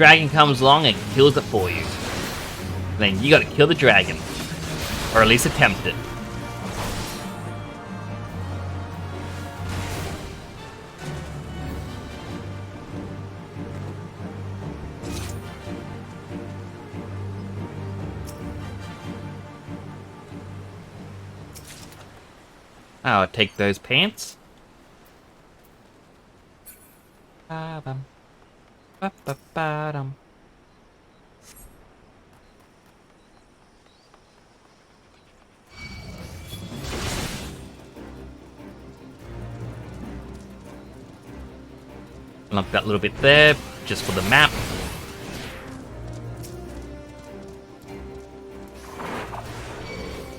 dragon comes along and kills it for you. Then you gotta kill the dragon. Or at least attempt it. I'll take those pants. Ba-bum. Ba-ba-ba-dum. Lump that little bit there, just for the map.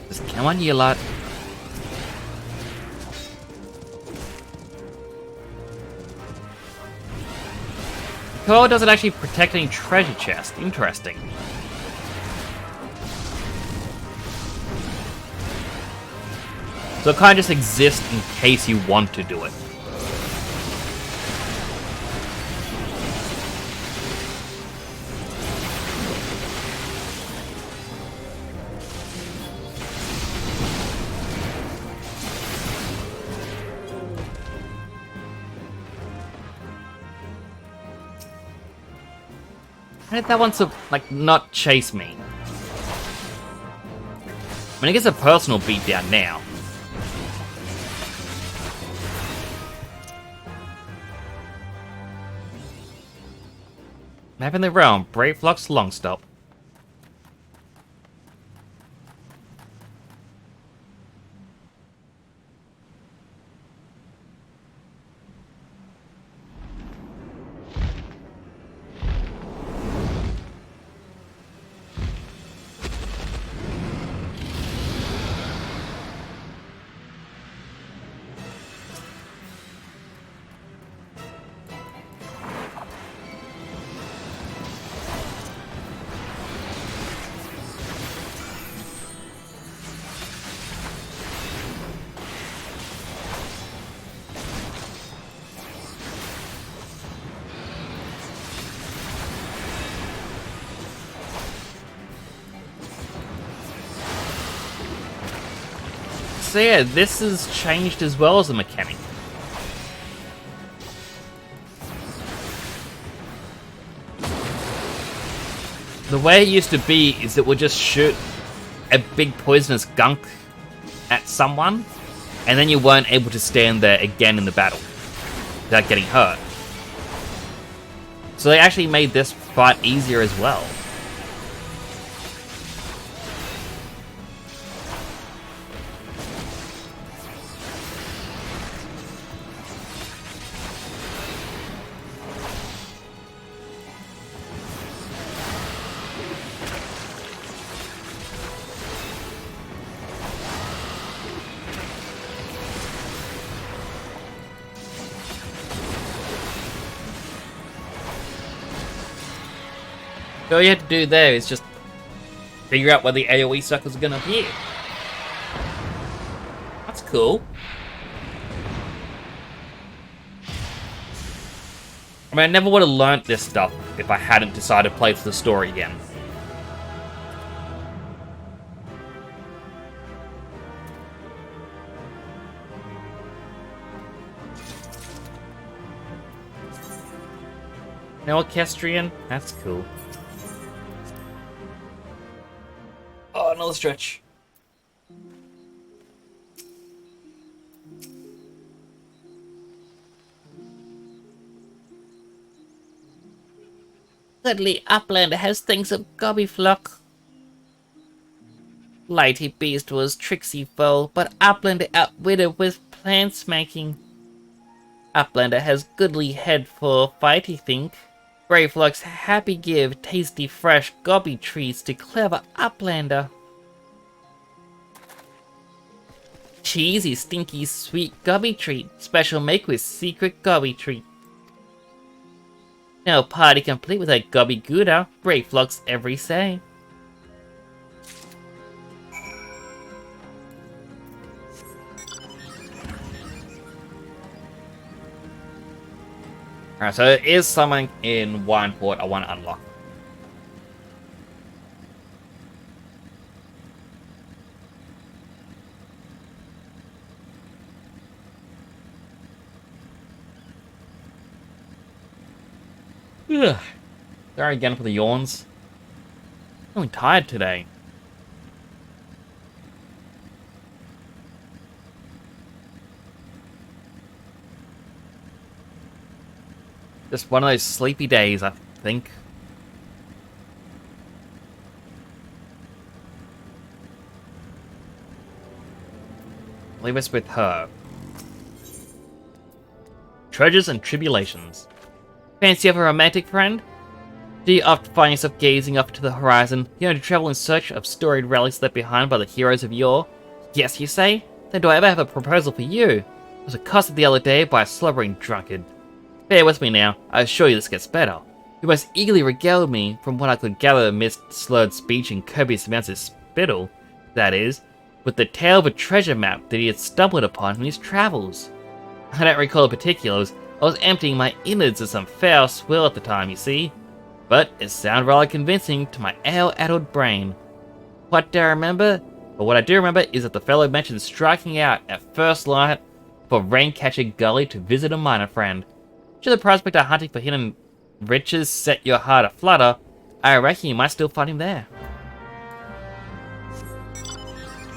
Just come on, you lot. Coil doesn't actually protect any treasure chest. Interesting. So it kind of just exists in case you want to do it. How did that one not chase me? I mean, it gets a personal beatdown now. Map in the realm, Brave Flux long stop. So yeah, this has changed as well as a mechanic. The way it used to be is it would just shoot a big poisonous gunk at someone, and then you weren't able to stand there again in the battle without getting hurt. So they actually made this fight easier as well. So all you had to do there is just figure out where the AoE circles are going to appear. That's cool. I mean, I never would have learnt this stuff if I hadn't decided to play through the story again. No Orchestrion? That's cool. Oh, another stretch. Suddenly, Uplander has things of Gobbyflock. Lighty Beast was tricksy foe, but Uplander outwitted with plant smacking. Uplander has goodly head for fighty think. Braveflock's happy give tasty fresh gobby treats to clever Uplander. Cheesy stinky sweet gobby treat, special make with secret gobby treat. No party complete without gobby gouda, Braveflock's every say. Alright, so there is something in one port I want to unlock. Ugh. Sorry again for the yawns. I'm feeling tired today. Just one of those sleepy days, I think. Leave us with her. Treasures and tribulations. Fancy of a romantic friend? Do you often find yourself gazing up to the horizon, yearning to travel in search of storied relics left behind by the heroes of yore? Yes, you say? Then do I ever have a proposal for you? I was accosted the other day by a slobbering drunkard. Bear with me now, I assure you this gets better. He most eagerly regaled me, from what I could gather amidst slurred speech and copious amounts of spittle, that is, with the tale of a treasure map that he had stumbled upon in his travels. I don't recall the particulars, I was emptying my innards of some foul swill at the time, you see. But it sounded rather convincing to my ale-addled brain. What do I remember? But what I do remember is that the fellow mentioned striking out at first light for Raincatcher Gully to visit a miner friend. Should the prospect of hunting for hidden riches set your heart aflutter, I reckon you might still find him there.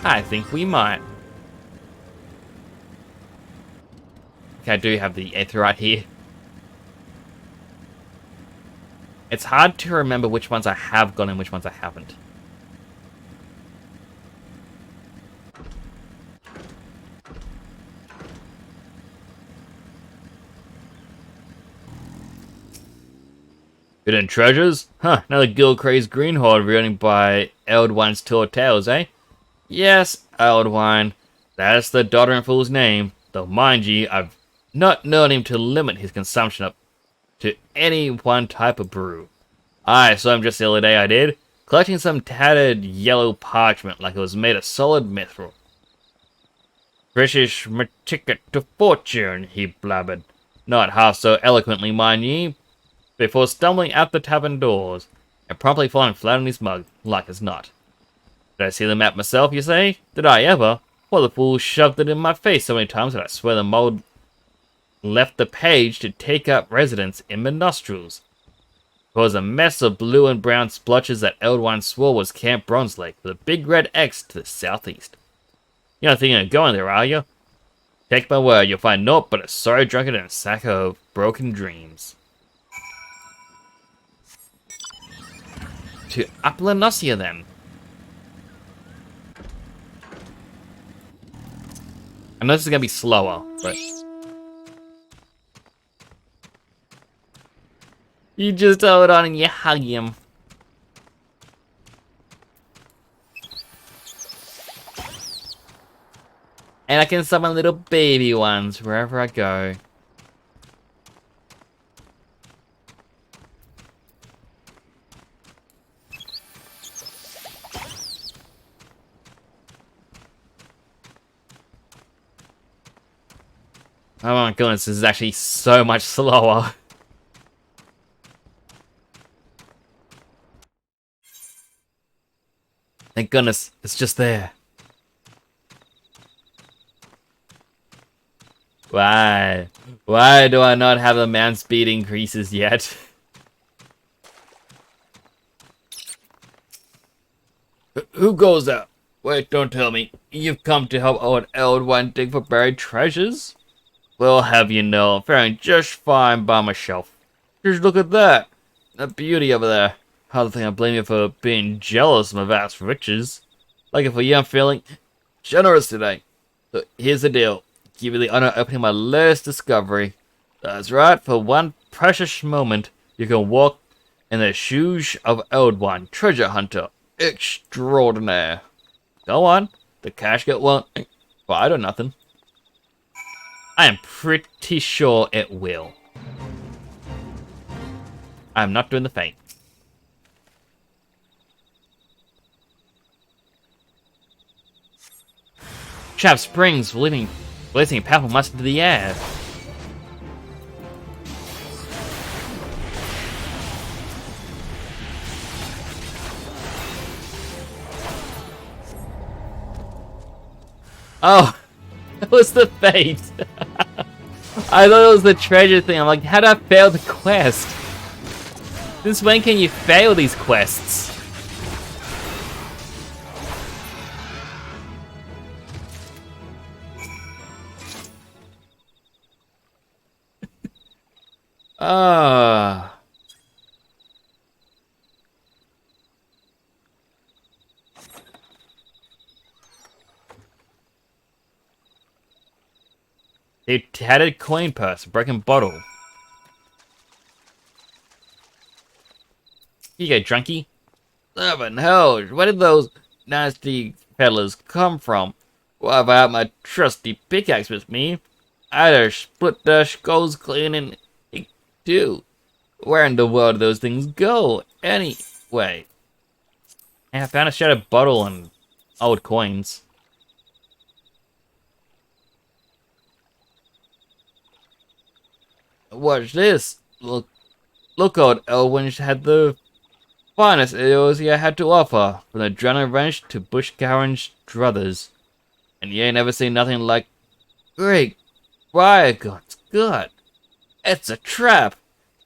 I think we might. Okay, I do have the Aetheryte here. It's hard to remember which ones I have got and which ones I haven't. Hidden treasures? Huh, another guild-crazed greenhorn ruined by Eldwine's tall tales, eh? Yes, Eldwine. That's the doddering fool's name. Though mind ye, I've not known him to limit his consumption up to any one type of brew. I saw him just the other day, I did, collecting some tattered yellow parchment like it was made of solid mithril. British ticket to fortune, he blabbered. Not half so eloquently, mind ye, before stumbling out the tavern doors, and promptly falling flat on his mug, like as not. Did I see the map myself, you say? Did I ever? Well, the fool shoved it in my face so many times that I swear the mold left the page to take up residence in my nostrils. It was a mess of blue and brown splotches that Eldwine swore was Camp Bronze Lake, with a big red X to the southeast. You're not thinking of going there, are you? Take my word, you'll find naught but a sorry drunkard and a sack of broken dreams. To Applanosia, then. I know this is going to be slower, but... You just hold on and you hug him. And I can summon little baby ones wherever I go. Oh my goodness, this is actually so much slower. Thank goodness, it's just there. Why? Why do I not have the man speed increases yet? Who goes out? Wait, don't tell me. You've come to help old Eldwine dig for buried treasures? Well, have you know, I'm faring just fine by myself. Just look at that. That beauty over there. Hardly think I blame you for being jealous of my vast riches. Lucky for you, I'm feeling generous today. So here's the deal. Give you the honor of opening my latest discovery. That's right, for one precious moment, you can walk in the shoes of Eldwine, treasure hunter extraordinaire. Go on, the casket won't bite or nothing. I am pretty sure it will. I'm not doing the feint. Chap Springs releasing a powerful must into the air. Oh, it was the fate. I thought it was the treasure thing. I'm like, how did I fail the quest? Since when can you fail these quests? Ah. A tattered coin purse, a broken bottle. Here you go, drunkie. Heaven hell, where did those nasty fellas come from? Why have I had my trusty pickaxe with me? I'd have split their skulls clean in two. Where in the world do those things go, anyway? Yeah, I found a shattered bottle and old coins. Watch this. Look, old Elwyn had the finest ales he had to offer, from the Adrenaline Wrench to Bush Garen's druthers. And you ain't ever seen nothing like Great Briar God's God. It's a trap.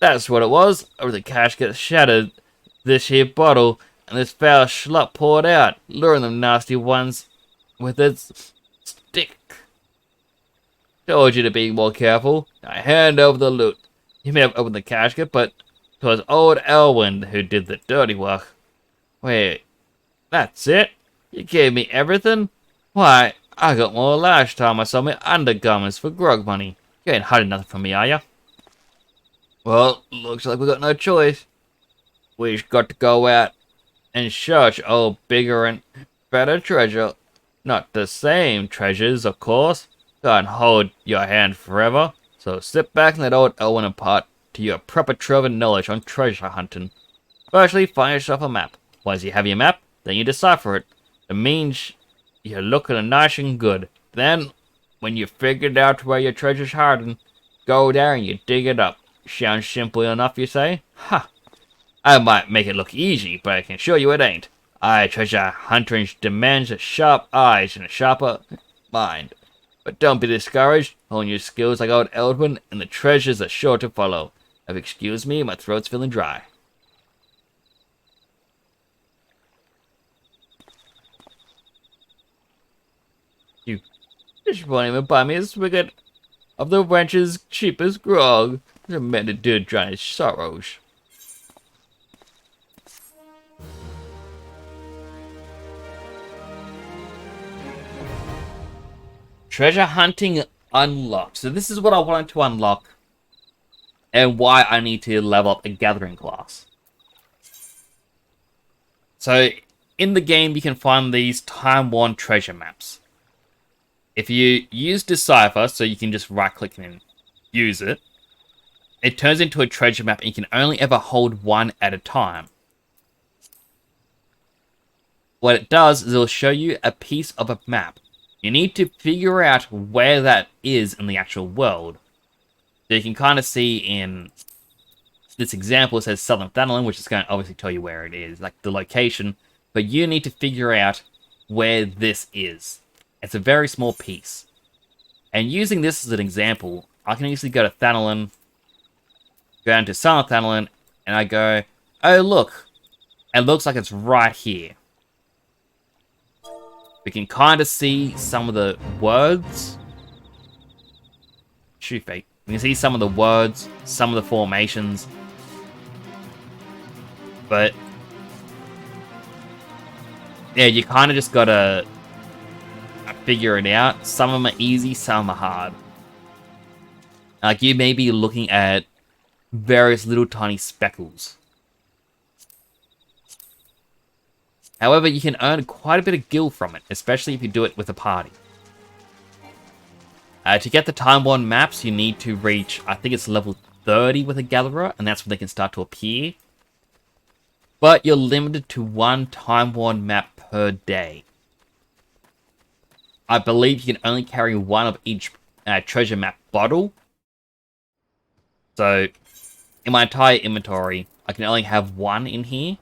That's what it was. Over the cash gets shattered. This here bottle, and this foul schlup poured out, luring them nasty ones with its stick. Told you to be more careful. I hand over the loot. You may have opened the casket, but 'twas old Elwyn who did the dirty work. Wait, that's it? You gave me everything? Why, I got more last time I sold my undergarments for grog money. You ain't hiding nothing from me, are ya? Well, looks like we got no choice. We've got to go out and search old bigger and better treasure. Not the same treasures, of course. Can't hold your hand forever. So sit back and let old Elwyn impart to you a proper trove of knowledge on treasure hunting. Firstly, find yourself a map. Once you have your map, then you decipher it. It means you're looking nice and good. Then, when you've figured out where your treasure's hiding, go there and you dig it up. Sounds simple enough, you say? Ha! I might make it look easy, but I can assure you it ain't. Treasure hunting demands sharp eyes and a sharper mind. But don't be discouraged. Hone your skills like old Eldwin, and the treasures are sure to follow. If you excuse me, my throat's feeling dry. You just won't even buy me a spigot of the wench's cheapest grog. It's meant to do drown his sorrows. Treasure hunting unlocked. So this is what I wanted to unlock and why I need to level up a gathering class. So in the game you can find these time-worn treasure maps. If you use Decipher, so you can just right click and use it, it turns into a treasure map and you can only ever hold one at a time. What it does is it'll show you a piece of a map. You need to figure out where that is in the actual world. So you can kind of see in this example, it says Southern Thanalan, which is going to obviously tell you where it is, like the location. But you need to figure out where this is. It's a very small piece. And using this as an example, I can easily go to Thanalan, go down to Southern Thanalan, and I go, oh look, it looks like it's right here. We can kind of see some of the words. Shoot fate. We can see some of the words, some of the formations. But yeah, you kind of just gotta figure it out. Some of them are easy, some are hard. Like you may be looking at various little tiny speckles. However, you can earn quite a bit of gil from it, especially if you do it with a party. To get the time-worn maps, you need to reach, I think it's level 30 with a gatherer, and that's when they can start to appear. But you're limited to one time-worn map per day. I believe you can only carry one of each treasure map bottle. So, in my entire inventory, I can only have one in here.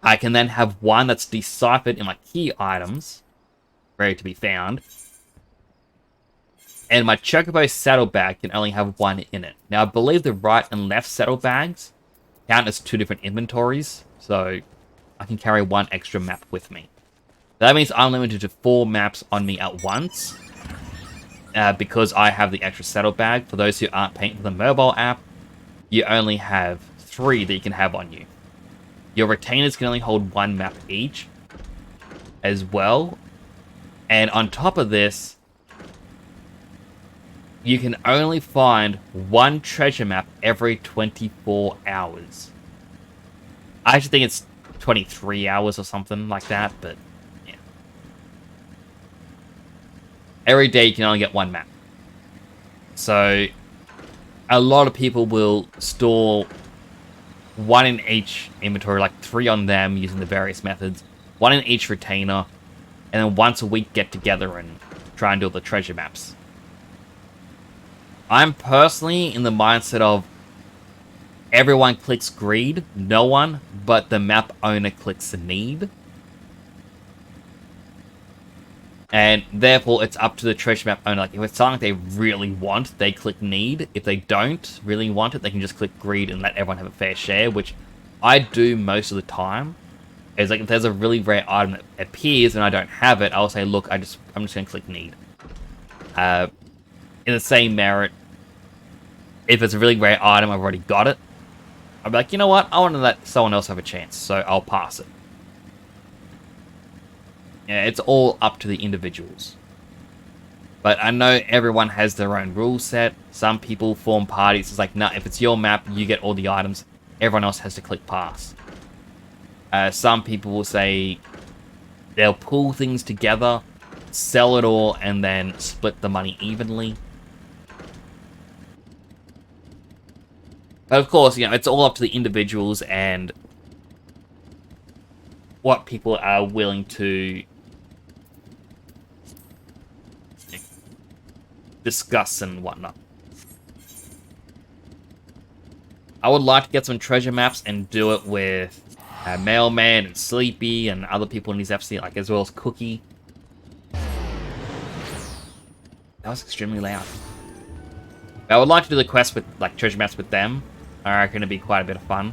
I can then have one that's deciphered in my key items. rarely to be found. And my Chocobo saddlebag can only have one in it. Now, I believe the right and left saddlebags count as 2 different inventories, so I can carry 1 extra map with me. That means I'm limited to 4 maps on me at once, because I have the extra saddlebag. For those who aren't paying for the mobile app, you only have 3 that you can have on you. Your retainers can only hold 1 map each as well. And on top of this, you can only find 1 treasure map every 24 hours. I actually think it's 23 hours or something like that, but yeah. Every day you can only get 1 map. So, a lot of people will store 1 in each inventory, like 3 on them using the various methods, 1 in each retainer, and then once a week get together and try and do all the treasure maps. I'm personally in the mindset of everyone clicks greed, no one but the map owner clicks need. And therefore, it's up to the treasure map owner. Like, if it's something they really want, they click need. If they don't really want it, they can just click greed and let everyone have a fair share, which I do most of the time. It's like, if there's a really rare item that appears and I don't have it, I'll say, look, I'm just going to click need. In the same merit, if it's a really rare item, I've already got it, I'll be like, you know what, I want to let someone else have a chance, so I'll pass it. Yeah, it's all up to the individuals. But I know everyone has their own rule set. Some people form parties. It's like, nah, if it's your map, you get all the items. Everyone else has to click pass. Some people will say they'll pull things together, sell it all, and then split the money evenly. But of course, you know, it's all up to the individuals and what people are willing to discuss and whatnot. I would like to get some treasure maps and do it with Mailman and Sleepy and other people in these FC, like as well as Cookie. That was extremely loud. I would like to do the quest with like treasure maps with them. I reckon it'd be quite a bit of fun.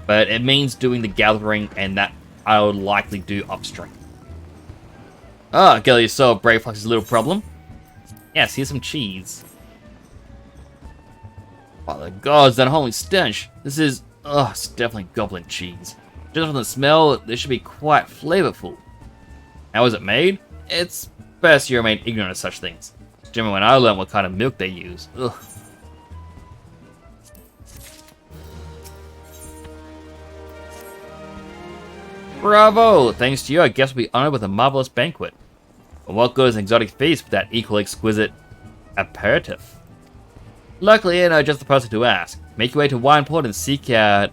But it means doing the gathering, and that I would likely do upstream. Oh, Gilly saw Brave Flux's little problem. Yes, here's some cheese. By the gods, that holy stench. This is, it's definitely goblin cheese. Just from the smell, this should be quite flavorful. How is it made? It's best you remain ignorant of such things. Remember when I learned what kind of milk they use. Ugh. Bravo! Thanks to you, I guess we'll be honored with a marvelous banquet. But what good is an exotic feast with that equally exquisite aperitif? Luckily, I know just the person to ask. Make your way to Wineport and seek out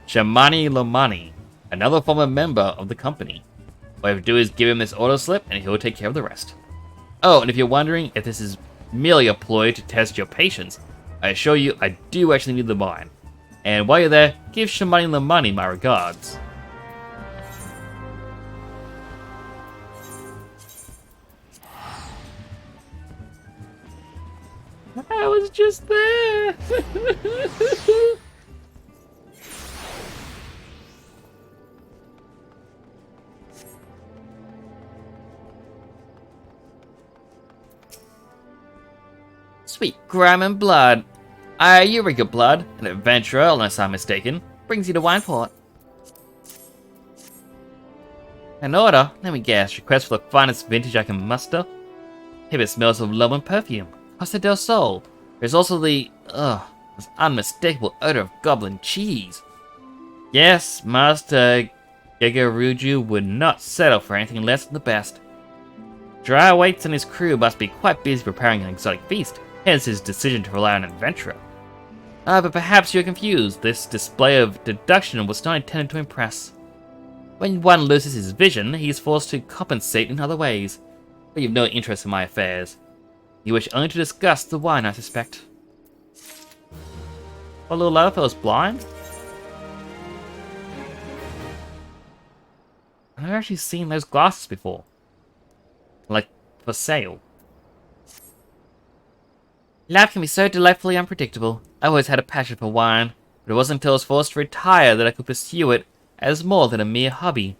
Shamani Lomani, another former member of the company. All you have to do is give him this order slip, and he'll take care of the rest. Oh, and if you're wondering if this is merely a ploy to test your patience, I assure you I do actually need the mine. And while you're there, give Shamani Lomani my regards. I was just there. Sweet grime and blood. Eureka Blood, an adventurer, unless I'm mistaken, brings you to Wineport. An order? Let me guess. Request for the finest vintage I can muster? Maybe it smells of love and perfume. Costa del Sol. There's also the, this unmistakable odor of goblin cheese. Yes, Master Gegaruju would not settle for anything less than the best. Dry Waits and his crew must be quite busy preparing an exotic feast, hence his decision to rely on an adventurer. But perhaps you're confused. This display of deduction was not intended to impress. When one loses his vision, he is forced to compensate in other ways. But you have no interest in my affairs. You wish only to discuss the wine, I suspect. What little lad fellow's blind? I've never actually seen those glasses before. Like, for sale. Life can be so delightfully unpredictable. I always had a passion for wine, but it wasn't until I was forced to retire that I could pursue it as more than a mere hobby.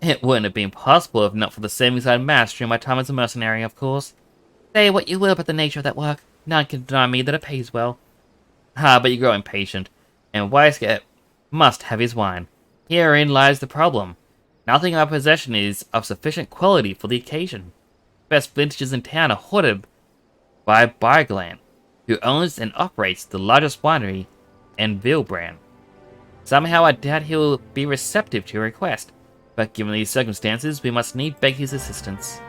It wouldn't have been possible if not for the savings I'd amassed during my time as a mercenary, of course. Say what you will about the nature of that work, none can deny me that it pays well. But you grow impatient, and Weisgett must have his wine. Herein lies the problem. Nothing in my possession is of sufficient quality for the occasion. The best vintages in town are hoarded by Bargland, who owns and operates the largest winery in Villebrand. Somehow I doubt he will be receptive to your request, but given these circumstances, we must need beg his assistance.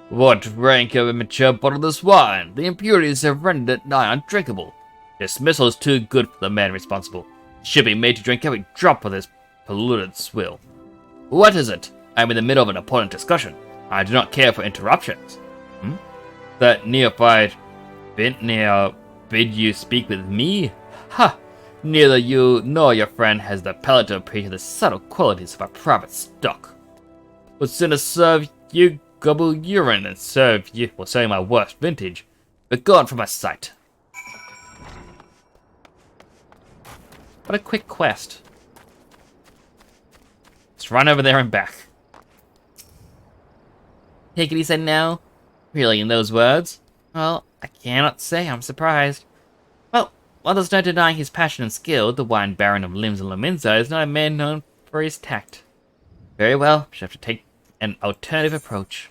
What rank of immature bottle this wine? The impurities have rendered it nigh undrinkable. Dismissal is too good for the man responsible. Should be made to drink every drop of this polluted swill. What is it? I am in the middle of an important discussion. I do not care for interruptions. That neophyte bid you speak with me? Ha! Neither you nor your friend has the palate to appreciate the subtle qualities of our private stock. Would sooner serve you gobble urine than serve you for selling my worst vintage. But gone from my sight. What a quick quest. Let's run over there and back. Take it, he said no. Really, in those words? Well, I cannot say I'm surprised. Well, while there's no denying his passion and skill, the wine baron of Limbs and Laminza is not a man known for his tact. Very well, shall have to take an alternative approach.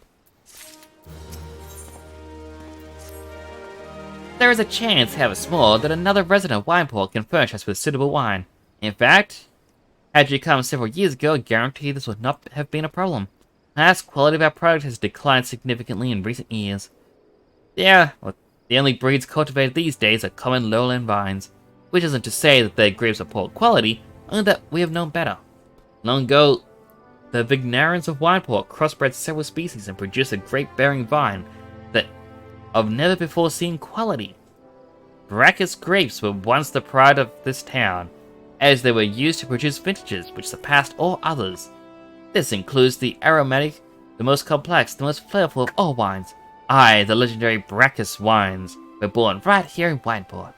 There is a chance, however small, that another resident of Wineport can furnish us with suitable wine. In fact, had you come several years ago, I guarantee this would not have been a problem. As quality of our product has declined significantly in recent years. The only breeds cultivated these days are common lowland vines, which isn't to say that their grapes are poor quality, only that we have known better. Long ago, the Vignarians of Wineport crossbred several species and produced a grape-bearing vine that of never before seen quality. Brackus grapes were once the pride of this town, as they were used to produce vintages which surpassed all others. This includes the aromatic, the most complex, the most flavorful of all wines. The legendary Brackus wines were born right here in Wineport.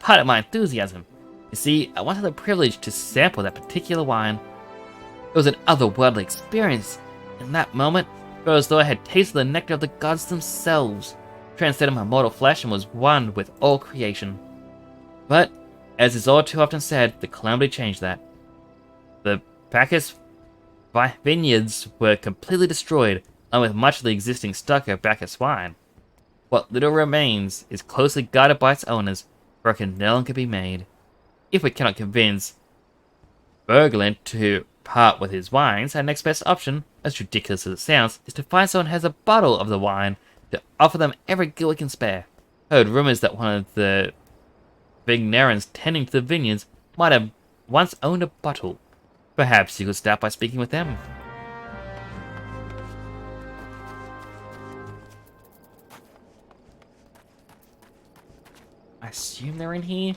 Pardon my enthusiasm. You see, I wanted the privilege to sample that particular wine. It was an otherworldly experience. In that moment, it felt as though I had tasted the nectar of the gods themselves, transcended my mortal flesh and was one with all creation. But, as is all too often said, the calamity changed that. The Bacchus vineyards were completely destroyed, along with much of the existing stock of Bacchus wine. What little remains is closely guarded by its owners, for it can no longer be made. If we cannot convince Berglund to part with his wines, our next best option, as ridiculous as it sounds, is to find someone who has a bottle of the wine to offer them every good we can spare. I heard rumors that one of the Vignarians tending to the vineyards might have once owned a bottle. Perhaps you could start by speaking with them. I assume they're in here?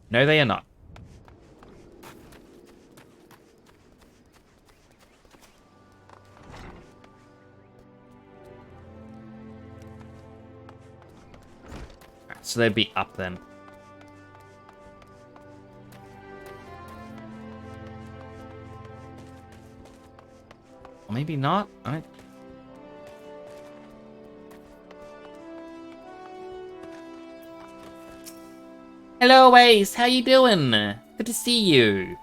No, they are not. Alright, so they'd be up then. Or maybe not. Hello, Ace. How you doing? Good to see you.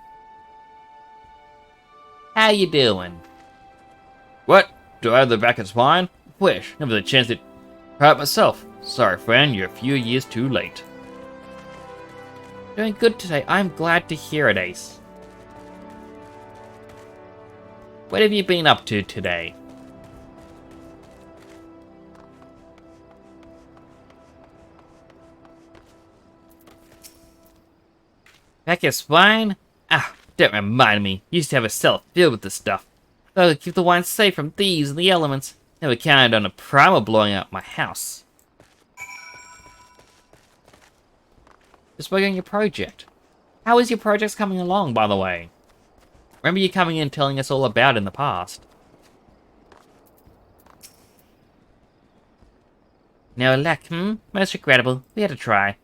How you doing? What? Do I have the Bacchus wine? Wish. Never the chance to try it myself. Sorry, friend. You're a few years too late. Doing good today. I'm glad to hear it, Ace. What have you been up to today? Bacchus wine? Don't remind me. Used to have a cellar filled with this stuff. Thought I could keep the wine safe from thieves and the elements. Never counted on a primer blowing up my house. Just working on your project. How is your project coming along, by the way? Remember you coming in and telling us all about it in the past. No luck, Most regrettable. We had to try.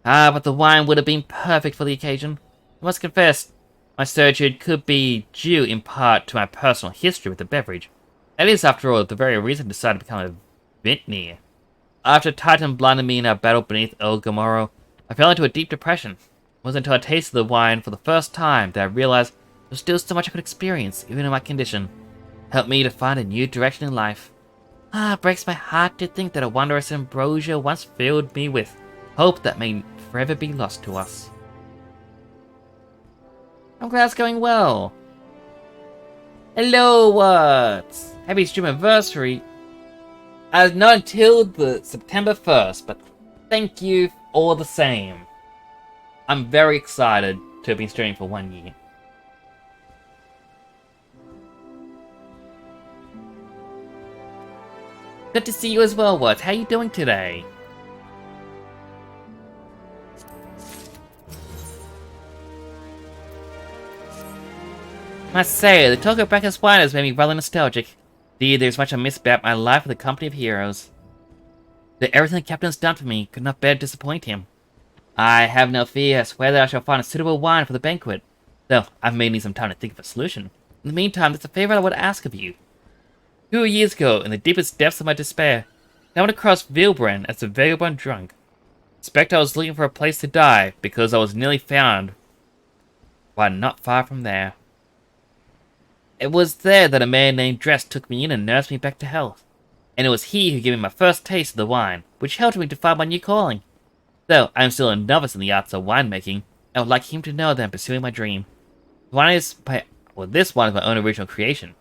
But the wine would have been perfect for the occasion. I must confess, my certitude could be due in part to my personal history with the beverage. That is, after all, the very reason I decided to become a vintner. After Titan blinded me in our battle beneath El Gamoro, I fell into a deep depression. It wasn't until I tasted the wine for the first time that I realized there was still so much I could experience, even in my condition. It helped me to find a new direction in life. It breaks my heart to think that a wondrous ambrosia once filled me with hope that may forever be lost to us. I'm glad it's going well. Hello, what? Happy stream anniversary. Not until the September 1st, but thank you all the same. I'm very excited to have been streaming for 1 year. Good to see you as well, What? How you doing today? I must say, the talk of breakfast wine has made me rather nostalgic. Indeed, there's much I miss about my life with the company of heroes. That everything the captain has done for me could not bear to disappoint him. I have no fear. I swear that I shall find a suitable wine for the banquet. Though, I may need some time to think of a solution. In the meantime, there's a favor I would ask of you. 2 years ago, in the deepest depths of my despair, I went across Vilbren as a vagabond drunk. I suspect I was looking for a place to die, because I was nearly found, but not far from there. It was there that a man named Dress took me in and nursed me back to health. And it was he who gave me my first taste of the wine, which helped me to find my new calling. Though I am still a novice in the arts of winemaking, I would like him to know that I'm pursuing my dream. This wine is my own original creation,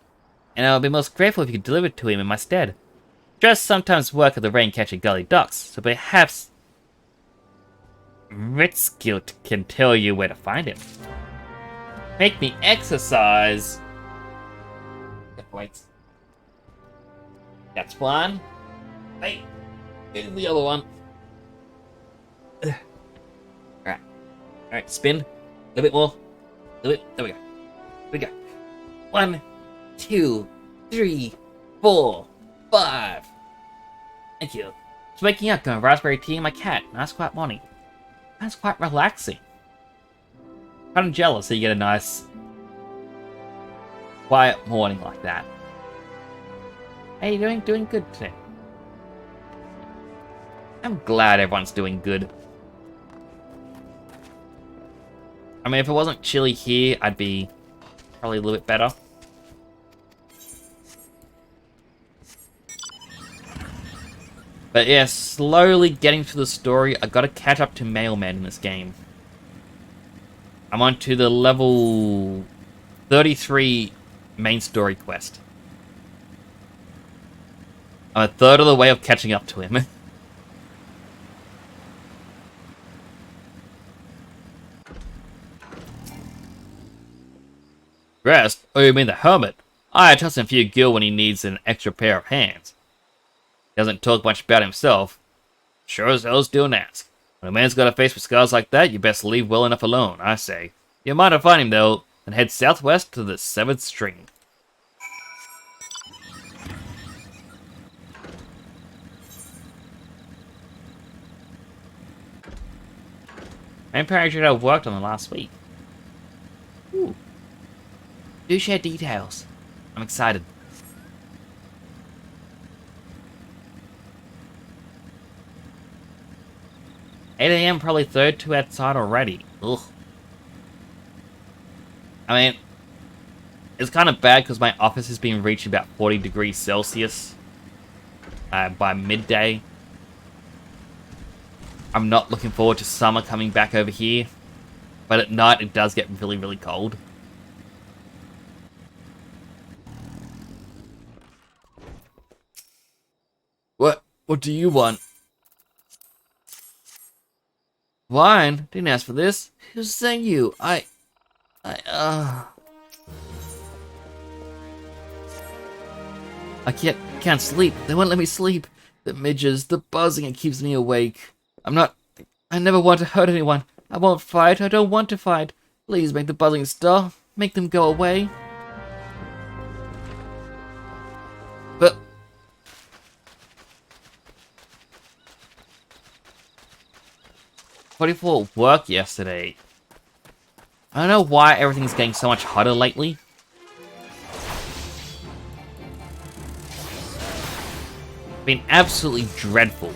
and I would be most grateful if you could deliver it to him in my stead. Dress sometimes work at the rain-catching gully docks, so perhaps Ritzgilt can tell you where to find him. Make me exercise! Wait. That's one. Hey, here's the other one. Alright. Alright, spin. A little bit more. A little bit. There we go. Here we go. 1, 2, 3, 4, 5. Thank you. Just waking up, going raspberry tea and my cat. Nice quiet morning. That's quite relaxing. Kind of jealous that you get a nice quiet morning like that. How you doing? Doing good today. I'm glad everyone's doing good. I mean, if it wasn't chilly here, I'd be probably a little bit better. But yeah, slowly getting through the story. I gotta catch up to Mailman in this game. I'm on to the level 33 main story quest. I'm a third of the way of catching up to him. Rest? Oh, you mean the hermit? I trust him for your guild when he needs an extra pair of hands. He doesn't talk much about himself. Sure as hell's doing ask. When a man's got a face with scars like that, you best leave well enough alone, I say. You might find him though, and head southwest to the 7th string. Main project I worked on the last week. Ooh. Do share details. I'm excited. $8 AM, probably 32 outside already. Ugh. I mean, it's kind of bad because my office has been reaching about 40 degrees Celsius by midday. I'm not looking forward to summer coming back over here, but at night it does get really, really cold. What do you want? Wine? Didn't ask for this. Who's saying you? I can't sleep. They won't let me sleep. The midges, the buzzing, it keeps me awake. I never want to hurt anyone. I won't fight. I don't want to fight. Please make the buzzing stop. Make them go away. But 44 work yesterday. I don't know why everything's getting so much hotter lately. Been absolutely dreadful.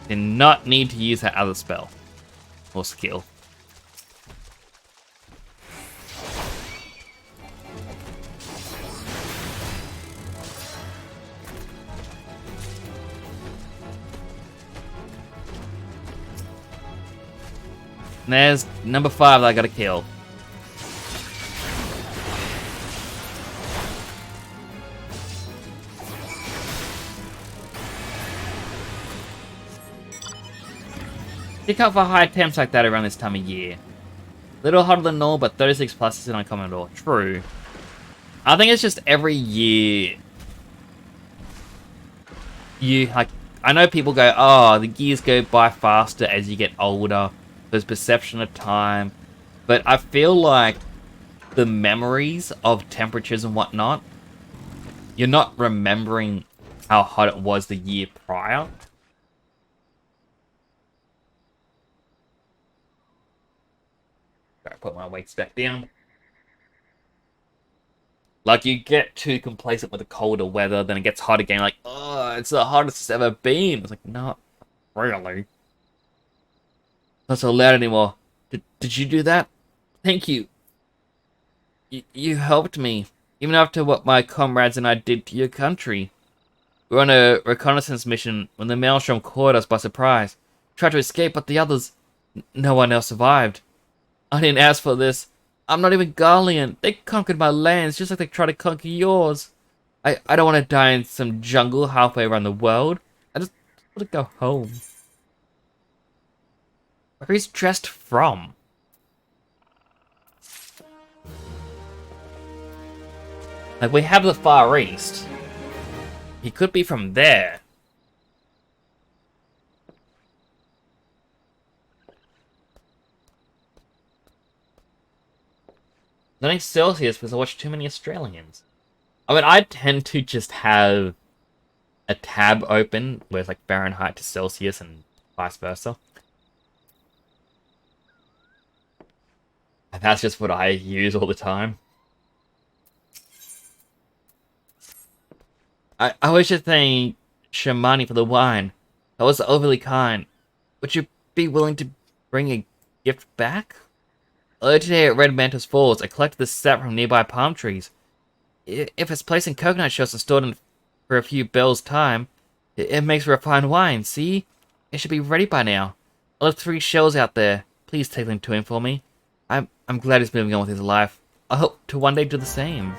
Did not need to use that other spell or skill. And there's number 5 that I gotta kill. Pick up for high attempts like that around this time of year. Little hotter than normal, but 36 plus is an uncommon at all. True. I think it's just every year. I know people go, oh, the years go by faster as you get older. There's perception of time. But I feel like the memories of temperatures and whatnot, you're not remembering how hot it was the year prior. Put my weights back down. Like, you get too complacent with the colder weather, then it gets hot again, like, oh, it's the hottest it's ever been. It's like, not really. Not so loud anymore. Did you do that? Thank you. You helped me, even after what my comrades and I did to your country. We were on a reconnaissance mission when the Maelstrom caught us by surprise. Tried to escape, but the others, no one else survived. I didn't ask for this. I'm not even Garlean. They conquered my lands just like they tried to conquer yours. I don't want to die in some jungle halfway around the world. I just want to go home. Where he's dressed from? Like, we have the Far East. He could be from there. Learning Celsius because I watch too many Australians. I mean, I tend to just have a tab open with like Fahrenheit to Celsius and vice versa. And that's just what I use all the time. I wish to thank Shamani for the wine. That was overly kind. Would you be willing to bring a gift back? Earlier today at Red Mantis Falls, I collected this sap from nearby palm trees. If it's placed in coconut shells and stored in for a few bells' time, it makes refined wine, see? It should be ready by now. I left 3 shells out there. Please take them to him for me. I'm glad he's moving on with his life. I hope to one day do the same.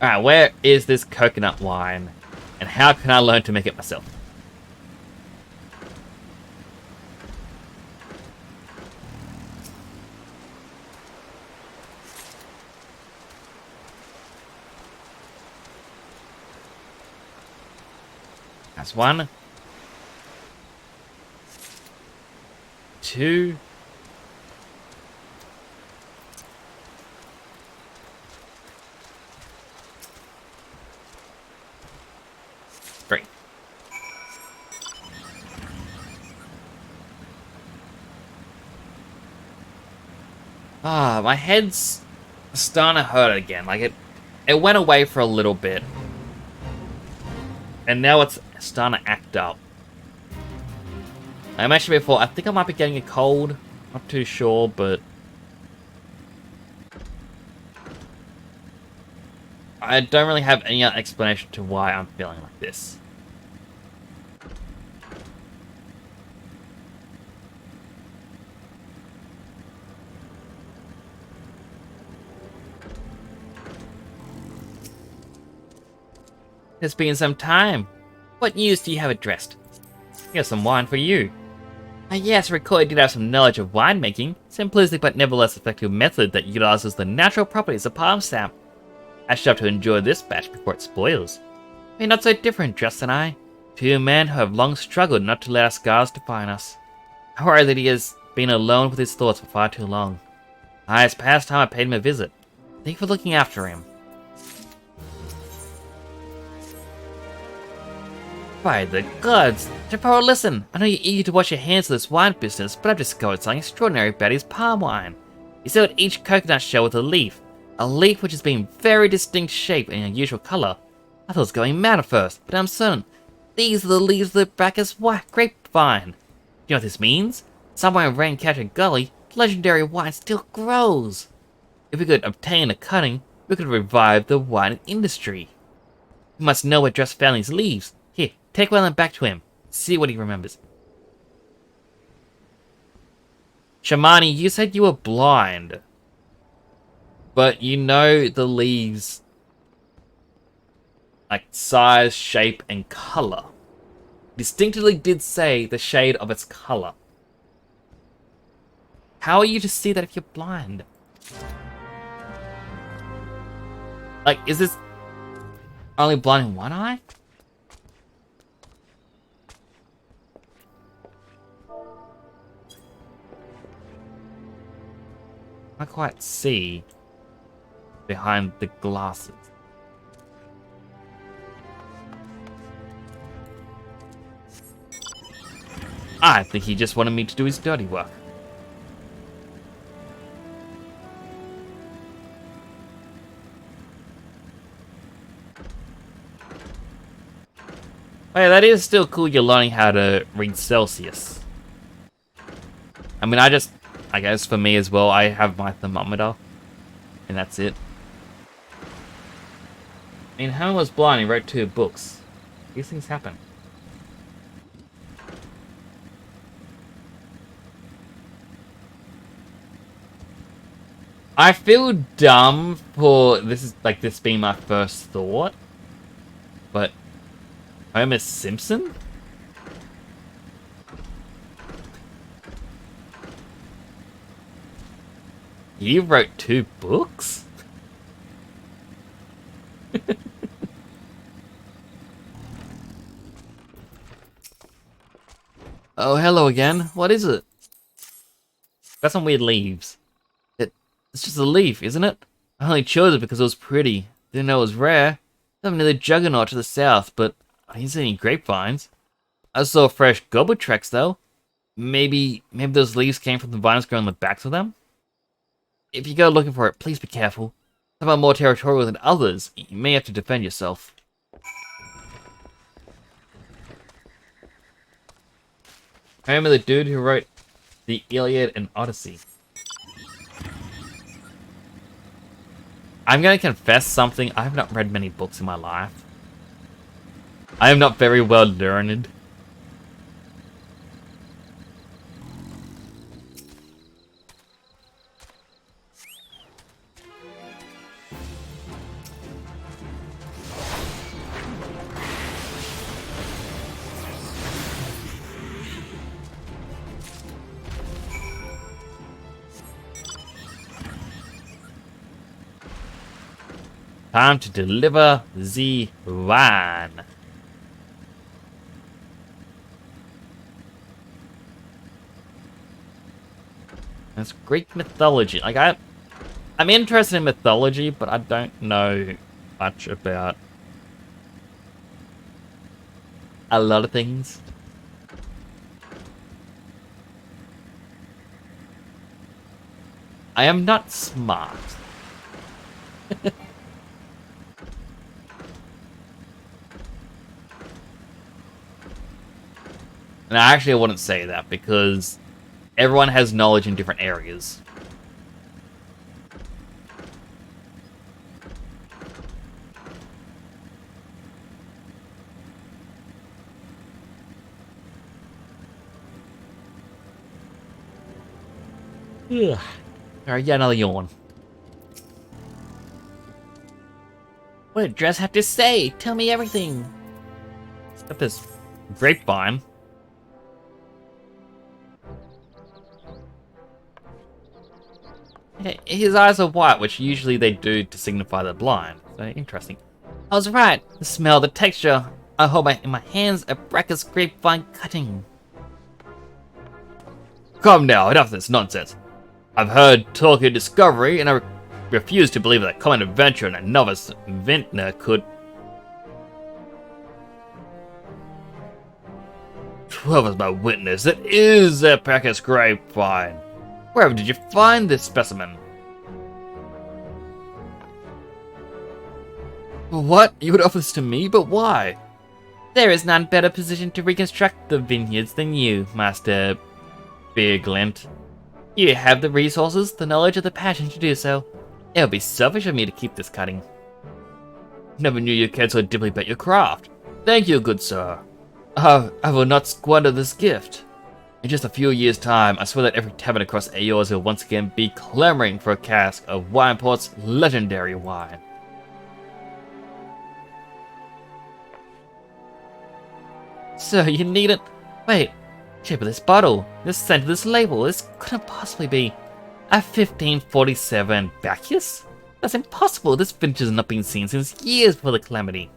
Alright, where is this coconut wine? And how can I learn to make it myself? That's 1. 2. 3. Ah, my head's starting to hurt again. Like, it went away for a little bit. And now it's starting to act up. I mentioned before, I think I might be getting a cold. Not too sure, but... I don't really have any other explanation to why I'm feeling like this. It's been some time. What news do you have addressed? Here's some wine for you. Yes, I recall you did have some knowledge of winemaking. Simplistic but nevertheless effective method that utilizes the natural properties of palm sap. I should have to enjoy this batch before it spoils. We're not so different, Just and I. Two men who have long struggled not to let our scars define us. I worry that he has been alone with his thoughts for far too long. It's past time I paid him a visit. Thank you for looking after him. By the gods! Chapparo, listen! I know you're eager to wash your hands of this wine business, but I've discovered something extraordinary about his palm wine. You see with each coconut shell with a leaf which has been very distinct shape and unusual color. I thought I was going mad at first, but I'm certain these are the leaves of the Bacchus grapevine. Do you know what this means? Somewhere in Raincatcher Gully, legendary wine still grows. If we could obtain a cutting, we could revive the wine industry. We must know where Dress found these leaves. Here, take one of them back to him. See what he remembers. Shamani, you said you were blind. But you know the leaves, like size, shape, and color. Distinctly did say the shade of its color. How are you to see that if you're blind? Like, is this only blind in one eye? I can't quite see behind the glasses. I think he just wanted me to do his dirty work. Oh yeah, that is still cool you're learning how to read Celsius. I mean, I guess for me as well, I have my thermometer. And that's it. I mean, Hammer was blind, he wrote 2 books. These things happen. I feel dumb for this being my first thought. But Homer Simpson? He wrote 2 books? Oh, hello again. What is it? Got some weird leaves. It's just a leaf, isn't it? I only chose it because it was pretty. Didn't know it was rare. I'm near the Juggernaut to the south, but I didn't see any grapevines. I saw fresh goblet tracks though. Maybe those leaves came from the vines growing on the backs of them? If you go looking for it, please be careful. Some are more territorial than others. You may have to defend yourself. Homer, the dude who wrote the Iliad and Odyssey. I'm going to confess something. I have not read many books in my life. I am not very well learned. Time to deliver the wine. That's Greek mythology. Like I'm interested in mythology, but I don't know much about a lot of things. I am not smart. And actually I wouldn't say that because everyone has knowledge in different areas. Ugh. Alright, yeah, another yawn. What did Dress have to say? Tell me everything. Got this grapevine. His eyes are white, which usually they do to signify they're blind. So interesting. I was right. The smell, the texture. I hold in my hands a Brackus grapevine cutting. Come now, enough of this nonsense. I've heard talk of discovery, and I refuse to believe that common adventure and a novice vintner could... 12 is my witness. It is a Brackus grapevine. Wherever did you find this specimen? What? You would offer this to me? But why? There is none better positioned to reconstruct the vineyards than you, Master Beerglint. You have the resources, the knowledge, and the passion to do so. It would be selfish of me to keep this cutting. Never knew you cared so deeply about your craft. Thank you, good sir. I will not squander this gift. In just a few years' time, I swear that every tavern across Aeors will once again be clamoring for a cask of Wineport's legendary wine. So you need it? Wait, shape of this bottle, the scent of this label, this couldn't possibly be a 1547 Bacchus? That's impossible, this vintage has not been seen since years before the calamity.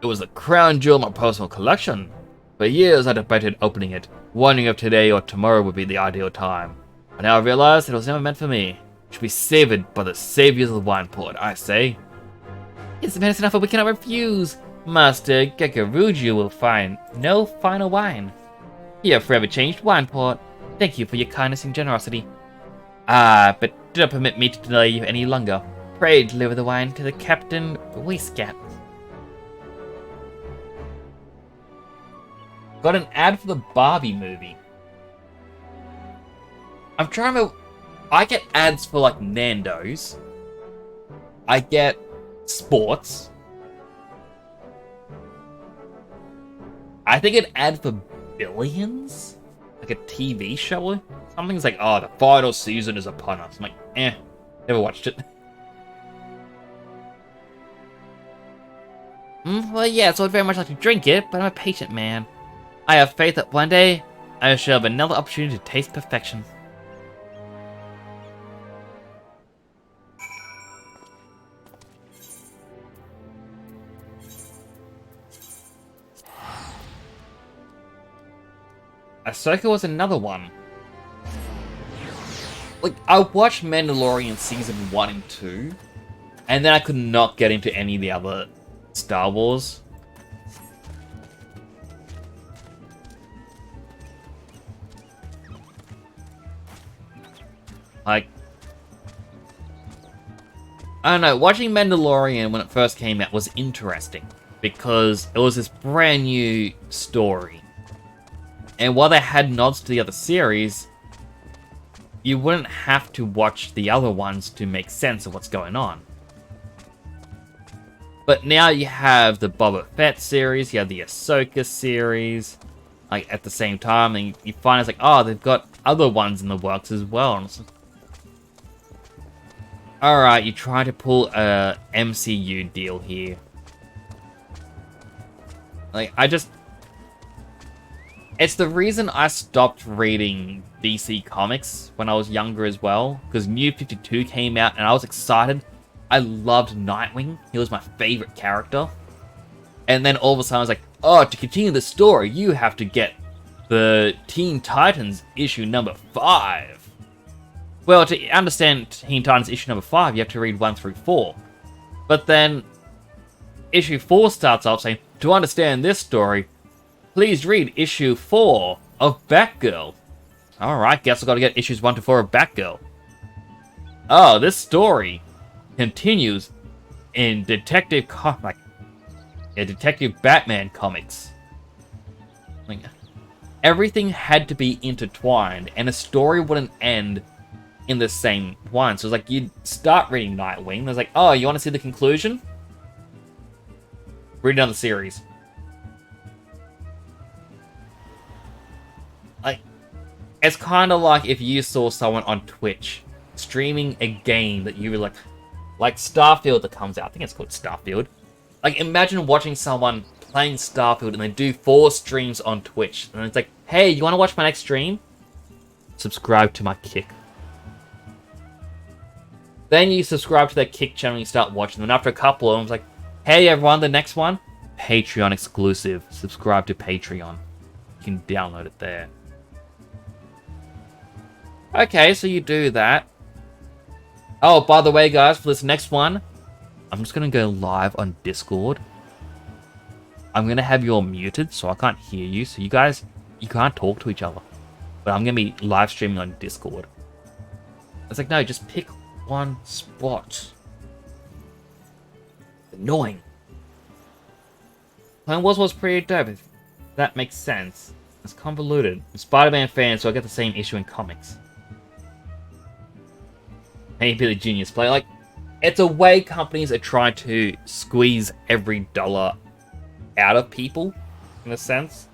It was the crown jewel of my personal collection. For years I debated opening it, wondering if today or tomorrow would be the ideal time. But now I realize it was never meant for me. It should be savored by the saviors of the Wineport, I say. It's medicine offer we cannot refuse. Master Gagaruju will find no finer wine. You have forever changed Wineport. Thank you for your kindness and generosity. But do not permit me to delay you any longer. Pray deliver the wine to the Captain Waistgat. Got an ad for the Barbie movie. I'm trying to... I get ads for like Nando's. I get sports. I think an ad for Billions? Like a TV show? Something's like, oh, the final season is upon us. I'm like, never watched it. Well, yeah, so I'd very much like to drink it, but I'm a patient man. I have faith that one day, I shall have another opportunity to taste perfection. Ahsoka was another one. Like, I watched Mandalorian Season 1 and 2, and then I could not get into any of the other Star Wars. Like, I don't know, watching Mandalorian when it first came out was interesting, because it was this brand new story. And while they had nods to the other series, you wouldn't have to watch the other ones to make sense of what's going on. But now you have the Boba Fett series, you have the Ahsoka series, like at the same time, and you find it's like, oh, they've got other ones in the works as well. And it's like, alright, you try to pull a MCU deal here. Like, it's the reason I stopped reading DC Comics when I was younger as well, because New 52 came out and I was excited. I loved Nightwing. He was my favorite character. And then all of a sudden I was like, oh, to continue the story, you have to get the Teen Titans issue number 5. Well, to understand Teen Titans issue number 5, you have to read 1 through 4. But then issue 4 starts off saying, to understand this story, please read issue 4 of Batgirl. Alright, guess I've got to get issues 1 to 4 of Batgirl. Oh, this story continues in Detective Batman comics. Like, everything had to be intertwined, and a story wouldn't end in the same one. So it's like, you'd start reading Nightwing, there's like, oh, you want to see the conclusion? Read another series. Like, It's kind of like if you saw someone on Twitch streaming a game that you were like Starfield that comes out. I think it's called Starfield. Like, imagine watching someone playing Starfield and they do 4 streams on Twitch. And it's like, hey, you want to watch my next stream? Subscribe to my Kick. Then you subscribe to their Kick channel and you start watching them. And after a couple of them, it's like, hey everyone, the next one, Patreon exclusive. Subscribe to Patreon. You can download it there. Okay, so you do that. Oh, by the way, guys, for this next one, I'm just going to go live on Discord. I'm going to have you all muted, so I can't hear you. So you guys, you can't talk to each other. But I'm going to be live streaming on Discord. It's like, no, just pick one spot. Annoying. Playing Wars was pretty dope, if that makes sense. It's convoluted. I'm a Spider-Man fan, so I get the same issue in comics. Maybe the Genius Play. Like, it's a way companies are trying to squeeze every dollar out of people, in a sense.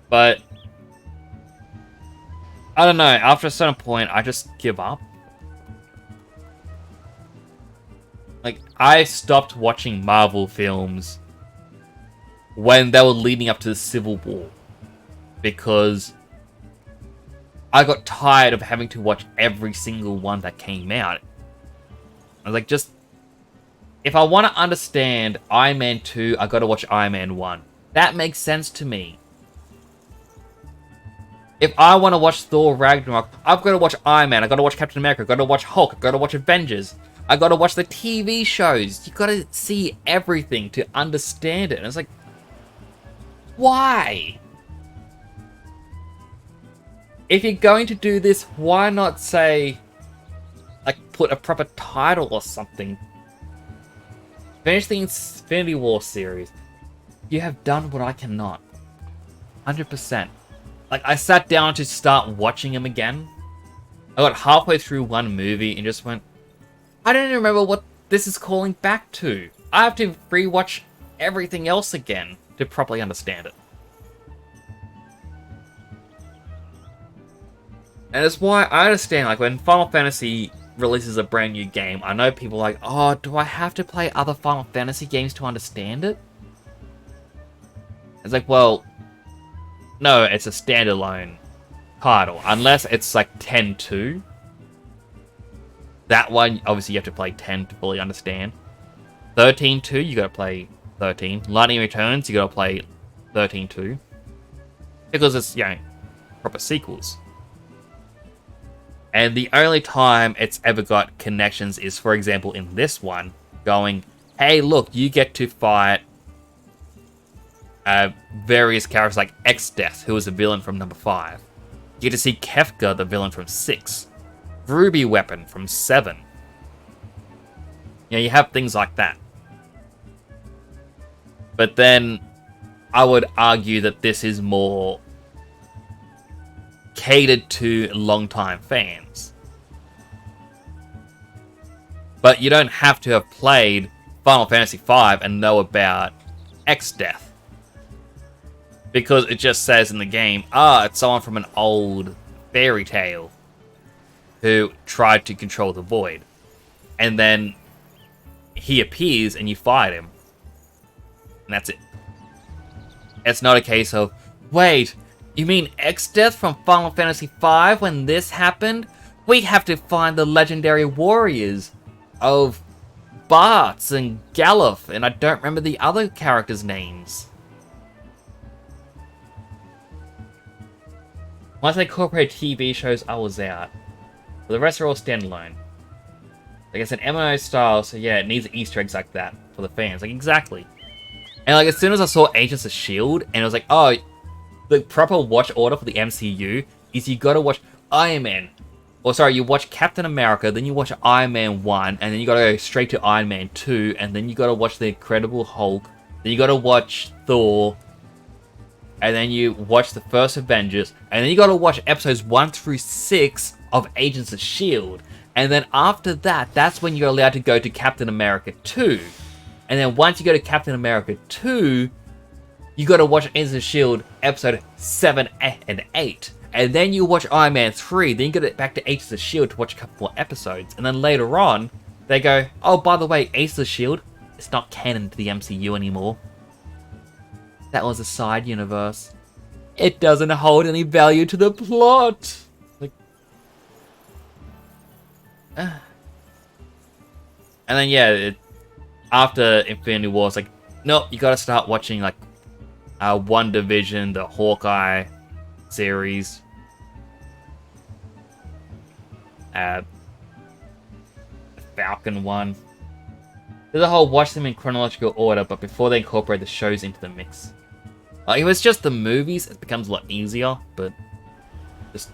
But I don't know, after a certain point, I just give up. Like, I stopped watching Marvel films when they were leading up to the Civil War. Because I got tired of having to watch every single one that came out. I was like, just... If I want to understand Iron Man 2, I gotta watch Iron Man 1. That makes sense to me. If I want to watch Thor Ragnarok, I've got to watch Iron Man, I've got to watch Captain America, I've got to watch Hulk, I've got to watch Avengers. I've got to watch the TV shows. You've got to see everything to understand it. And it's like, why? If you're going to do this, why not say, like, put a proper title or something? Finish the Infinity War series. You have done what I cannot. 100%. Like, I sat down to start watching them again. I got halfway through one movie and just went, I don't even remember what this is calling back to. I have to rewatch everything else again to properly understand it. And it's why I understand, like, when Final Fantasy releases a brand new game, I know people are like, oh, do I have to play other Final Fantasy games to understand it? It's like, well, no, it's a standalone title. Unless it's like 10-2. That one, obviously you have to play 10 to fully understand. 13-2, you gotta play 13. Lightning Returns, you gotta play 13-2. Because it's, you know, proper sequels. And the only time it's ever got connections is, for example, in this one, going, hey, look, you get to fight various characters like X-Death, who was a villain from number 5. You get to see Kefka, the villain from 6. Ruby Weapon from 7. You know, you have things like that. But then, I would argue that this is more catered to long-time fans. But you don't have to have played Final Fantasy V and know about X-Death. Because it just says in the game, it's someone from an old fairy tale who tried to control the void. And then he appears and you fight him. And that's it. It's not a case of, wait, you mean X-Death from Final Fantasy V when this happened? We have to find the legendary warriors of Bartz and Galuf, and I don't remember the other characters' names. Once they incorporate TV shows, I was out. But the rest are all standalone. Like, it's an MMO style, so yeah, it needs Easter eggs like that for the fans. Like, exactly. And like, as soon as I saw Agents of S.H.I.E.L.D., and it was like, oh, the proper watch order for the MCU is you gotta watch Iron Man. Or sorry, you watch Captain America, then you watch Iron Man 1, and then you gotta go straight to Iron Man 2, and then you gotta watch The Incredible Hulk, then you gotta watch Thor, and then you watch the first Avengers, and then you gotta watch episodes 1 through 6 of Agents of S.H.I.E.L.D. And then after that, that's when you're allowed to go to Captain America 2. And then once you go to Captain America 2, you gotta watch Agents of S.H.I.E.L.D. episode 7 and 8. and then you watch Iron Man 3, then you get it back to Agents of S.H.I.E.L.D. to watch a couple more episodes, and then later on, they go, oh, by the way, Agents of S.H.I.E.L.D., it's not canon to the MCU anymore. That was a side universe. It doesn't hold any value to the plot. Like, and then yeah, after Infinity War, it's like, no, you gotta start watching like WandaVision, the Hawkeye series, the Falcon one. There's a whole watch them in chronological order, but before they incorporate the shows into the mix. Like, if it's just the movies, it becomes a lot easier, but just...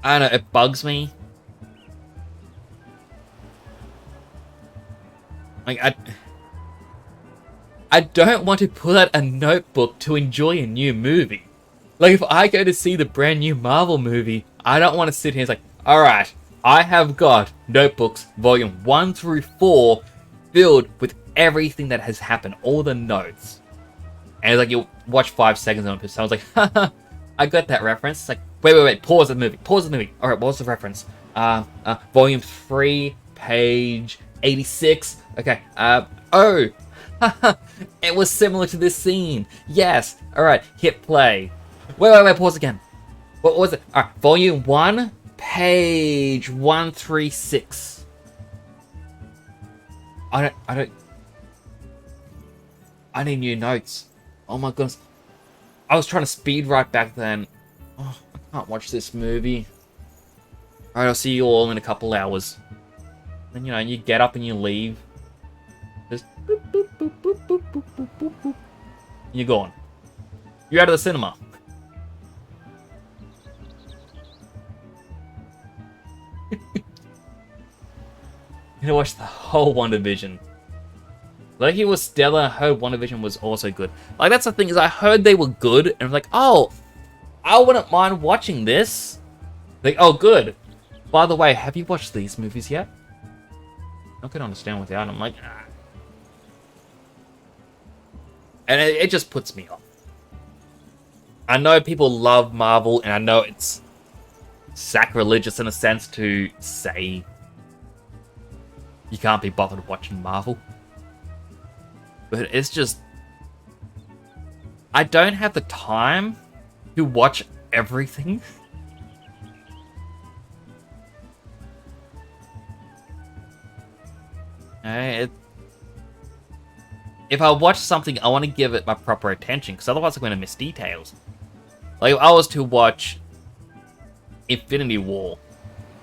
I don't know, it bugs me. Like, I don't want to pull out a notebook to enjoy a new movie. Like, if I go to see the brand new Marvel movie, I don't want to sit here and it's like, alright, I have got notebooks, volume 1 through 4, filled with everything that has happened, all the notes. And it's like, you watch 5 seconds on it, someone's like, haha, I got that reference. It's like, wait, pause the movie. Alright, what was the reference? Volume 3, page 86. Okay, oh, it was similar to this scene. Yes, alright, hit play. Wait, pause again. What was it? Alright, volume 1, page 136. I need new notes. Oh my goodness. I was trying to speed right back then. Oh, I can't watch this movie. Alright, I'll see you all in a couple hours. Then, you know, you get up and you leave. Just boop, boop, boop, boop, boop, boop, boop, boop, boop. You're gone. You're out of the cinema. You know, watch the whole WandaVision. Like, he was stellar. I heard WandaVision was also good. Like, that's the thing, is I heard they were good, and I'm like, oh, I wouldn't mind watching this. Like, oh, good. By the way, have you watched these movies yet? I can understand without them. Like, ah. And it just puts me off. I know people love Marvel, and I know it's sacrilegious in a sense to say you can't be bothered watching Marvel. But it's just... I don't have the time to watch everything. If I watch something, I want to give it my proper attention, because otherwise I'm going to miss details. Like, if I was to watch Infinity War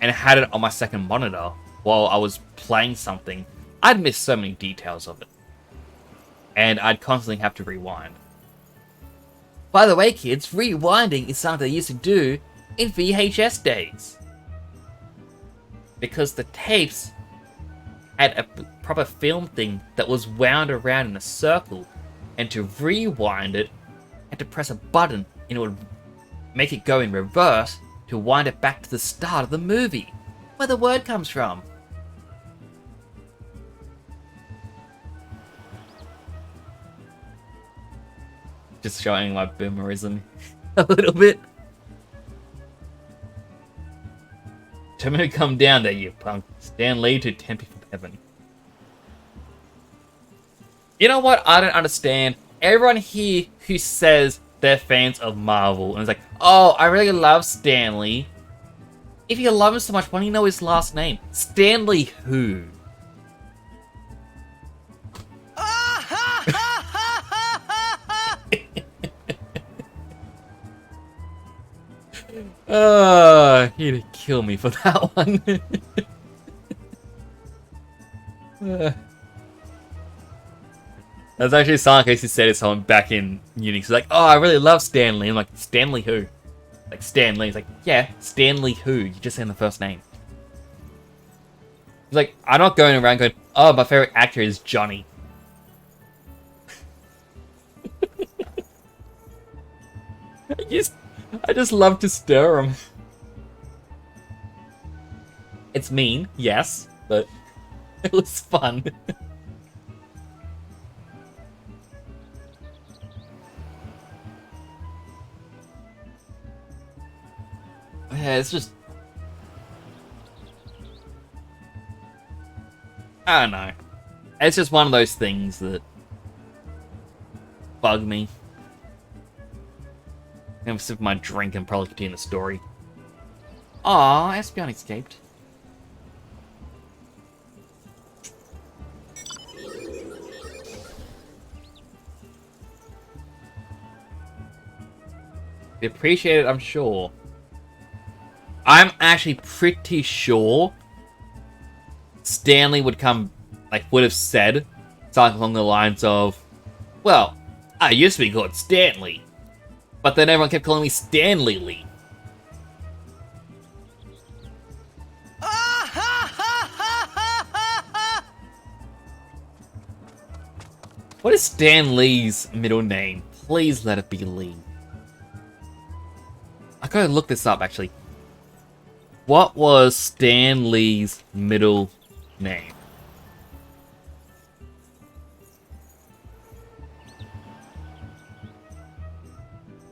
and had it on my second monitor while I was playing something, I'd miss so many details of it. And I'd constantly have to rewind. By the way, kids, rewinding is something they used to do in VHS days. Because the tapes had a proper film thing that was wound around in a circle, and to rewind it, you had to press a button and it would make it go in reverse to wind it back to the start of the movie, where the word comes from. Just showing my boomerism a little bit. Tell me to come down there, you punk. Stan Lee to tempt you from heaven. You know what? I don't understand. Everyone here who says they're fans of Marvel and is like, oh, I really love Stan Lee. If you love him so much, why don't you know his last name? Stanley who? He'd kill me for that one. That's actually someone who said it to someone back in uni. He's like, oh, I really love Stanley. I'm like, Stanley who? Like, Stan Lee. He's like, yeah, Stanley who? You just saying the first name. He's like, I'm not going around going, oh, my favorite actor is Johnny. I just love to stir him. It's mean, yes, but it was fun. Yeah, it's just... I don't know. It's just one of those things that bug me. I'm gonna sip my drink and probably continue the story. Aw, Espion escaped. Be appreciated, I'm sure. I'm actually pretty sure Stanley would have said something along the lines of, well, I used to be called Stanley, but then everyone kept calling me Stanley Lee. What is Stan Lee's middle name? Please let it be Lee. I gotta look this up, actually. What was Stan Lee's middle name?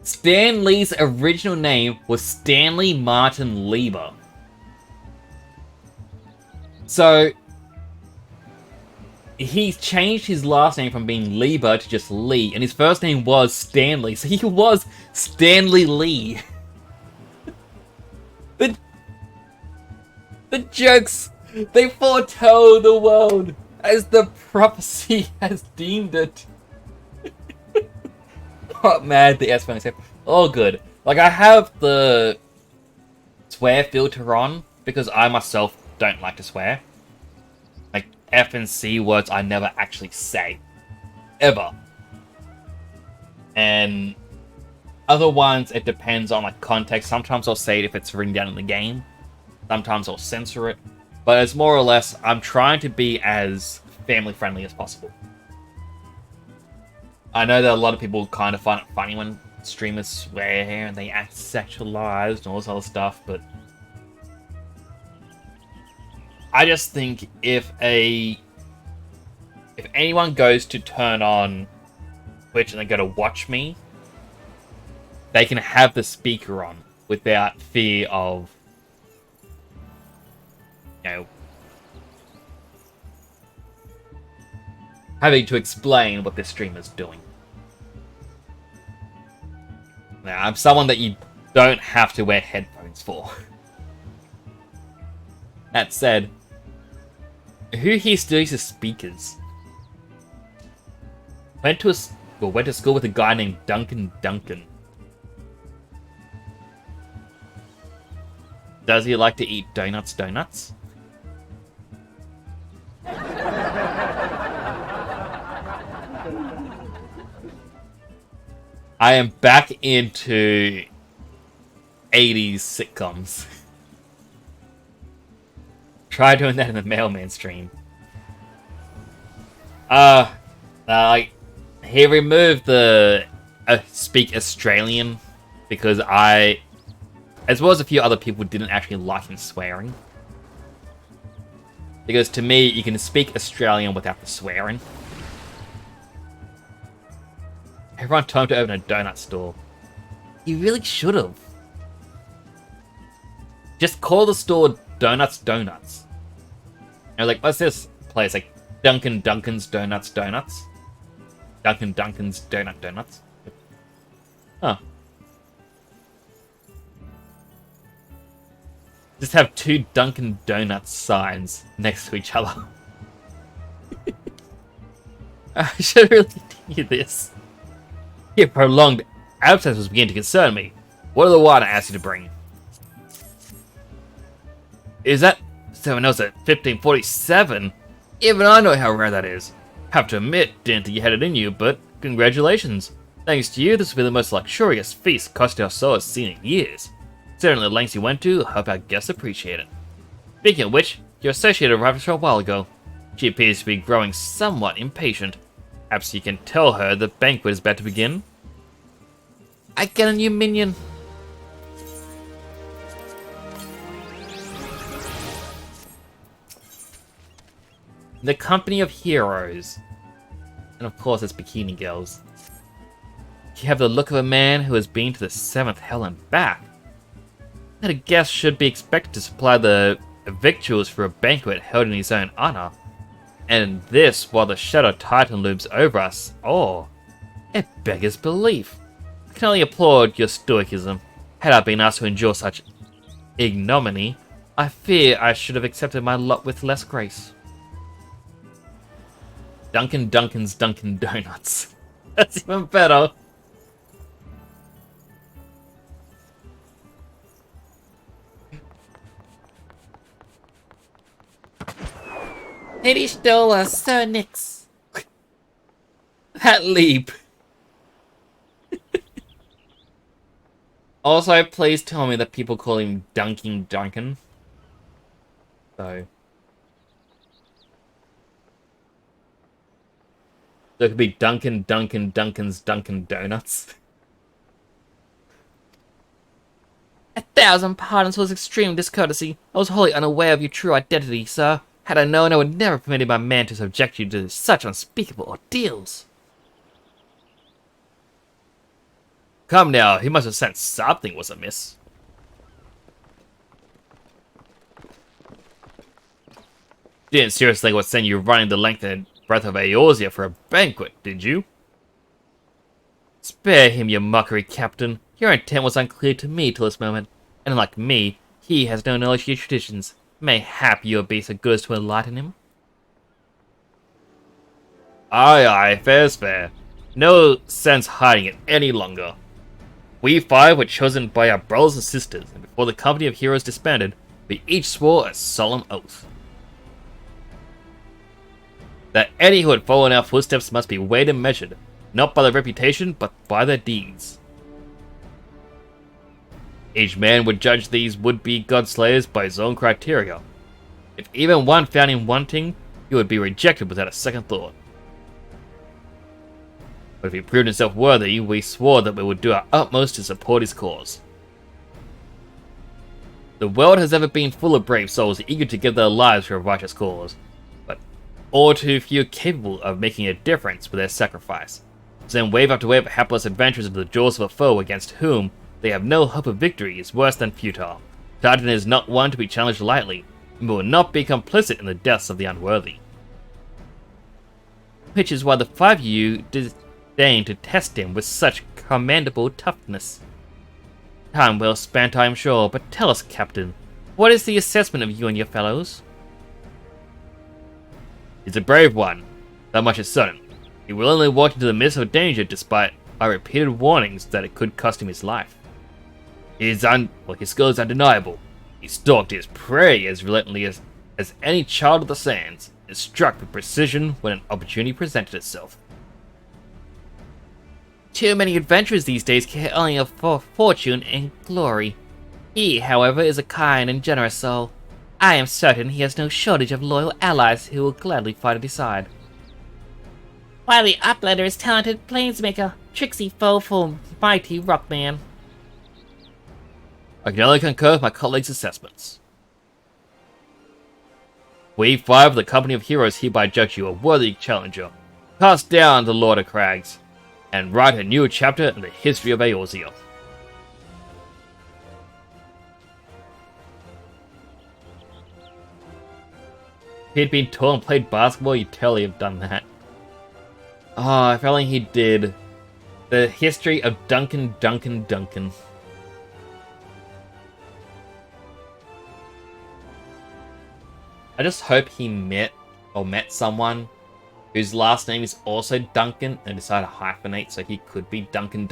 Stan Lee's original name was Stanley Martin Lieber. So, he changed his last name from being Lieber to just Lee, and his first name was Stanley, so he was Stanley Lee. The jokes, they foretell the world as the prophecy has deemed it. Oh man, the S phone. Oh good. Like, I have the swear filter on because I myself don't like to swear. Like, F and C words I never actually say. Ever. And other ones, it depends on like context. Sometimes I'll say it if it's written down in the game. Sometimes I'll censor it. But it's more or less, I'm trying to be as family friendly as possible. I know that a lot of people kind of find it funny when streamers swear and they act sexualized and all this other stuff, but I just think if anyone goes to turn on Twitch and they go to watch me, they can have the speaker on without fear of, you know, having to explain what this streamer's doing. Now, I'm someone that you don't have to wear headphones for. That said, who here still uses speakers? Went to school with a guy named Duncan Duncan. Does he like to eat donuts? I am back into 80s sitcoms. Try doing that in the Mailman stream. He removed the speak Australian because as well as a few other people, didn't actually like him swearing. Because to me, you can speak Australian without the swearing. Everyone told him to open a donut store. You really should have. Just call the store Donuts. And like, what's this place? Like, Duncan Duncan's Donuts. Duncan Duncan's Donuts. Huh. Just have two Dunkin' Donuts signs next to each other. I should really do this. Your prolonged absence was beginning to concern me. What are the water I asked you to bring? Is that someone else at 1547? Even I know how rare that is. Have to admit, didn't think you had it in you, but congratulations. Thanks to you, this will be the most luxurious feast Costa del Sol has seen in years. Certainly the lengths you went to, I hope our guests appreciate it. Speaking of which, your associate arrived a short while ago. She appears to be growing somewhat impatient. Perhaps you can tell her the banquet is about to begin. I get a new minion. The company of heroes. And of course it's bikini girls. You have the look of a man who has been to the 7th hell and back. that a guest should be expected to supply the victuals for a banquet held in his own honor. And this while the Shadow Titan looms over us. Oh, it beggars belief. I can only applaud your stoicism. Had I been asked to endure such ignominy, I fear I should have accepted my lot with less grace. Dunkin' Dunkin's Dunkin' Donuts. That's even better. Lady stole Sir Nix. That leap. Also, please tell me that people call him Dunkin' Duncan. So it could be Dunkin's Dunkin' Donuts. 1,000 pardons for this extreme discourtesy. I was wholly unaware of your true identity, sir. Had I known, I would never have permitted my man to subject you to such unspeakable ordeals. Come now, he must have sensed something was amiss. You didn't seriously want to send you running the length and breadth of Eorzea for a banquet, did you? Spare him your mockery, Captain. Your intent was unclear to me till this moment, and unlike me, he has no knowledge of your traditions. Mayhap you will be so good as to enlighten him? Aye, aye, fair's fair. No sense hiding it any longer. We five were chosen by our brothers and sisters, and before the company of heroes disbanded, we each swore a solemn oath that any who had followed our footsteps must be weighed and measured, not by their reputation, but by their deeds. Each man would judge these would-be godslayers by his own criteria. If even one found him wanting, he would be rejected without a second thought. But if he proved himself worthy, we swore that we would do our utmost to support his cause. The world has ever been full of brave souls eager to give their lives for a righteous cause, but all too few capable of making a difference with their sacrifice. To send wave after wave of hapless adventurers into the jaws of a foe against whom they have no hope of victory is worse than futile. Titan is not one to be challenged lightly, and will not be complicit in the deaths of the unworthy. Which is why the five of you disdain to test him with such commendable toughness. Time well spent, I am sure, but tell us, Captain, what is the assessment of you and your fellows? He's a brave one, that much is certain. He willingly walked into the midst of danger despite our repeated warnings that it could cost him his life. His skill is undeniable. He stalked his prey as relentlessly as any child of the sands, and struck with precision when an opportunity presented itself. Too many adventurers these days care only for fortune and glory. He, however, is a kind and generous soul. I am certain he has no shortage of loyal allies who will gladly fight at his side. While the Uplander is talented plainsmaker, tricksy foe, mighty rockman. I can only concur with my colleagues' assessments. We five of the company of heroes hereby judge you a worthy challenger. Cast down the Lord of Crags, and write a new chapter in the history of Eorzea. If he'd been tall and played basketball, you'd totally have done that. Oh, if only he did. The history of Dunkin'. I just hope he met someone whose last name is also Duncan and decided to hyphenate so he could be Duncan.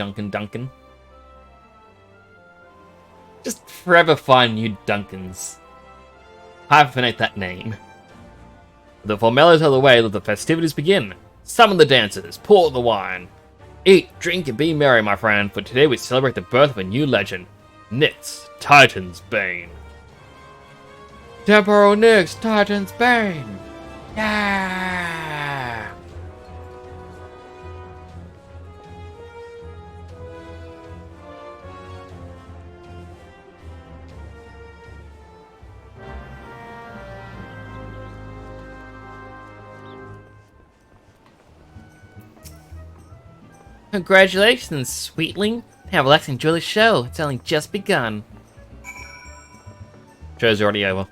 Just forever find new Duncans. Hyphenate that name. With the formalities out of the way, let the festivities begin. Summon the dancers, pour the wine. Eat, drink, and be merry, my friend, for today we celebrate the birth of a new legend. Nyx, Titan's Bane. Temporal Nyx, Titan's Bane! Yeah! Congratulations, sweetling. Have relaxed and enjoy the show. It's only just begun. Show's already over.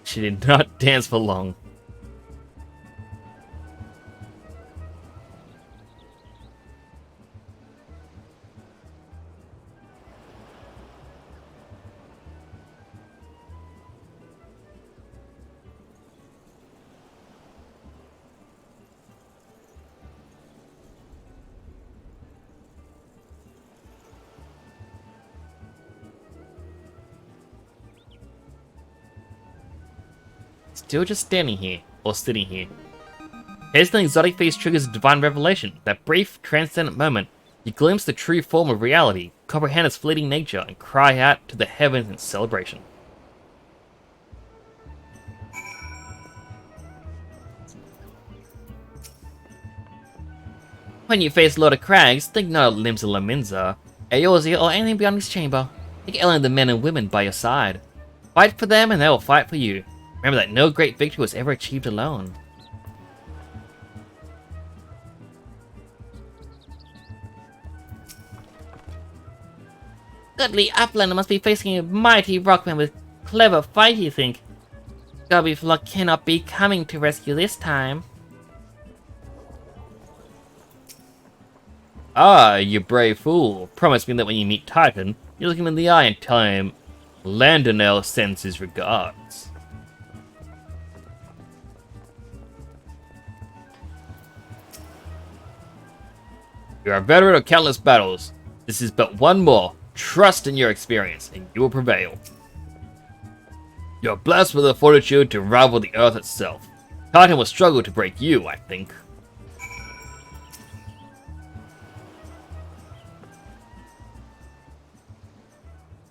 She did not dance for long. Still just standing here, or sitting here. Here's an exotic face triggers a divine revelation. That brief, transcendent moment, you glimpse the true form of reality, comprehend its fleeting nature, and cry out to the heavens in celebration. When you face Lord of Crags, think not of limbs of Laminza, Eorzea, or anything beyond this chamber. Think only of the men and women by your side. Fight for them and they will fight for you. Remember that no great victory was ever achieved alone. Goodly Uplander must be facing a mighty rockman with clever fight, you think? Gobbyflock cannot be coming to rescue this time. Ah, you brave fool. Promise me that when you meet Titan, you look him in the eye and tell him Landonel sends his regards. You're a veteran of countless battles. This is but one more. Trust in your experience, and you will prevail. You're blessed with the fortitude to rival the earth itself. Titan will struggle to break you, I think.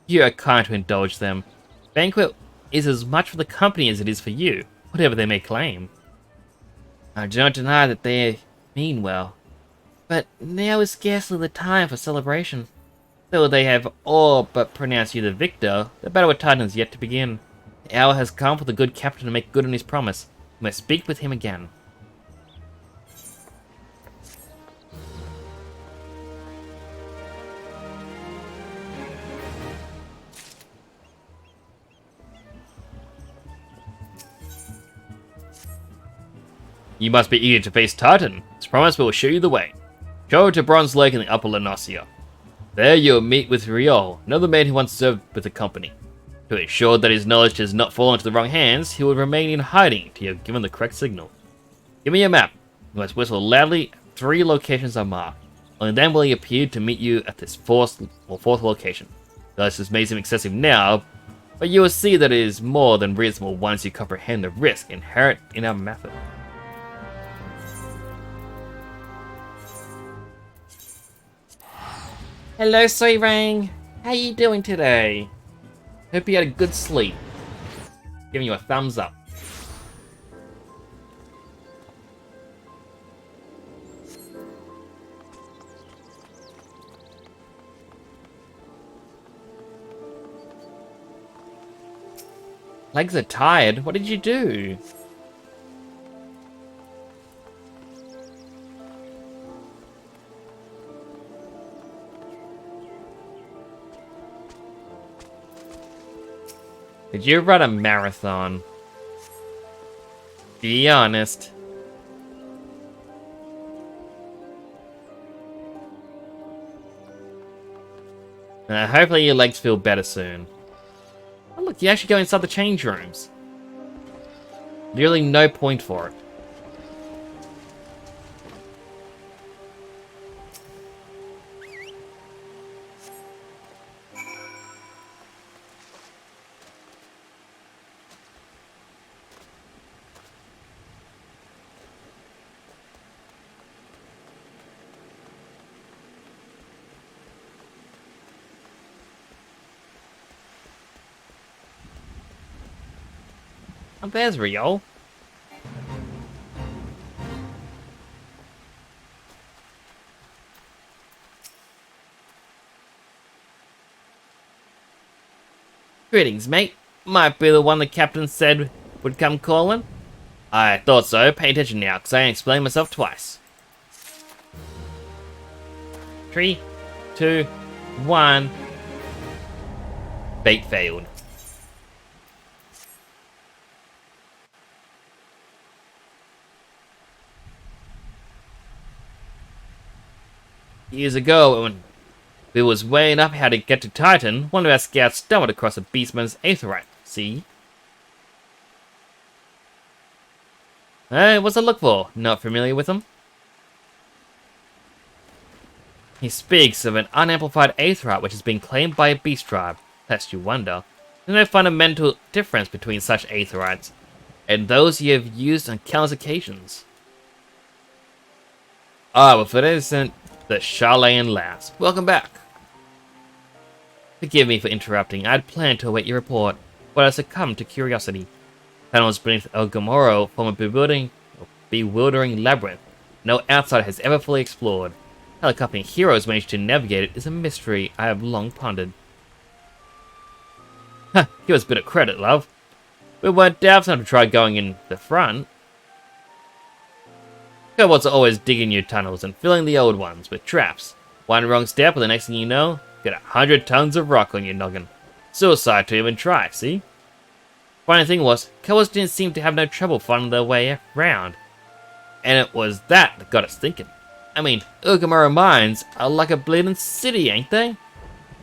You are kind to indulge them. Banquet is as much for the company as it is for you, whatever they may claim. I do not deny that they mean well. But now is scarcely the time for celebration. Though they have all but pronounced you the victor, the battle with Titan is yet to begin. The hour has come for the good captain to make good on his promise. We must speak with him again. You must be eager to face Titan. His promise will show you the way. Go to Bronze Lake in the Upper Lenosia. There you'll meet with Riol, another man who once served with the company. To ensure that his knowledge does not fall into the wrong hands, he will remain in hiding till you have given the correct signal. Give me a map. You must whistle loudly. 3 locations are marked. Only then will he appear to meet you at this fourth location. This may seem excessive now, but you will see that it is more than reasonable once you comprehend the risk inherent in our method. Hello, Soirang. How you doing today? Hope you had a good sleep. Giving you a thumbs up. Legs are tired. What did you do? Did you run a marathon? Be honest. Hopefully your legs feel better soon. Oh look, you actually go inside the change rooms. Literally no point for it. Oh, there's Riol. Greetings, mate. Might be the one the captain said would come calling. I thought so. Pay attention now, because I ain't explained myself twice. 3, 2, 1, Bait failed. Years ago, when we was weighing up how to get to Titan, one of our scouts stumbled across a beastman's aetheryte. See? Hey, what's it look for? Not familiar with him? He speaks of an unamplified aetheryte which has been claimed by a beast tribe. Lest you wonder, there's no fundamental difference between such aetherites and those you have used on countless occasions. Ah, well, for this isn't the Charlayan lass. Welcome back. Forgive me for interrupting. I had planned to await your report, but I succumbed to curiosity. Tunnels beneath El Gomorro form a bewildering labyrinth no outsider has ever fully explored. How the company heroes managed to navigate it is a mystery I have long pondered. Huh, give us a bit of credit, love. We weren't daft enough to try going in the front. Kobolds are always digging new tunnels and filling the old ones with traps. One wrong step and the next thing you know, get 100 tons of rock on your noggin. Suicide to even try, see? Funny thing was, kobolds didn't seem to have no trouble finding their way around. And it was that got us thinking. I mean, Urgamara mines are like a bleeding city, ain't they?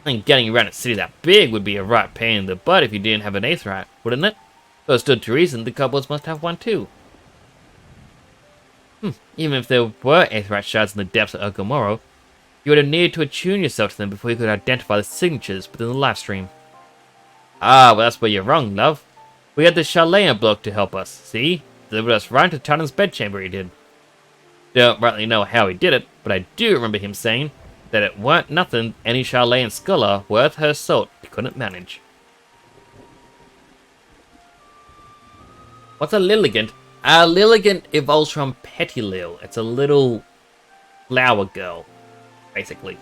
And getting around a city that big would be a right pain in the butt if you didn't have an aetheryte, wouldn't it? So it stood to reason the kobolds must have one too. Even if there were aetheryte shards in the depths of Urgamara, you would have needed to attune yourself to them before you could identify the signatures within the live stream. Ah, well that's where you're wrong, love. We had the Charlayan bloke to help us, see? Delivered us right into Titan's bedchamber, he did. Don't rightly know how he did it, but I do remember him saying that it weren't nothing any Charlayan scholar worth her salt couldn't manage. What's a Lilligant? A Lilligant evolves from Pettilil. It's a little flower girl, basically.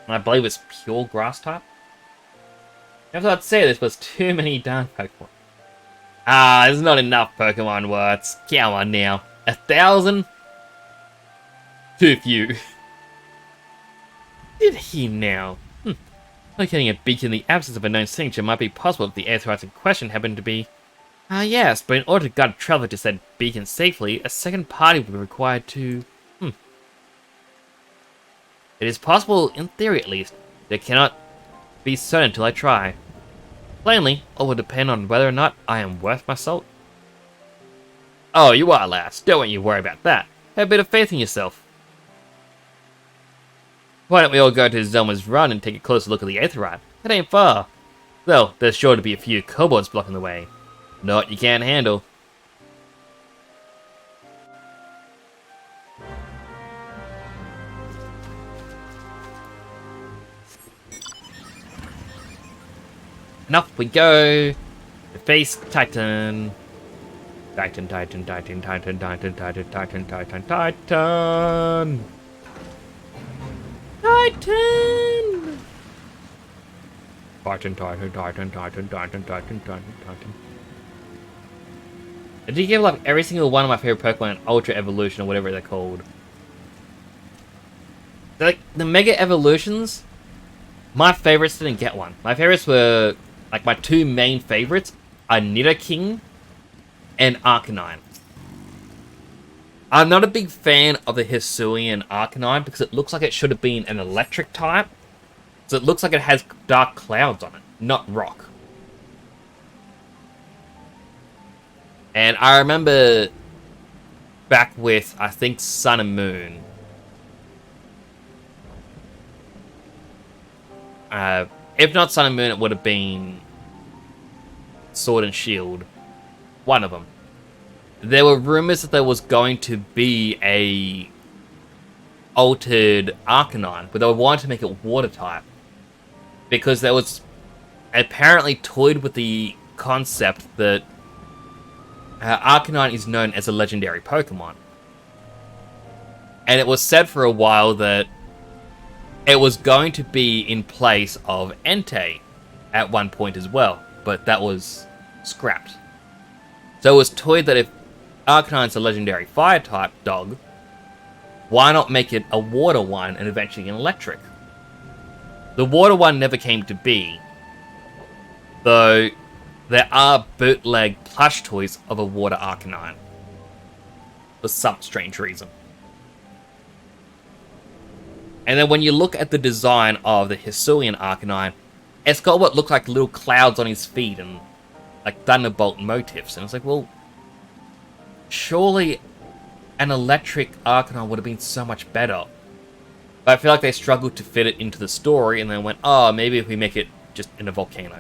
I believe it's pure grass type. I thought I'd say this, but it's too many darn Pokemon. Ah, there's not enough Pokemon words. Come on now. 1,000? Too few. Did he now? Locating a beacon in the absence of a known signature might be possible if the aetherytes in question happen to be... Ah yes, but in order to guide a traveler to said beacon safely, a second party would be required to... It is possible, in theory at least, but it cannot be certain until I try. Plainly, all will depend on whether or not I am worth my salt. Oh, you are, lass. Don't you worry about that. Have a bit of faith in yourself. Why don't we all go to Zelma's Run and take a closer look at the aetheryte? It ain't far. Though, there's sure to be a few kobolds blocking the way. Not you can't handle. And off we go to face Titan. Titan, Titan, Titan, Titan, Titan, Titan, Titan, Titan, Titan. Titan! Titan, Titan, Titan, Titan, Titan, Titan, Titan, Titan. Did you give like every single one of my favorite Pokemon an Ultra Evolution or whatever they're called? Like the Mega Evolutions, my favorites didn't get one. My favorites were like my two main favorites are Nidoking and Arcanine. I'm not a big fan of the Hisuian Arcanine because it looks like it should have been an electric type. So it looks like it has dark clouds on it, not rock. And I remember back with, I think, Sun and Moon. If not Sun and Moon, it would have been Sword and Shield. One of them. There were rumors that there was going to be a altered Arcanine, but they wanted to make it water type. Because there was apparently toyed with the concept that Arcanine is known as a legendary Pokemon. And it was said for a while that it was going to be in place of Entei at one point as well, but that was scrapped. So it was toyed that if Arcanine's a legendary fire type dog, why not make it a water one and eventually an electric? The water one never came to be, though there are bootleg plush toys of a water Arcanine for some strange reason. And then when you look at the design of the Hisuian Arcanine, it's got what look like little clouds on his feet and like Thunderbolt motifs. And it's like, well, surely an electric Arcanine would have been so much better. But I feel like they struggled to fit it into the story and then went, oh, maybe if we make it just in a volcano.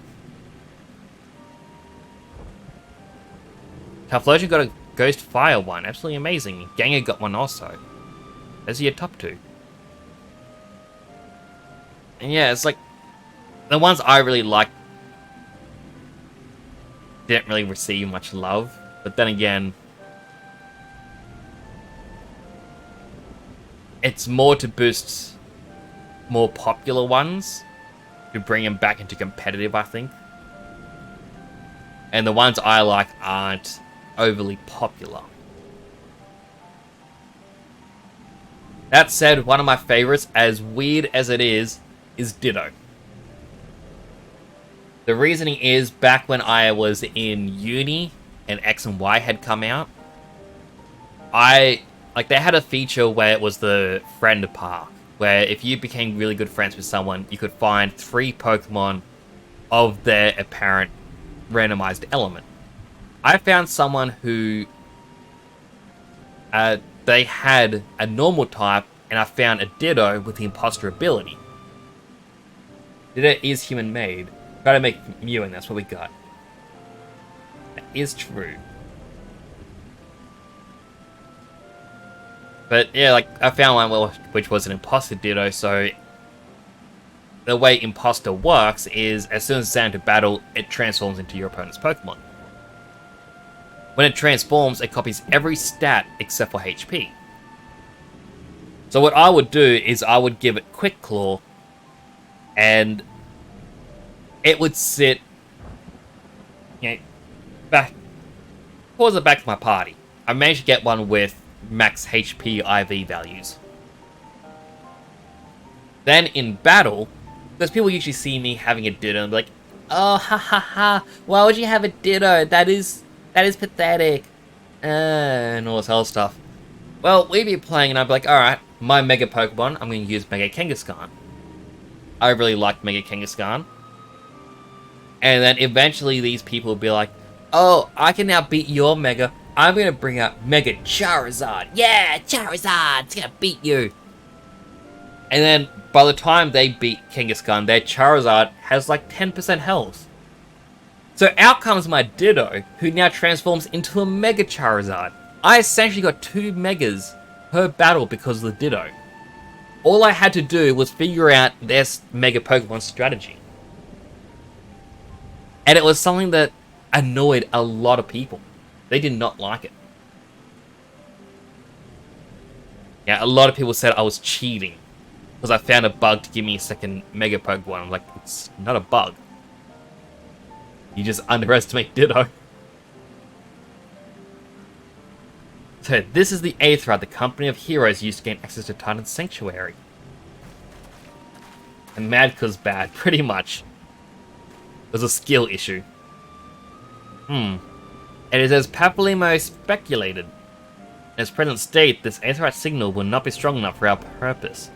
Typhlosion got a Ghost Fire one, absolutely amazing. Gengar got one also. Those are your top two. And yeah, it's like, the ones I really liked didn't really receive much love. But then again, it's more to boost more popular ones, to bring them back into competitive, I think. And the ones I like aren't overly popular. That said, one of my favorites, as weird as it is Ditto. The reasoning is, back when I was in uni and X and Y had come out, they had a feature where it was the friend park, where if you became really good friends with someone, you could find 3 Pokemon of their apparent randomized element. I found someone who they had a normal type, and I found a Ditto with the imposter ability. Ditto is human made. Try to make Mew, and that's what we got. That is true. But yeah, like, I found one which was an imposter Ditto, so the way imposter works is as soon as it's into battle, it transforms into your opponent's Pokemon. When it transforms, it copies every stat except for HP. So what I would do is I would give it Quick Claw, and it would sit, back towards the back of my party. I managed to get one with max HP IV values. Then in battle, because people usually see me having a Ditto and be like, oh, ha ha ha, why would you have a Ditto? That is pathetic. And all this other stuff. Well, we'd be playing and I'd be like, alright, my Mega Pokemon, I'm going to use Mega Kangaskhan. I really liked Mega Kangaskhan. And then eventually these people will be like, oh, I can now beat your Mega. I'm going to bring out Mega Charizard. Yeah, Charizard's going to beat you. And then by the time they beat Kangaskhan, their Charizard has like 10% health. So out comes my Ditto, who now transforms into a Mega Charizard. I essentially got 2 Megas per battle because of the Ditto. All I had to do was figure out their Mega Pokemon strategy. And it was something that annoyed a lot of people. They did not like it. Yeah, a lot of people said I was cheating because I found a bug to give me a second Mega Pokemon. I'm like, it's not a bug. You just underestimate Ditto. So this is the Aetherite the Company of Heroes used to gain access to Titan's Sanctuary. And mad cause bad, pretty much. There's a skill issue. It is as Papillimo speculated. In its present state, this Aetherite signal will not be strong enough for our purpose.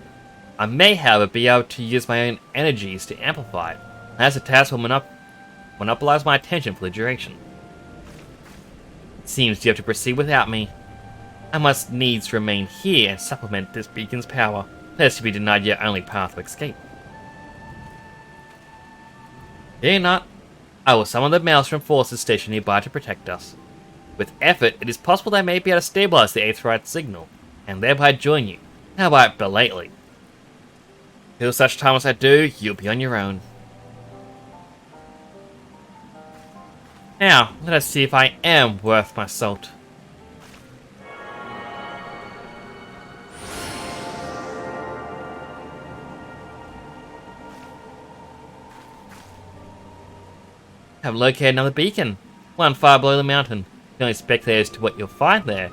I may, however, be able to use my own energies to amplify it. As a task will monopolize my attention for the duration. It seems you have to proceed without me. I must needs remain here and supplement this beacon's power, lest you be denied your only path to escape. Fear not. I will summon the Maelstrom forces stationed nearby to protect us. With effort, it is possible they may be able to stabilize the Aetherite signal, and thereby join you, albeit belatedly. Till such time as I do, you'll be on your own. Now, let us see if I am worth my salt. Have located another beacon, one far below the mountain. You can only speculate as to what you'll find there.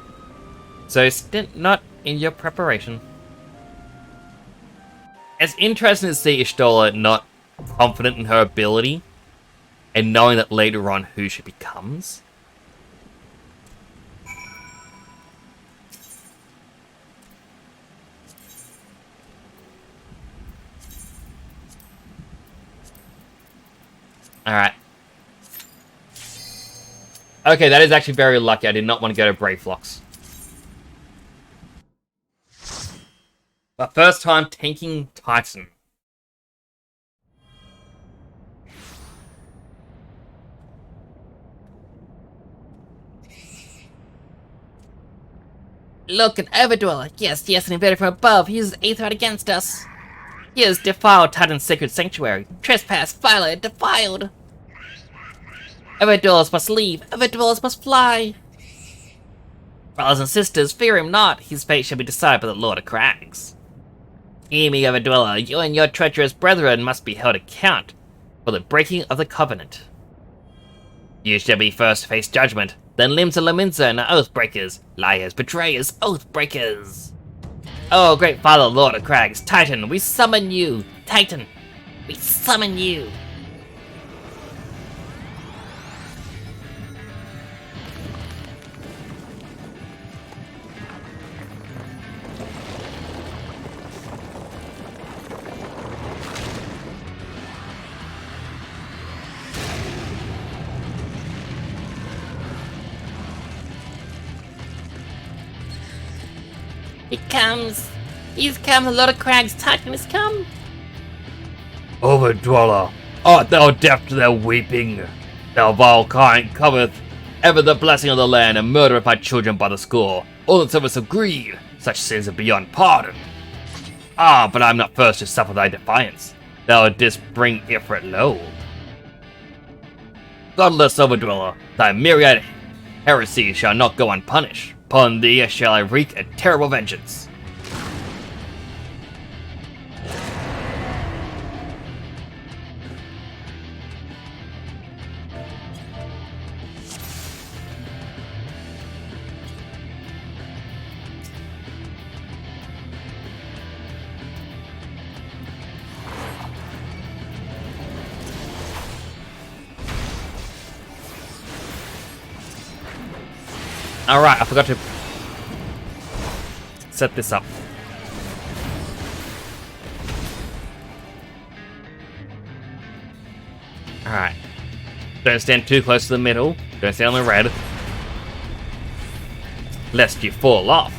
So stint not in your preparation. It's interesting to see Ishtola not confident in her ability and knowing that later on who she becomes. Alright. Okay, that is actually very lucky. I did not want to go to Brave Flocks. But first time tanking Titan. Look, an Everdweller. Yes, an invader from above. He uses Aether against us. He has defiled Titan's sacred sanctuary. Trespass, violated, defiled. Everdwellers must leave. Everdwellers must fly. Brothers and sisters, fear him not. His fate shall be decided by the Lord of Crags. Hear me, Everdweller. You and your treacherous brethren must be held account for the breaking of the covenant. You shall be first to face judgment, then Limsa Laminsa and the Oathbreakers, liars, betrayers, Oathbreakers. Oh, great Father, Lord of Crags, Titan, we summon you! Titan, we summon you! He comes! He's come, the Lord of Crags, Titan has come! Overdweller, art thou deaf to their weeping? Thou vile kind cometh ever the blessing of the land and murdereth my children by the score, all in service of greed. Such sins are beyond pardon. Ah, but I am not first to suffer thy defiance. Thou didst bring Ifrit low. Godless Overdweller, thy myriad heresies shall not go unpunished. Upon thee shall I wreak a terrible vengeance. Alright, I forgot to set this up. Alright. Don't stand too close to the middle. Don't stand on the red. Lest you fall off.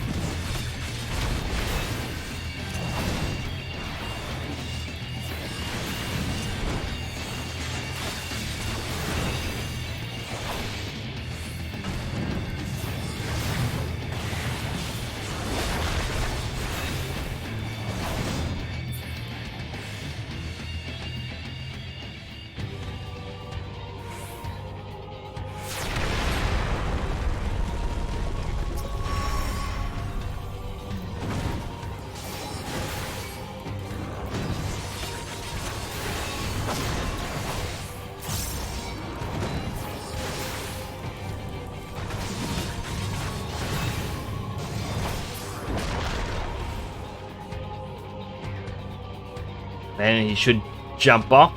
Then he should jump off.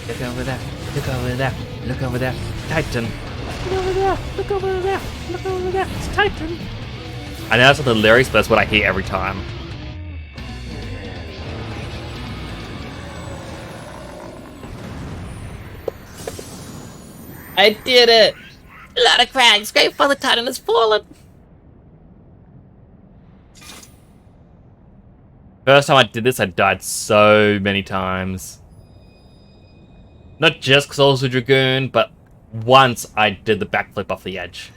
Look over there, look over there, look over there, Titan. Look over there, look over there, look over there, it's Titan. I know that's not the lyrics, but that's what I hear every time. I did it! Lord of Crags, great Father Titan has fallen! First time I did this, I died so many times. Not just because I was a Dragoon, but once I did the backflip off the edge.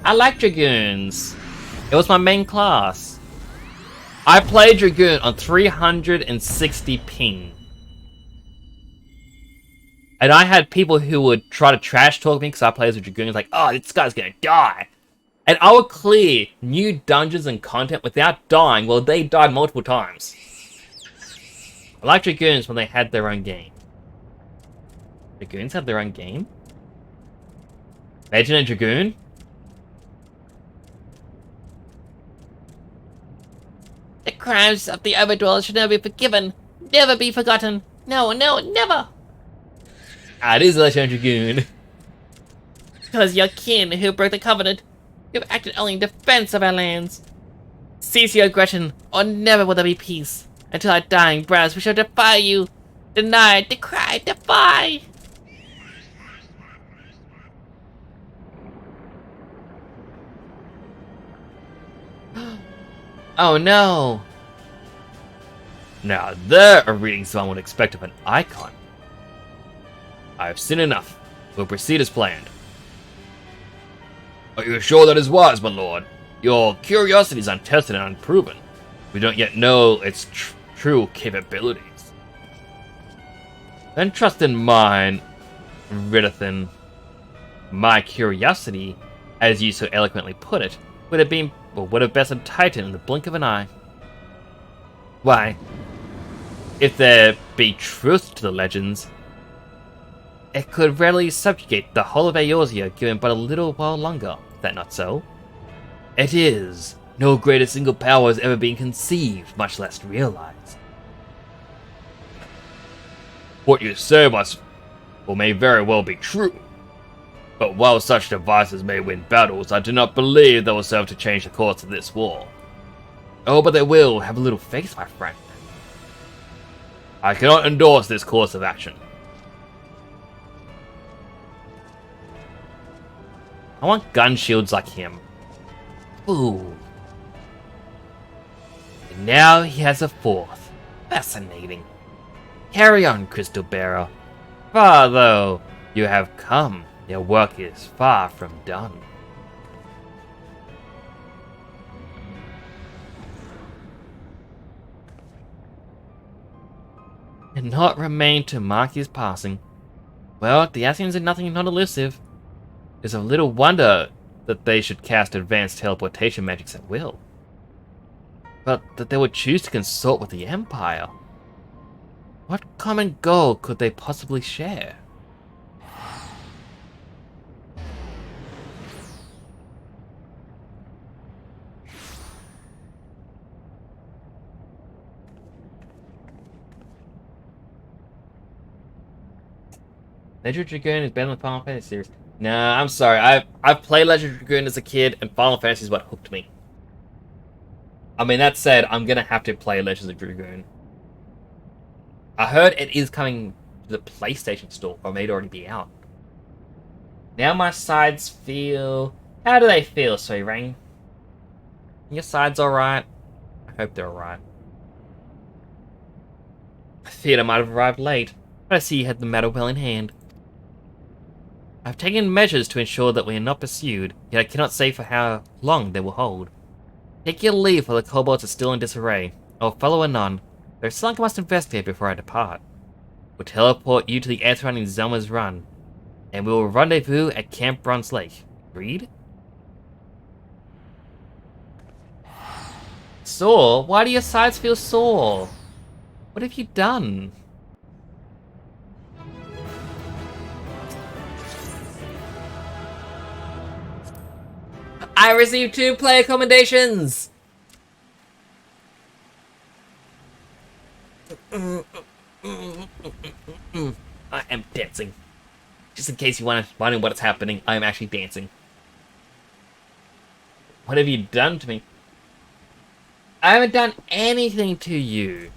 I like Dragoons. It was my main class. I played Dragoon on 360 ping. And I had people who would try to trash talk me because I played as a Dragoon. It's like, oh, this guy's gonna die. And I would clear new dungeons and content without dying while they died multiple times. I like Dragoons when they had their own game. Dragoons have their own game? Imagine a Dragoon? The crimes of the Overdwellers should never be forgiven, never be forgotten. No, no, never. Ah, it is a Legend Dragoon. Because your kin who broke the covenant, you've acted only in defense of our lands. Cease your aggression, or never will there be peace. Until our dying breaths, we shall defy you. Deny, decry, defy. Oh no! Now there a reading someone would expect of an icon. I have seen enough. We'll proceed as planned. Are you sure that is wise, my lord? Your curiosity is untested and unproven. We don't yet know its true capabilities. Then trust in mine, Riddathan. My curiosity, as you so eloquently put it, would have bested Titan in the blink of an eye. Why, if there be truth to the legends, it could readily subjugate the whole of Eorzea given but a little while longer. Is that not so? It is. No greater single power has ever been conceived, much less realized. What you say may very well be true. But while such devices may win battles, I do not believe they will serve to change the course of this war. Oh, but they will. Have a little faith, my friend. I cannot endorse this course of action. I want gun shields like him. Ooh. And now he has a fourth. Fascinating. Carry on, Crystal Bearer. Far though you have come, your work is far from done. And naught remained to mark his passing. Well, the Ascians are nothing not elusive. It's of little wonder that they should cast advanced teleportation magics at will. But that they would choose to consort with the Empire. What common goal could they possibly share? Legend Dragoon is better than Final Fantasy series. Nah, I'm sorry. I've played Legend Dragoon as a kid, and Final Fantasy is what hooked me. I mean, that said, I'm gonna have to play Legends of Dragoon. I heard it is coming to the PlayStation Store, or may already be out. Now my sides feel... How do they feel, Suirang? Your sides alright? I hope they're alright. I feared I might have arrived late, but I see you had the matter well in hand. I've taken measures to ensure that we are not pursued, yet I cannot say for how long they will hold. Take your leave while the kobolds are still in disarray. I will follow anon. There's something I must investigate before I depart. We'll teleport you to the air surrounding Zelma's Run, and we will rendezvous at Camp Bronze Lake. Agreed? Sore? Why do your sides feel sore? What have you done? I received 2 player commendations! I am dancing. Just in case you want to wondering what is happening, I am actually dancing. What have you done to me? I haven't done anything to you.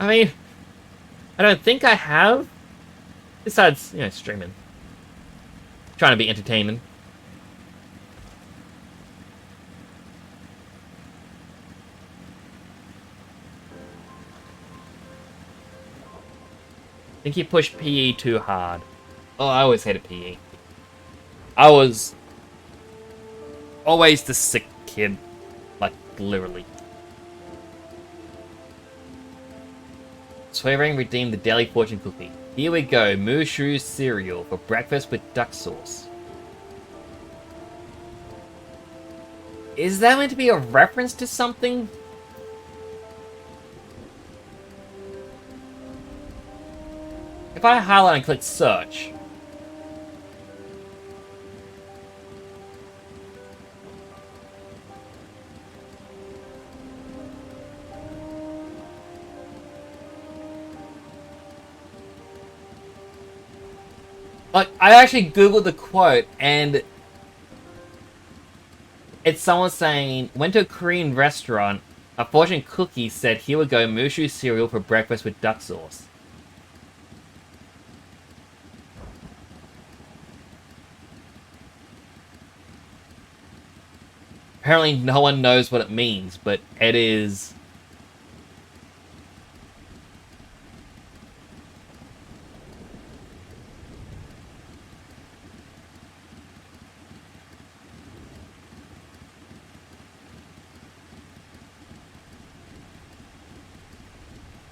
I mean, I don't think I have. Besides, you know, streaming. Trying to be entertaining. think he pushed PE too hard. Oh, I always hated PE. I was always the sick kid. Like, literally. Swearing redeemed the daily fortune cookie. Here we go, Mushu cereal for breakfast with duck sauce. Is that meant to be a reference to something? If I highlight and click search... Like, I actually googled the quote, and it's someone saying, went to a Korean restaurant, a fortune cookie said, here we go, Mushu cereal for breakfast with duck sauce. Apparently no one knows what it means, but it is...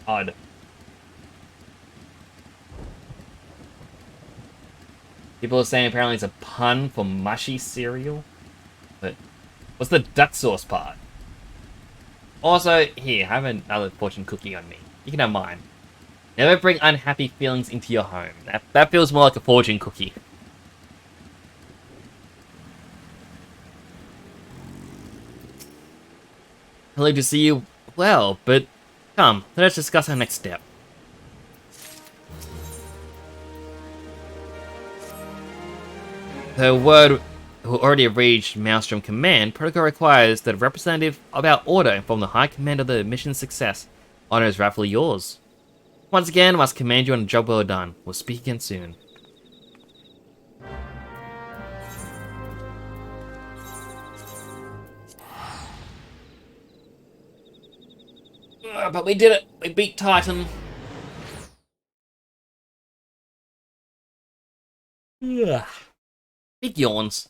odd. People are saying apparently it's a pun for mushy cereal. But what's the duck sauce part? Also, here, have another fortune cookie on me. You can have mine. Never bring unhappy feelings into your home. That feels more like a fortune cookie. I'd to see you well, but come, let's discuss our next step. The word who already reached Maelstrom Command, protocol requires that a representative of our order inform the High Command of the mission's success. Honor is rightfully yours. Once again, I must commend you on a job well done. We'll speak again soon. But we did it! We beat Titan! Ugh. Big yawns.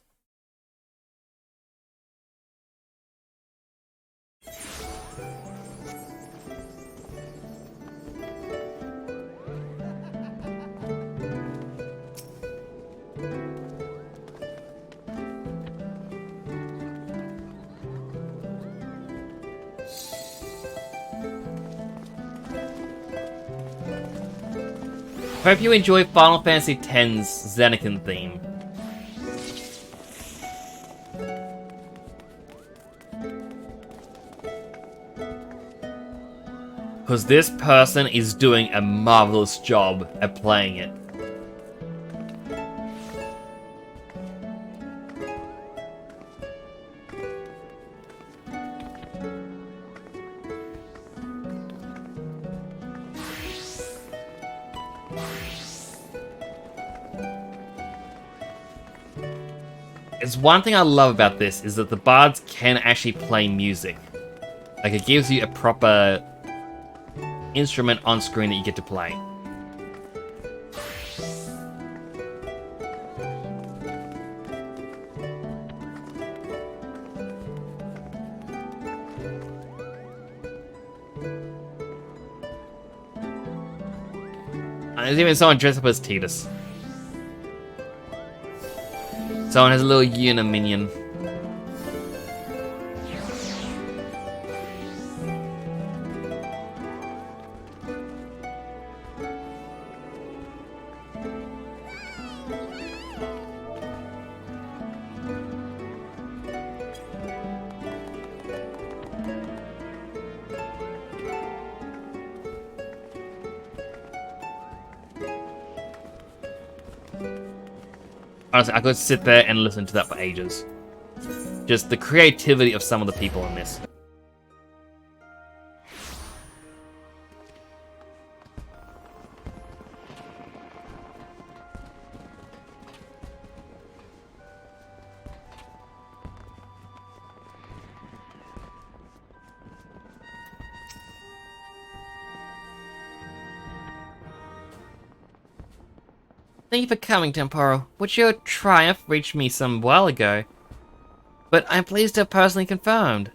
Hope you enjoy Final Fantasy X's Zenican theme. Because this person is doing a marvelous job at playing it. It's one thing I love about this is that the bards can actually play music. Like, it gives you a proper instrument on screen that you get to play. And there's even someone dressed up as Tidus. Someone has a little Yuna minion. Honestly, I could sit there and listen to that for ages. Just the creativity of some of the people in this. Thank you for coming, Temporo, which your triumph reached me some while ago. But I'm pleased to have personally confirmed.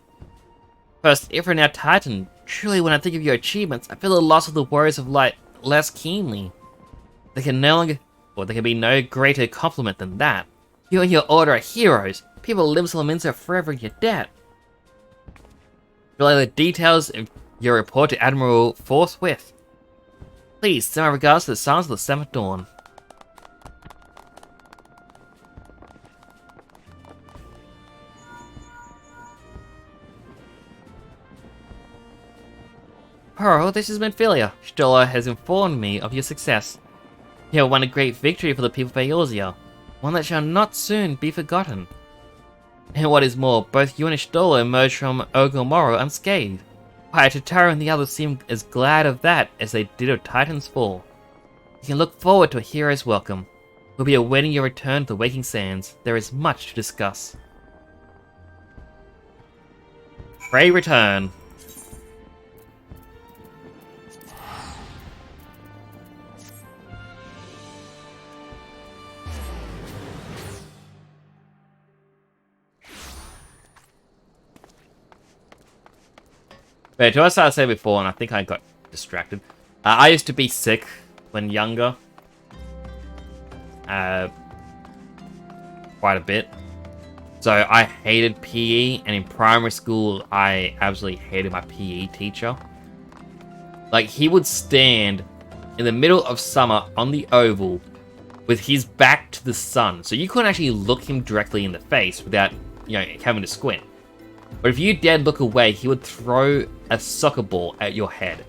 First, if we're now Titan, truly when I think of your achievements, I feel the loss of the warriors of light less keenly. There can be no greater compliment than that. You and your order are heroes. People live Salaminsa are forever in your debt. Relay the details of your report to Admiral forthwith. Please send my regards to the Sons of the Seventh Dawn. Pearl, this is Menphilia. Stola has informed me of your success. You have won a great victory for the people of Eorzea, one that shall not soon be forgotten. And what is more, both you and Stola emerged from Ogomoro unscathed. Why, Totaro and the others seem as glad of that as they did of Titan's fall. You can look forward to a hero's welcome. We'll be awaiting your return to the Waking Sands. There is much to discuss. Frey return. But to us, I said before, and I think I got distracted. I used to be sick when younger. Quite a bit. So I hated PE, and in primary school, I absolutely hated my PE teacher. Like, he would stand in the middle of summer on the oval with his back to the sun. So you couldn't actually look him directly in the face without, having to squint. But if you dared look away, he would throw a soccer ball at your head.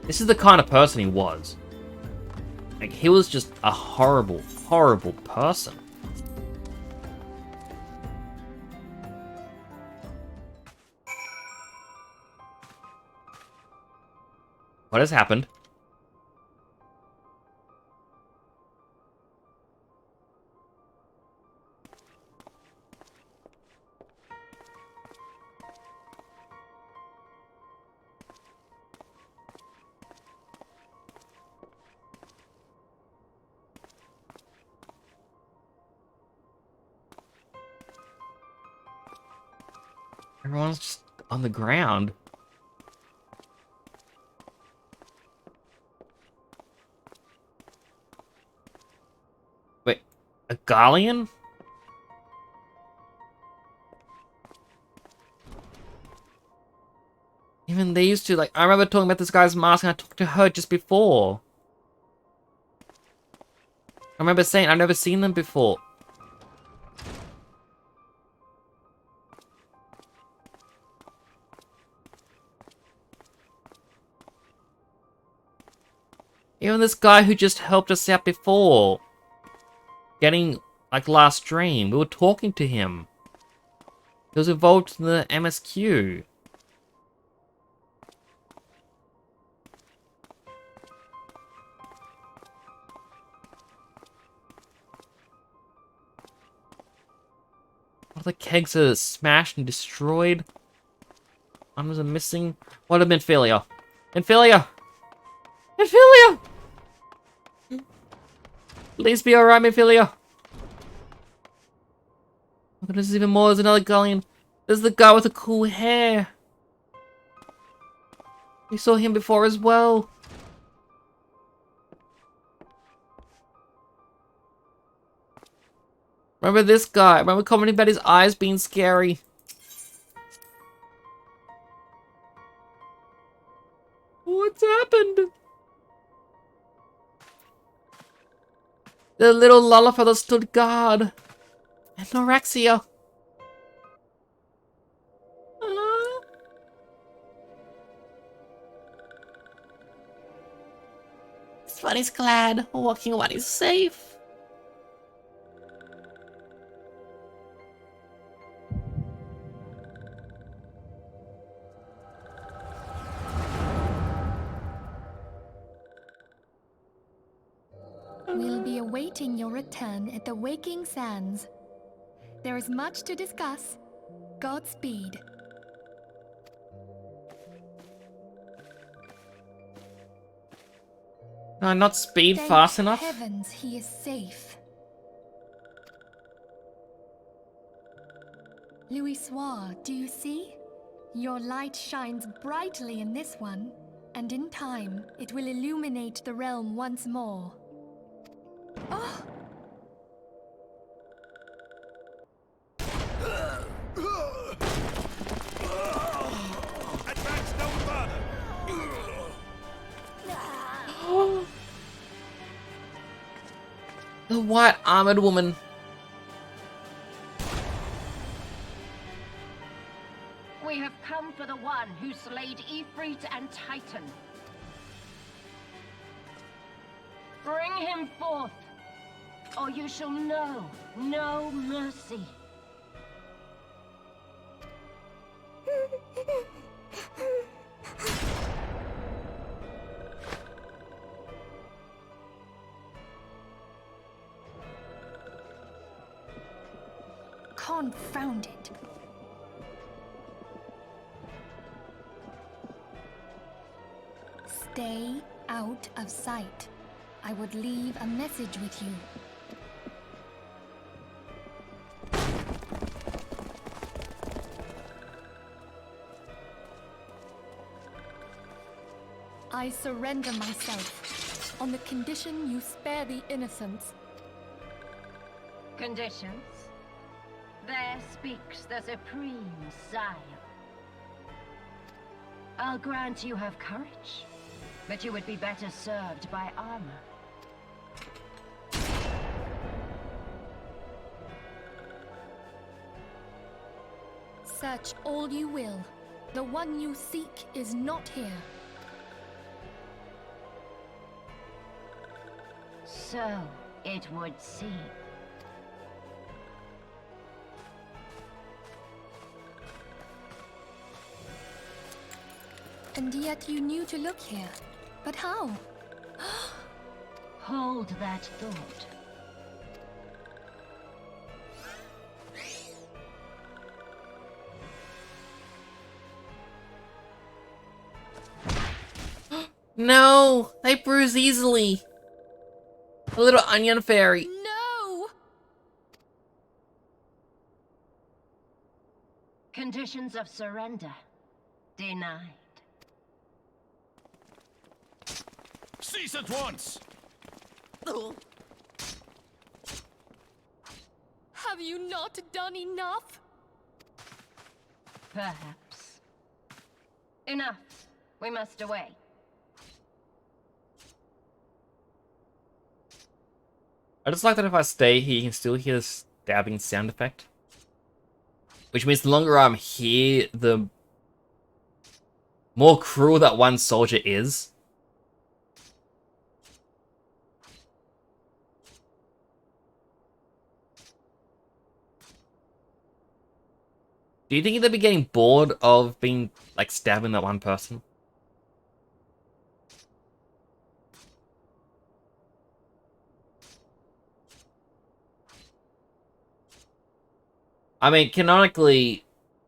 This is the kind of person he was. Like, he was just a horrible, horrible person. What has happened? Everyone's just on the ground. Wait, a galleon? Even they used to, like, I remember talking about this guy's mask and I talked to her just before. I remember saying I've never seen them before. Even this guy who just helped us out before. Getting, like, last stream. We were talking to him. He was involved in the MSQ. All the kegs are smashed and destroyed. Arms are missing. What have been failure? Failure! Menphilia! Please be alright, Menphilia. Look at this even more. There's another galleon. There's the guy with the cool hair. We saw him before as well. Remember this guy? Remember commenting about his eyes being scary? What's happened? The little lullaby that stood guard. Anorexia. This one is glad. Walking one is safe. We'll be awaiting your return at the Waking Sands. There is much to discuss. Godspeed. Not speed Thank fast enough? heavens he is safe. Louisoire, do you see? Your light shines brightly in this one, and in time, it will illuminate the realm once more. Oh! Advance no further. The white armored woman. We have come for the one who slayed Ifrit and Titan. Bring him forth, or you shall know no mercy. Confound it. Stay out of sight. I would leave a message with you. I surrender myself on the condition you spare the innocents. Conditions? There speaks the Supreme Sire. I'll grant you have courage, but you would be better served by armor. Search all you will. The one you seek is not here. So it would seem. And yet you knew to look here. But how? Hold that thought. No! They bruise easily. A little onion fairy. No! Conditions of surrender denied. Cease at once. Have you not done enough? Perhaps. Enough. We must away. I just like that if I stay here, you can still hear the stabbing sound effect. Which means the longer I'm here, the more cruel that one soldier is. Do you think they'd be getting bored of being, like, stabbing that one person? I mean, canonically,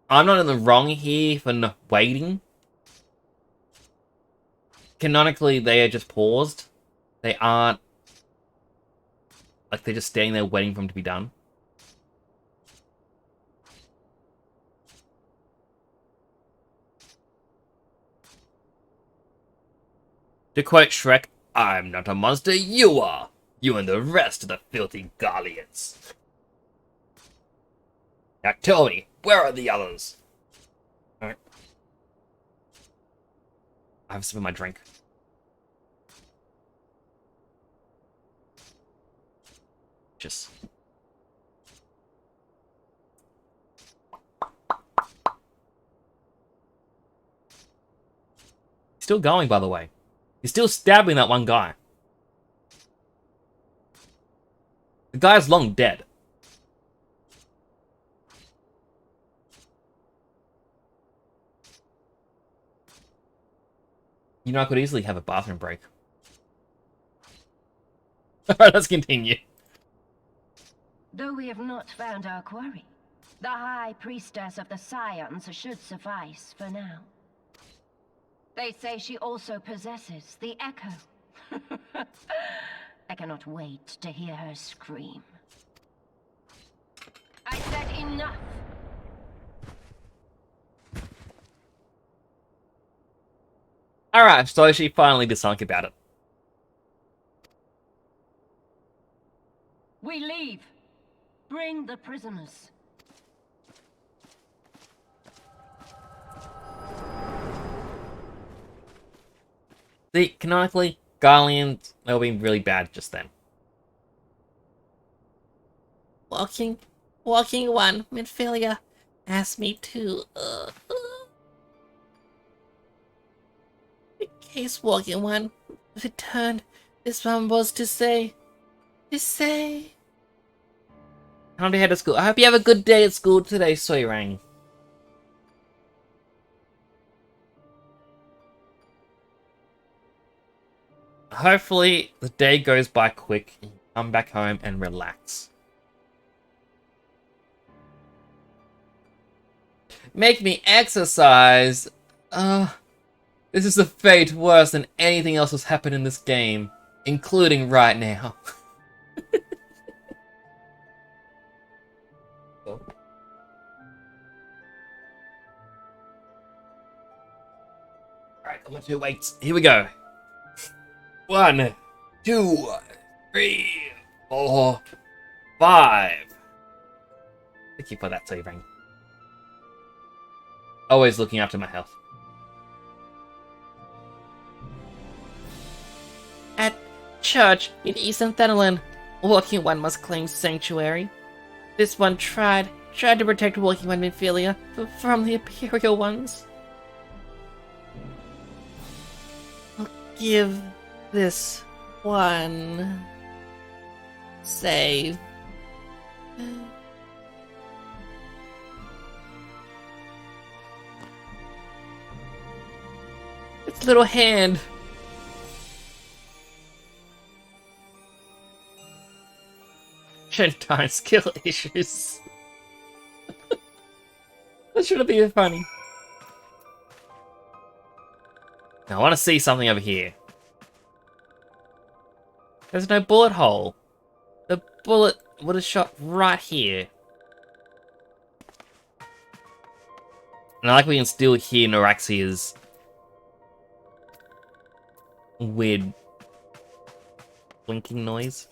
I'm not in the wrong here for not waiting. Canonically, they are just paused. They aren't... like, they're just standing there waiting for them to be done. To quote Shrek, I'm not a monster, you are! You and the rest of the filthy Garleans. Now tell me, where are the others? Alright. I have a sip of my drink. Just... Still going, by the way. He's still stabbing that one guy. The guy's long dead. You know, I could easily have a bathroom break. Alright, let's continue. Though we have not found our quarry, the High Priestess of the Scions should suffice for now. They say she also possesses the Echo, I cannot wait to hear her scream. I said enough! Alright, so she finally did something about it. We leave. Bring the prisoners. See, canonically, Garleans, they were being really bad just then. Walking one, Minfilia asked me to, In case walking one returned, this one was to say, Time to head to school. I hope you have a good day at school today, Soirang. Hopefully, the day goes by quick and you come back home and relax. Make me exercise! This is a fate worse than anything else that's happened in this game, including right now. Alright, come on, 2 weights. Here we go. 1, 2, 3, 4, 5. Thank you for that, Soirang. Always looking after my health. At church in Eastern Thanalan, Walking One must claim sanctuary. This one tried to protect Walking One Minfilia from the Imperial ones. I'll give this one save. Its little hand. Shentine skill issues. That should be funny. Now, I want to see something over here. There's no bullet hole. The bullet would have shot right here. And I like we can still hear Noraxia's weird blinking noise.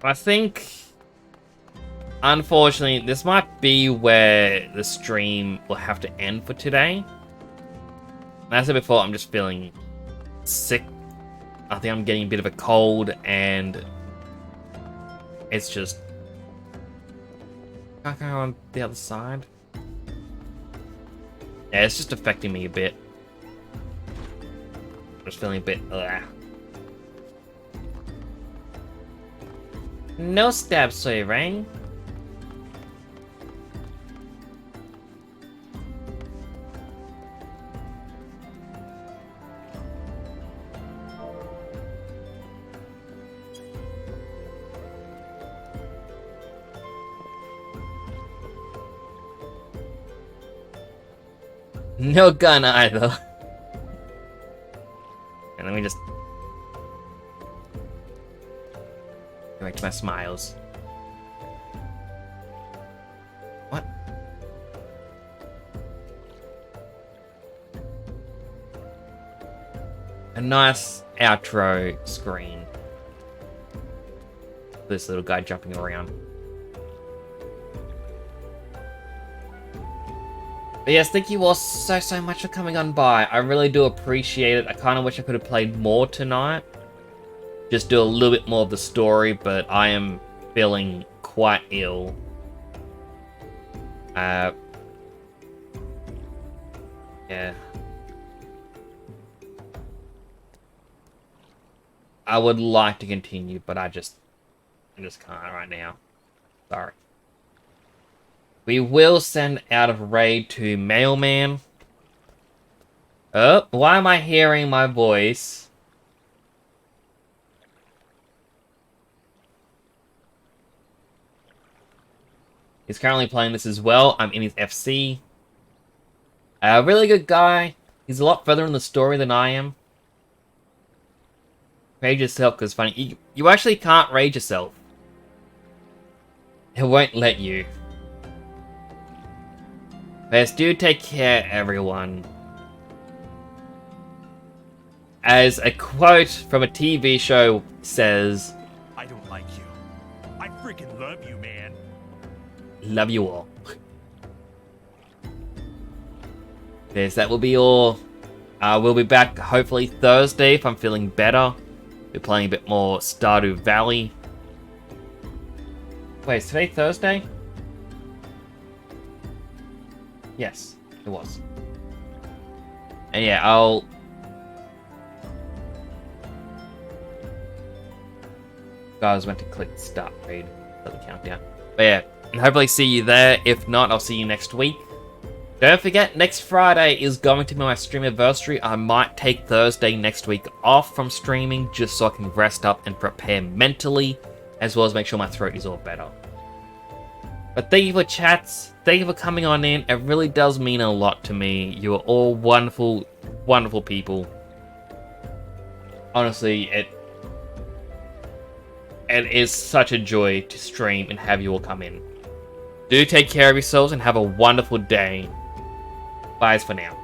I think, unfortunately, this might be where the stream will have to end for today. As I said before, I'm just feeling sick. I think I'm getting a bit of a cold, and it's just... Can't go on the other side. Yeah, it's just affecting me a bit. I'm just feeling a bit... Ugh. No stab, Soirang. No gun either. And let me just go back to my smiles. What? A nice outro screen. This little guy jumping around. But yes, thank you all so much for coming on by. I really do appreciate it. I kind of wish I could have played more tonight. Just do a little bit more of the story, but I am feeling quite ill. Yeah. I would like to continue, but I just can't right now. Sorry. We will send out of raid to Mailman. Oh, why am I hearing my voice? He's currently playing this as well. I'm in his FC. A really good guy. He's a lot further in the story than I am. Rage yourself, because funny. You actually can't rage yourself. It won't let you. But do take care, everyone. As a quote from a TV show says, I don't like you. I freaking love you, man. love you all. Yes, that will be all. We'll be back hopefully Thursday if I'm feeling better. We're playing a bit more Stardew Valley. Wait, is today Thursday? Yes, it was. And yeah, Guys went to click start raid for the countdown. But yeah, and hopefully see you there. If not, I'll see you next week. Don't forget, next Friday is going to be my stream anniversary. I might take Thursday next week off from streaming just so I can rest up and prepare mentally, as well as make sure my throat is all better. But thank you for chats. Thank you for coming on in. It really does mean a lot to me. You are all wonderful, wonderful people. Honestly, it is such a joy to stream and have you all come in. Do take care of yourselves and have a wonderful day. Bye for now.